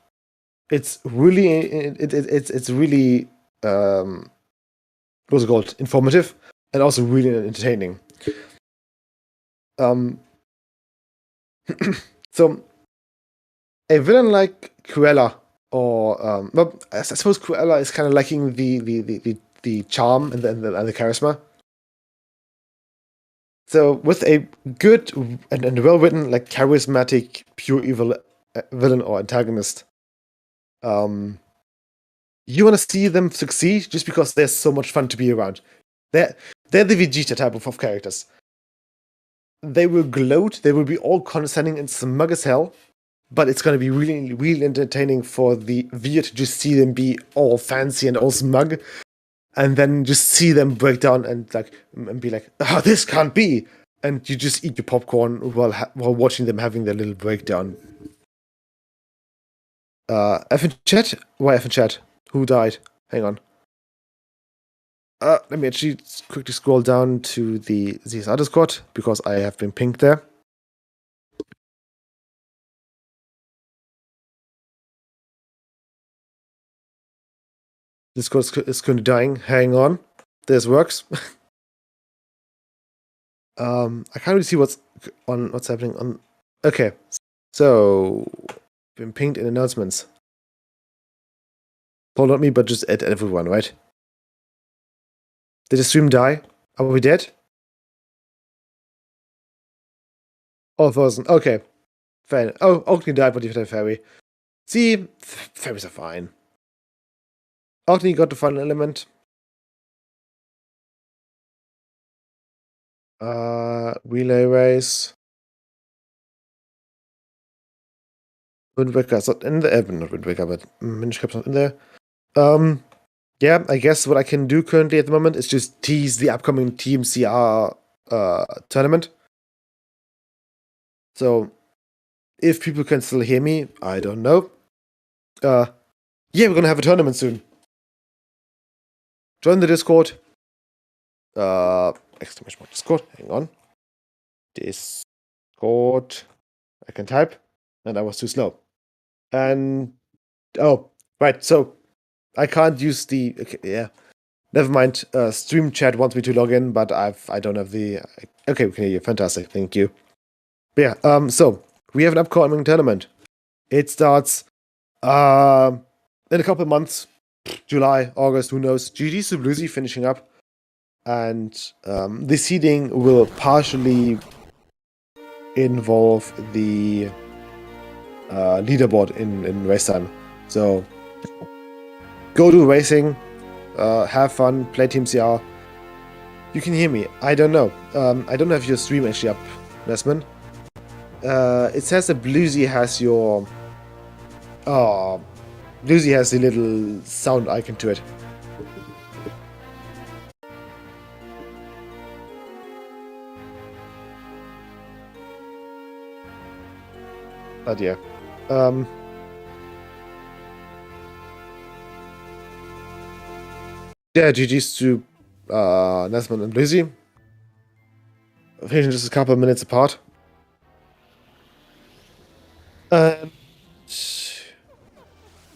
it's really what's it called, informative and also really entertaining. So a villain like Cruella, or well, I suppose Cruella is kind of lacking the charm and the charisma. So with a good and well written, like charismatic, pure evil villain or antagonist, you want to see them succeed just because they're so much fun to be around. They're the Vegeta type of characters. They will gloat. They will be all condescending and smug as hell. But it's going to be really, really entertaining for the viewer to just see them be all fancy and all smug, and then just see them break down and be like, "Oh, this can't be!" And you just eat your popcorn while watching them having their little breakdown. F in chat? Why F in chat? Who died? Hang on. Let me actually quickly scroll down to the ZSR Discord because I have been pinged there. Discord is currently dying. Hang on. This works. I can't really see what's happening on. Okay, so been pinged in announcements. Well, not me, but just at everyone, right? Did the stream die? Are we dead? Oh, frozen. Okay, fine. Oh, Orkney died, but you had a fairy. See, fairies are fine. Orkney got the final element. Relay race. Wind Waker's not in there. Not Wind Waker, but Minish Cap's not in there. Yeah, I guess what I can do currently at the moment is just tease the upcoming TMCR tournament. So, if people can still hear me, I don't know. Yeah, we're gonna have a tournament soon. Join the Discord. Exclamation mark Discord. Hang on. Discord. I can type, and I was too slow. And oh, right. So I can't use the. Okay, yeah. Never mind. Stream chat wants me to log in, but I don't have the. Okay, we can hear you. Fantastic. Thank you. But yeah. So we have an upcoming tournament. It starts in a couple of months. July, August, who knows? GG Subluzi finishing up, and the seeding will partially involve the leaderboard in race time. So go to racing, have fun, play Team CR. You can hear me. I don't know. I don't have your stream actually up, Nesman. It says that Bluesy has your. Oh, Bluesy has the little sound icon to it. But yeah. Yeah, GG's to Nesman and Bluesy. Finishing just a couple of minutes apart.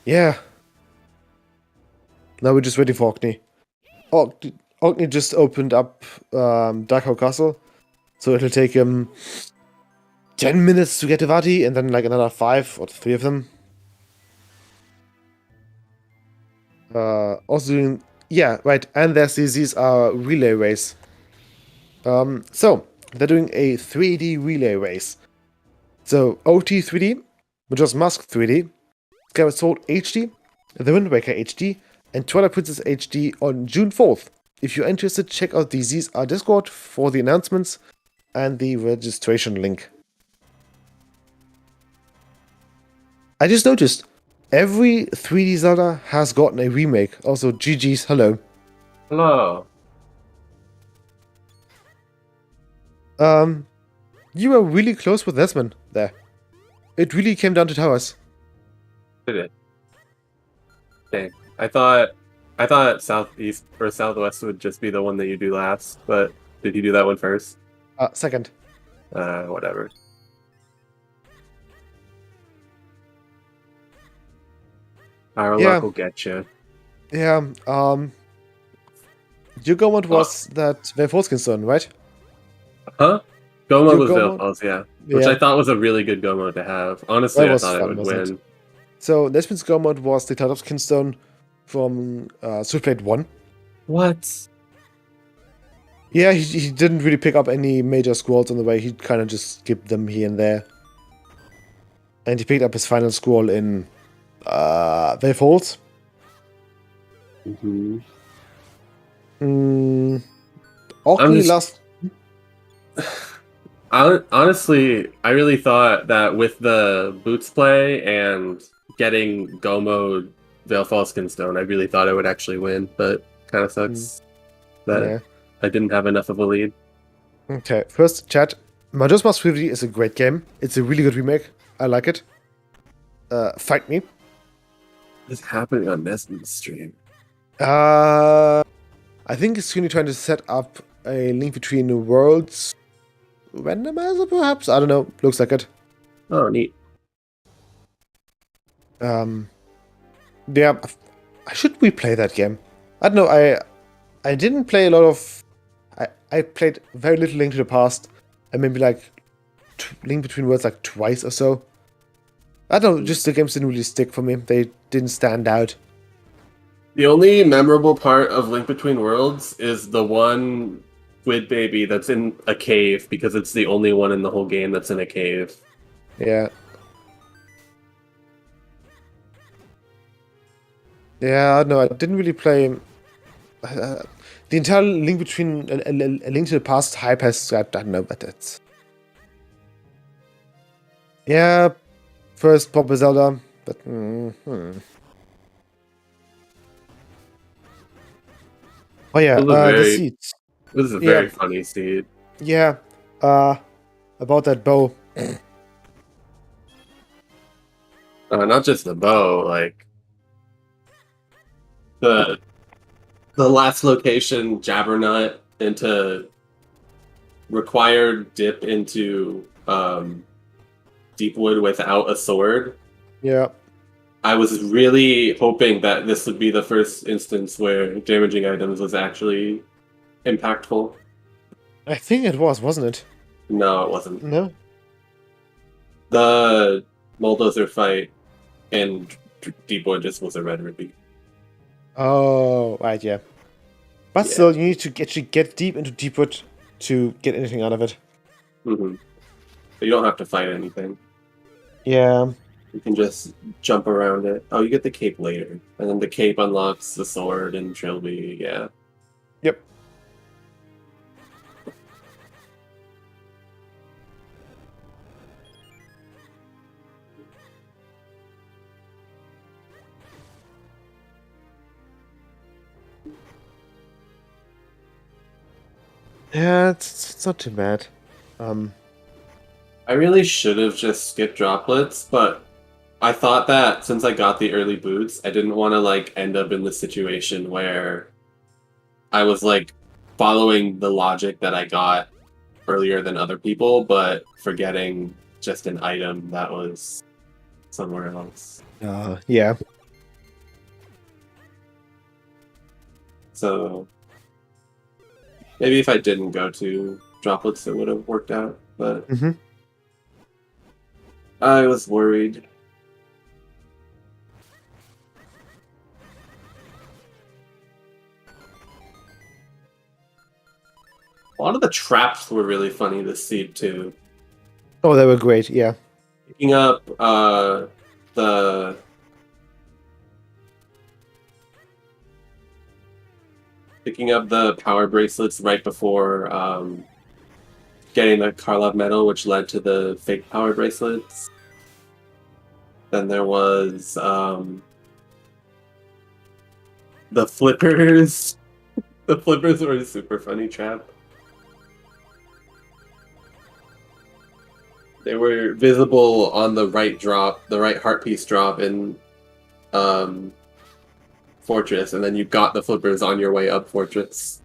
Yeah. Now we're just waiting for Orkney. Orkney just opened up Darkhow Castle, so it'll take him 10 minutes to get to Vati, and then like another 5 or 3 of them. Also doing, yeah, right, and there's these relay race. So they're doing a 3D relay race. So OT 3D Majora's Mask 3D, Skyward Sword HD, The Wind Waker HD, and Twilight Princess HD on June 4th. If you're interested, check out the ZR Discord for the announcements and the registration link. I just noticed every 3D Zelda has gotten a remake. Also, GG's, hello. Hello. You were really close with Desmond there. It really came down to towers. Did it? Okay. I thought Southeast or Southwest would just be the one that you do last, but did you do that one first? Second. Whatever. Our luck will get you. Yeah, your comment was that Velforskins son, right? Huh? Gomo Your was Gomo? Vel'Oz, yeah. Which I thought was a really good Gomo to have. Honestly, That I was thought fun, it would wasn't win. it? So, Desmond's comment was the Tartovskin stone from Switchblade 1. What? Yeah, he didn't really pick up any major scrolls on the way. He kind of just skipped them here and there. And he picked up his final scroll in Velfolds. Mm-hmm. Last... Honestly, I really thought that with the Boots play and getting Gomo Vel'Falskin Stone, I really thought I would actually win, but kind of sucks that I didn't have enough of a lead. Okay, first, chat. Majora's Mask 3D is a great game. It's a really good remake. I like it. Fight me. What's happening on Nesman's stream? I think it's really trying to set up a link between the worlds. Randomizer, perhaps? I don't know. Looks like it. Oh, neat. Yeah, should we play that game? I don't know. I didn't play a lot of. I played very little Link to the Past, and maybe like Link Between Worlds like twice or so. I don't know. Just the games didn't really stick for me. They didn't stand out. The only memorable part of Link Between Worlds is the one squid baby that's in a cave, because it's the only one in the whole game that's in a cave. Yeah. Yeah, no, I didn't really play. The entire Link Between a Link to the Past hype has. I don't know, but it's. Yeah, first pop with Zelda, but. Oh yeah, the seeds. This is a very funny seed. Yeah, about that bow. Not just the bow, like the last location, Jabbernut, into required dip into Deepwood without a sword. Yeah. I was really hoping that this would be the first instance where damaging items was actually impactful. I think it was, wasn't it? No, it wasn't. No? The Bulldozer fight in Deepwood just was a red ruby. Oh, right, yeah. But still, you need to actually get deep into Deepwood to get anything out of it. Mm-hmm. But you don't have to fight anything. Yeah. You can just jump around it. Oh, you get the cape later. And then the cape unlocks the sword and Trilby, yeah. Yep. Yeah, it's not too bad. I really should have just skipped droplets, but I thought that since I got the early boots, I didn't want to like end up in the situation where I was like following the logic that I got earlier than other people, but forgetting just an item that was somewhere else. Yeah. So maybe if I didn't go to droplets, it would have worked out, but I was worried. A lot of the traps were really funny this seed too. Oh, they were great, yeah. Picking up the power bracelets right before getting the Karlov medal, which led to the fake power bracelets. Then there was the flippers. The flippers were a super funny trap. They were visible on the right heart piece drop in Fortress, and then you got the flippers on your way up Fortress.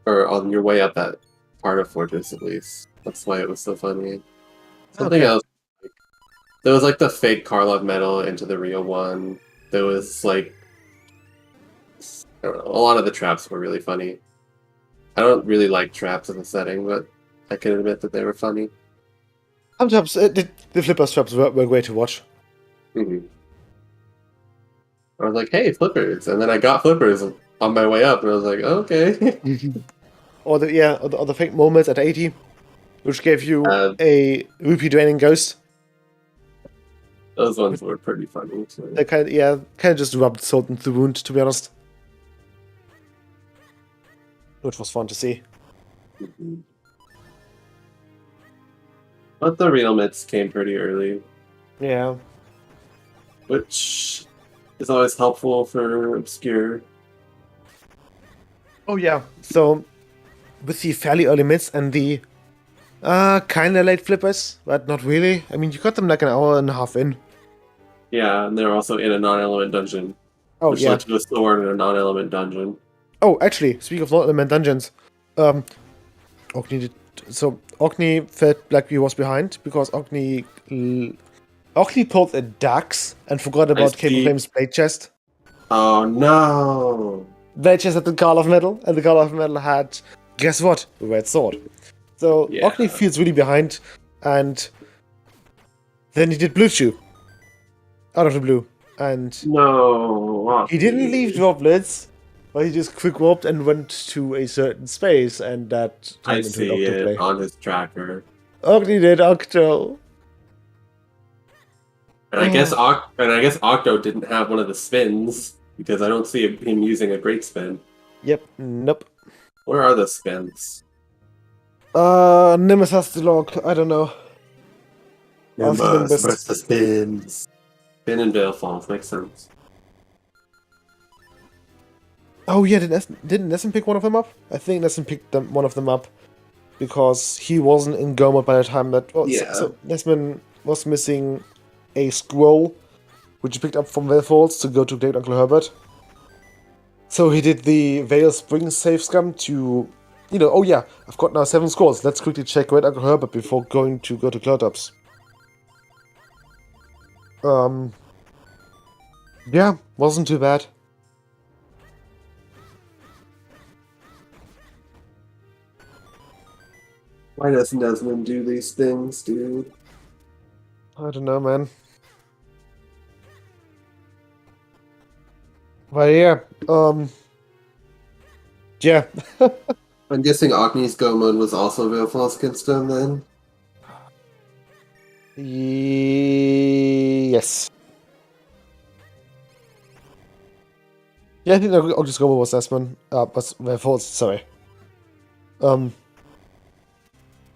Or on your way up that part of Fortress, at least. That's why it was so funny. Something else. There was like the fake Karlov medal into the real one. There was like, I don't know, a lot of the traps were really funny. I don't really like traps in the setting, but I can admit that they were funny. Sometimes the flippers traps were great to watch. Mm-hmm. I was like, hey, flippers. And then I got flippers on my way up, and I was like, okay. Or the fake moments at 80, which gave you a rupee draining ghost. Those ones were pretty funny too. They kind of just rubbed salt into the wound, to be honest. Which was fun to see. Mm-hmm. But the real mitts came pretty early. Yeah. Which is always helpful for Obscure. Oh yeah, so with the fairly early mitts and the kinda late flippers, but not really. I mean, you got them like an hour and a half in. Yeah, and they're also in a non-element dungeon. Oh which yeah. led to a sword in a non-element dungeon. Oh, actually, speaking of non-element dungeons, Ogni felt like he was behind because Ogni pulled a Dax and forgot about Cable Flame's blade chest. Oh no! Blade chest had the Karlov medal, and the Karlov medal had, guess what? A red sword. So Yeah. Ogni feels really behind, and then he did Blue Chew. Out of the blue. And No! he didn't leave droplets, but he just quick warped and went to a certain space, and that I turned into see an it Octoplay. on his tracker. Ogni did Octo. And I guess Octo didn't have one of the spins, because I don't see him using a great spin. Yep, nope. Where are the spins? Nimbus has the log, I don't know. I'll see Nimbus. Where's the spins? Spin and Veil Falls, makes sense. Oh yeah, didn't Nessun pick one of them up? I think Nessun picked one of them up because he wasn't in go mode by the time that. Well, Yeah. So Nessun was missing a scroll, which he picked up from Veil Falls to go to Great Uncle Herbert. So he did the Veil Spring save scum to, oh yeah, I've got now 7 scrolls. Let's quickly check Great Uncle Herbert before going to go to Cloudtops. Yeah, wasn't too bad. Why doesn't Desmond do these things, dude? I don't know, man. But yeah, yeah. I'm guessing Ogni's go mode was also Veil Falls against him then? Yes. Yeah, I think I'll just go with Desmond. But Veil Falls, sorry.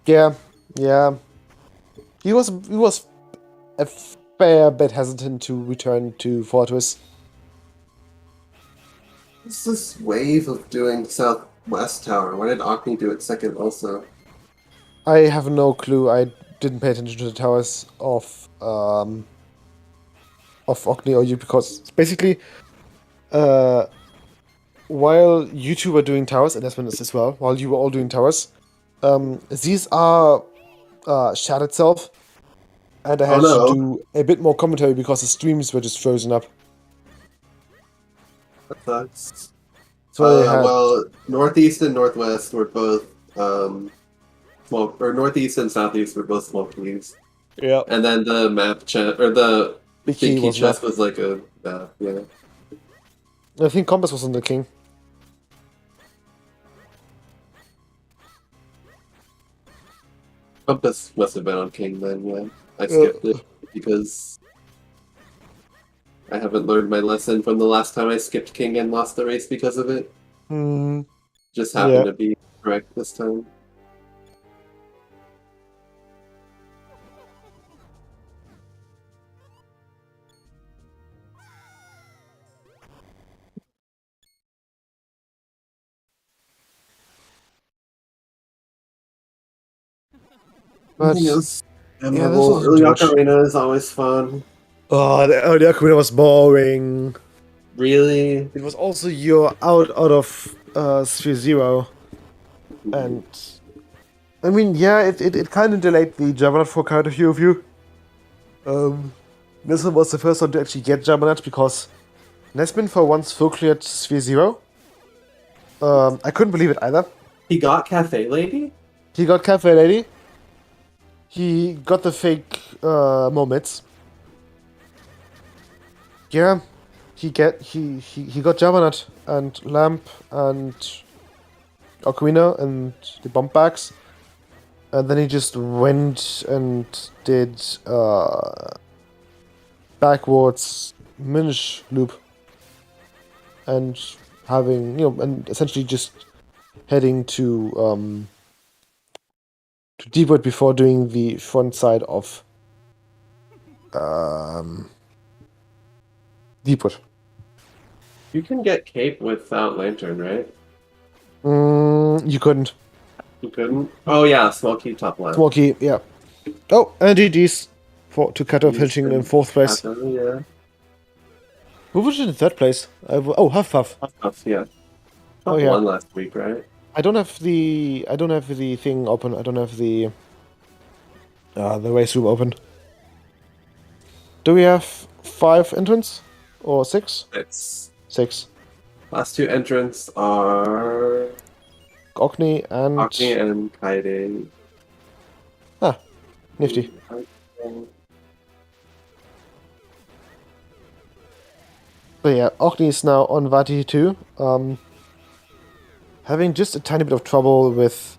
Yeah. He was a fair bit hesitant to return to Fortress. What's this wave of doing Southwest Tower? Why did Ogni do it second also? I have no clue. I didn't pay attention to the towers of Ogni or you because basically, while you two were doing towers, and Desmond is as well, while you were all doing towers, these are shut itself, and I had to do a bit more commentary because the streams were just frozen up. That sucks. So well, Northeast and Northwest were both small, or Northeast and Southeast were both small keys. Yeah. And then the map chest, or the Big big key chest not. was like a, yeah. I think Compass was on the king. Oh, this must have been on King then, yeah. I skipped it because I haven't learned my lesson from the last time I skipped King and lost the race because of it. Just happened Yeah. to be correct this time. But Anything else yeah, this memorable? was Early too much. Ocarina is always fun. The Ocarina was boring. Really? It was also you're out of Sphere Zero, and I mean, yeah, it kind of delayed the Juggernaut for quite a few of you. This one was the first one to actually get Juggernaut because Nesmin for once full cleared Sphere Zero. I couldn't believe it either. He got Cafe Lady? He got Cafe Lady. He got the fake moments. Yeah, he got Juggernaut and Lamp and Ocarina and the bomb bags. And then he just went and did backwards Minish loop. And having, and essentially just heading to Deepwood before doing the front side of Deepwood. You can get Cape without Lantern, right? You couldn't. You couldn't? Oh yeah, small key top left. Small key, yeah. Oh, and GG's to cut off finishing in 4th place. Yeah. Who was in 3rd place? Huff. Yeah. Oh, yeah. Won last week, right? I don't have the thing open. I don't have the race room open. Do we have 5 entrants or 6? 6. Last 2 entrants are Ogni and Kaede. Ah, nifty. But yeah, Ogni is now on Vati 2. Having just a tiny bit of trouble with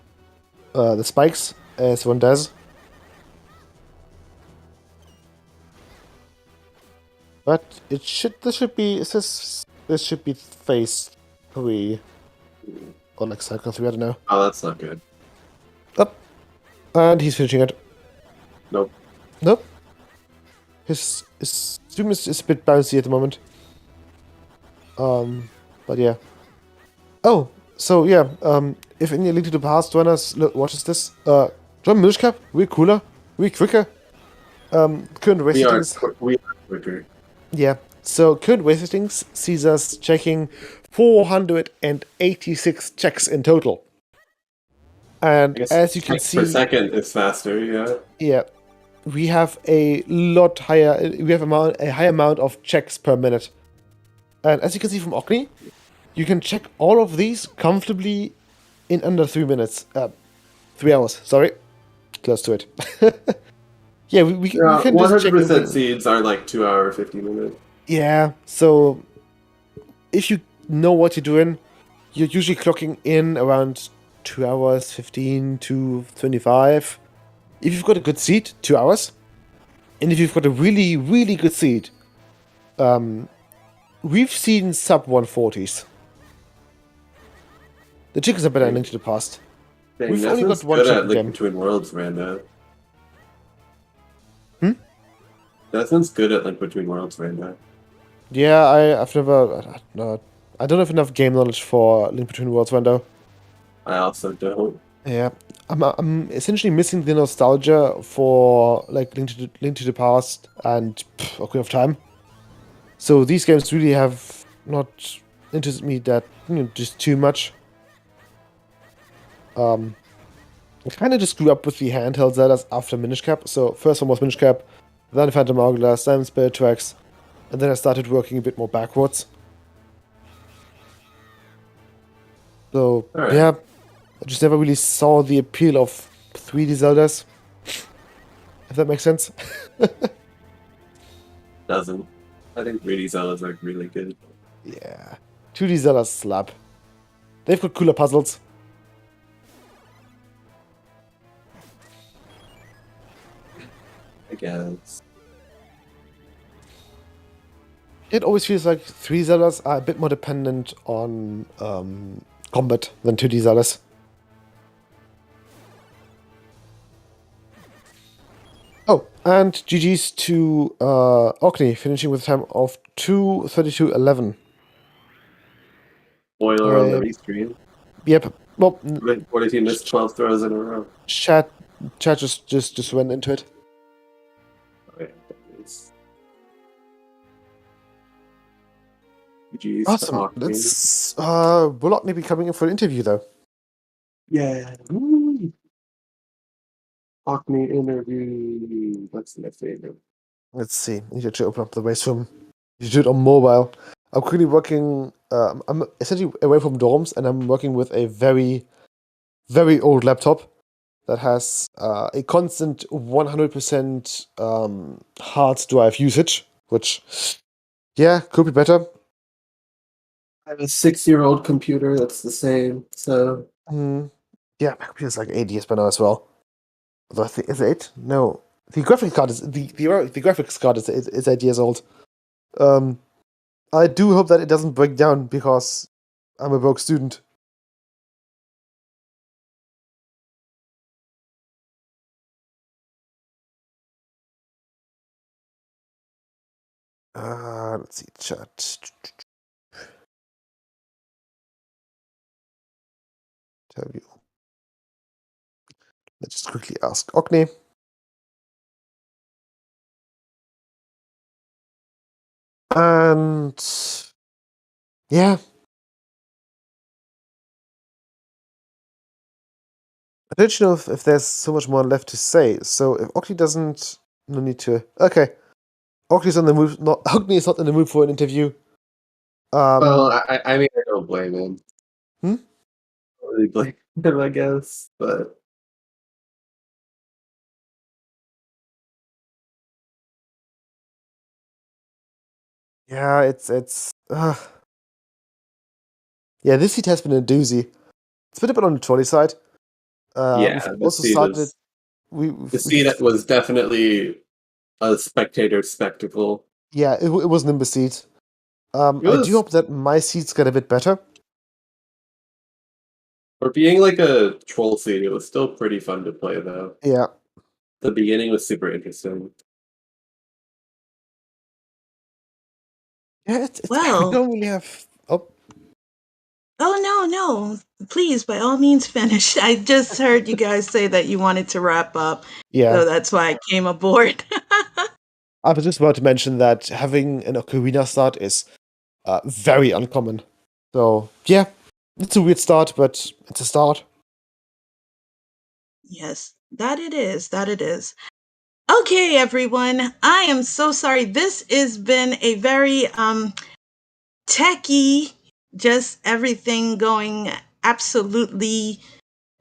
the spikes, as one does. But this should be phase 3. Or like cycle 3, I don't know. Oh, that's not good. Up. And he's finishing it. Nope. His zoom is a bit bouncy at the moment. But yeah. Oh, so yeah, if any Link to the Past runners watches this, join Minish Cap, we're cooler, we're quicker. Current race settings. We are quicker. Yeah, so current race settings sees us checking 486 checks in total. And as you can see, per second is faster, yeah. Yeah, we have a lot higher. We have a high amount of checks per minute. And as you can see from Ogni, you can check all of these comfortably in under 3 minutes. 3 hours, sorry. Close to it. Yeah, we can just check 100% seeds are like 2 hour, 50 minutes. Yeah, so if you know what you're doing, you're usually clocking in around 2 hours, 15 to 25. If you've got a good seed, 2 hours. And if you've got a really, really good seed, we've seen sub 140s. The chickens are better than Link to the Past. Dang, We've only got one good at chicken Link game. Between Worlds, Randa. Desmond's good at Link Between Worlds, Randa. Yeah, I've never... I don't have enough game knowledge for Link Between Worlds, Rando. I also don't. Yeah, I'm essentially missing the nostalgia for like Link to the Past and Ocarina of Time. So these games really have not interested me that just too much. I kind of just grew up with the handheld Zeldas after Minish Cap. So first one was Minish Cap, then Phantom Hourglass, then Spirit Tracks, and then I started working a bit more backwards. So yeah, I just never really saw the appeal of 3D Zeldas. If that makes sense. Doesn't. I think 3D Zeldas are really good. Yeah. 2D Zeldas slap. They've got cooler puzzles. I guess. It always feels like 3D Zeldas are a bit more dependent on combat than 2D Zeldas. Oh, and GG's to Orkney, finishing with a time of 2:32:11. Spoiler on the restream. Yep. Well, What if you missed 12 throws in a row? chat just went into it. Okay, GG's Awesome. Orkney. Let's will Orkney be coming in for an interview though? Yeah. Orkney interview. That's my favorite. Let's see. I need to open up the race room. You do it on mobile. I'm currently working. I'm essentially away from dorms, and I'm working with a very, very old laptop that has a constant 100% hard drive usage, which, yeah, could be better. I have a 6-year-old computer that's the same, so... Yeah, my computer's like 8 years by now as well. Although I think, is it 8? No. The graphics card is the graphics card is 8 years old. I do hope that it doesn't break down because I'm a broke student. Let's see, chat. Interview. Let's just quickly ask Orkney. And yeah. I don't know if there's so much more left to say. So if Orkney doesn't, no need to. Okay, Orkney's on the move. Not Orkney is not in the mood for an interview. Well, I mean, I don't blame him. Hmm? I don't really blame him, I guess, but... Yeah, it's yeah. This seat has been a doozy. It's been a bit on the trolley side. yeah, We've also started. The seat was definitely a spectator spectacle. Yeah, it was Nimbus seat. I do hope that my seats get a bit better. For being like a troll seat, it was still pretty fun to play, though. Yeah. The beginning was super interesting. Yeah, it's Well. we don't really have. Oh, no. Please, by all means, finish. I just heard you guys say that you wanted to wrap up. Yeah. So that's why I came aboard. I was just about to mention that having an ocarina start is very uncommon. So, yeah, it's a weird start, but it's a start. Yes, that it is. That it is. Okay, everyone. I am so sorry. This has been a very techie, just everything going absolutely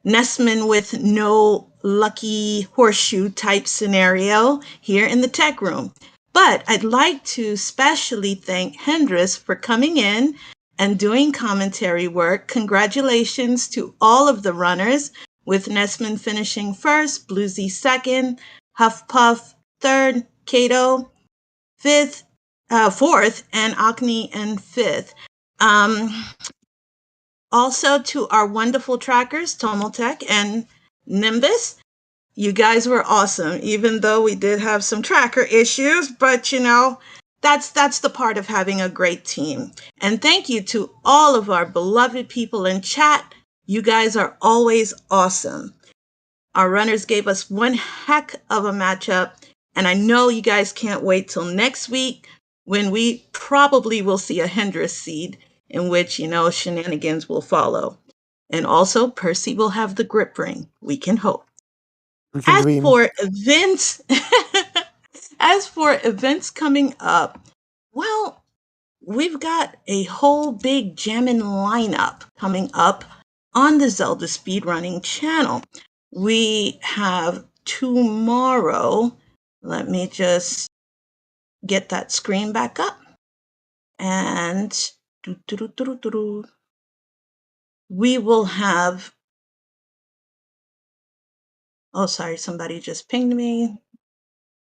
Nessman with no lucky horseshoe type scenario here in the tech room. But I'd like to specially thank Hendris for coming in and doing commentary work. Congratulations to all of the runners, with Nessman finishing first, Bluesy second, Huffpuff third, Kato fourth, and Acne in fifth. Also to our wonderful trackers, Tomotech and Nimbus. You guys were awesome, even though we did have some tracker issues, but that's the part of having a great team. And thank you to all of our beloved people in chat. You guys are always awesome. Our runners gave us one heck of a matchup, and I know you guys can't wait till next week when we probably will see a Hendris seed in which, shenanigans will follow. And also, Percy will have the grip ring. We can hope. As for events coming up, well, we've got a whole big jammin' lineup coming up on the Zelda Speedrunning channel. We have tomorrow, let me just get that screen back up, and we will have, oh, sorry, somebody just pinged me.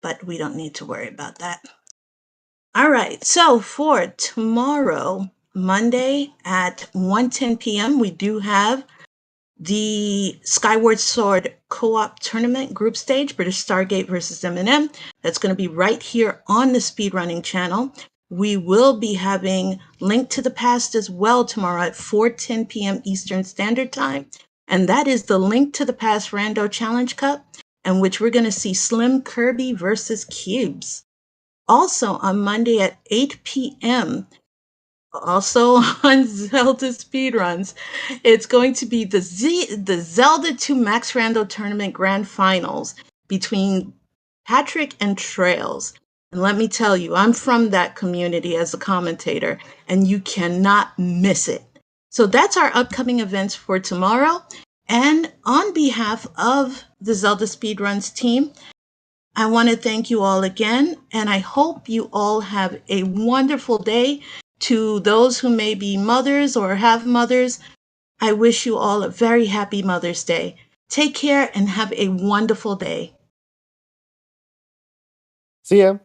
but we don't need to worry about that. All right, so for tomorrow, Monday at 1:10 p.m., we do have the Skyward Sword Co-op Tournament Group Stage, British Stargate versus M&M. That's going to be right here on the Speedrunning channel. We will be having Link to the Past as well tomorrow at 4:10 p.m. Eastern Standard Time. And that is the Link to the Past Rando Challenge Cup, in which we're going to see Slim Kirby versus Cubes. Also on Monday at 8 p.m., also on Zelda Speedruns, it's going to be the Zelda 2 Max Rando Tournament Grand Finals between Patrick and Trails. And let me tell you, I'm from that community as a commentator, and you cannot miss it. So that's our upcoming events for tomorrow. And on behalf of the Zelda Speedruns team, I want to thank you all again, and I hope you all have a wonderful day. To those who may be mothers or have mothers, I wish you all a very happy Mother's Day. Take care and have a wonderful day. See ya.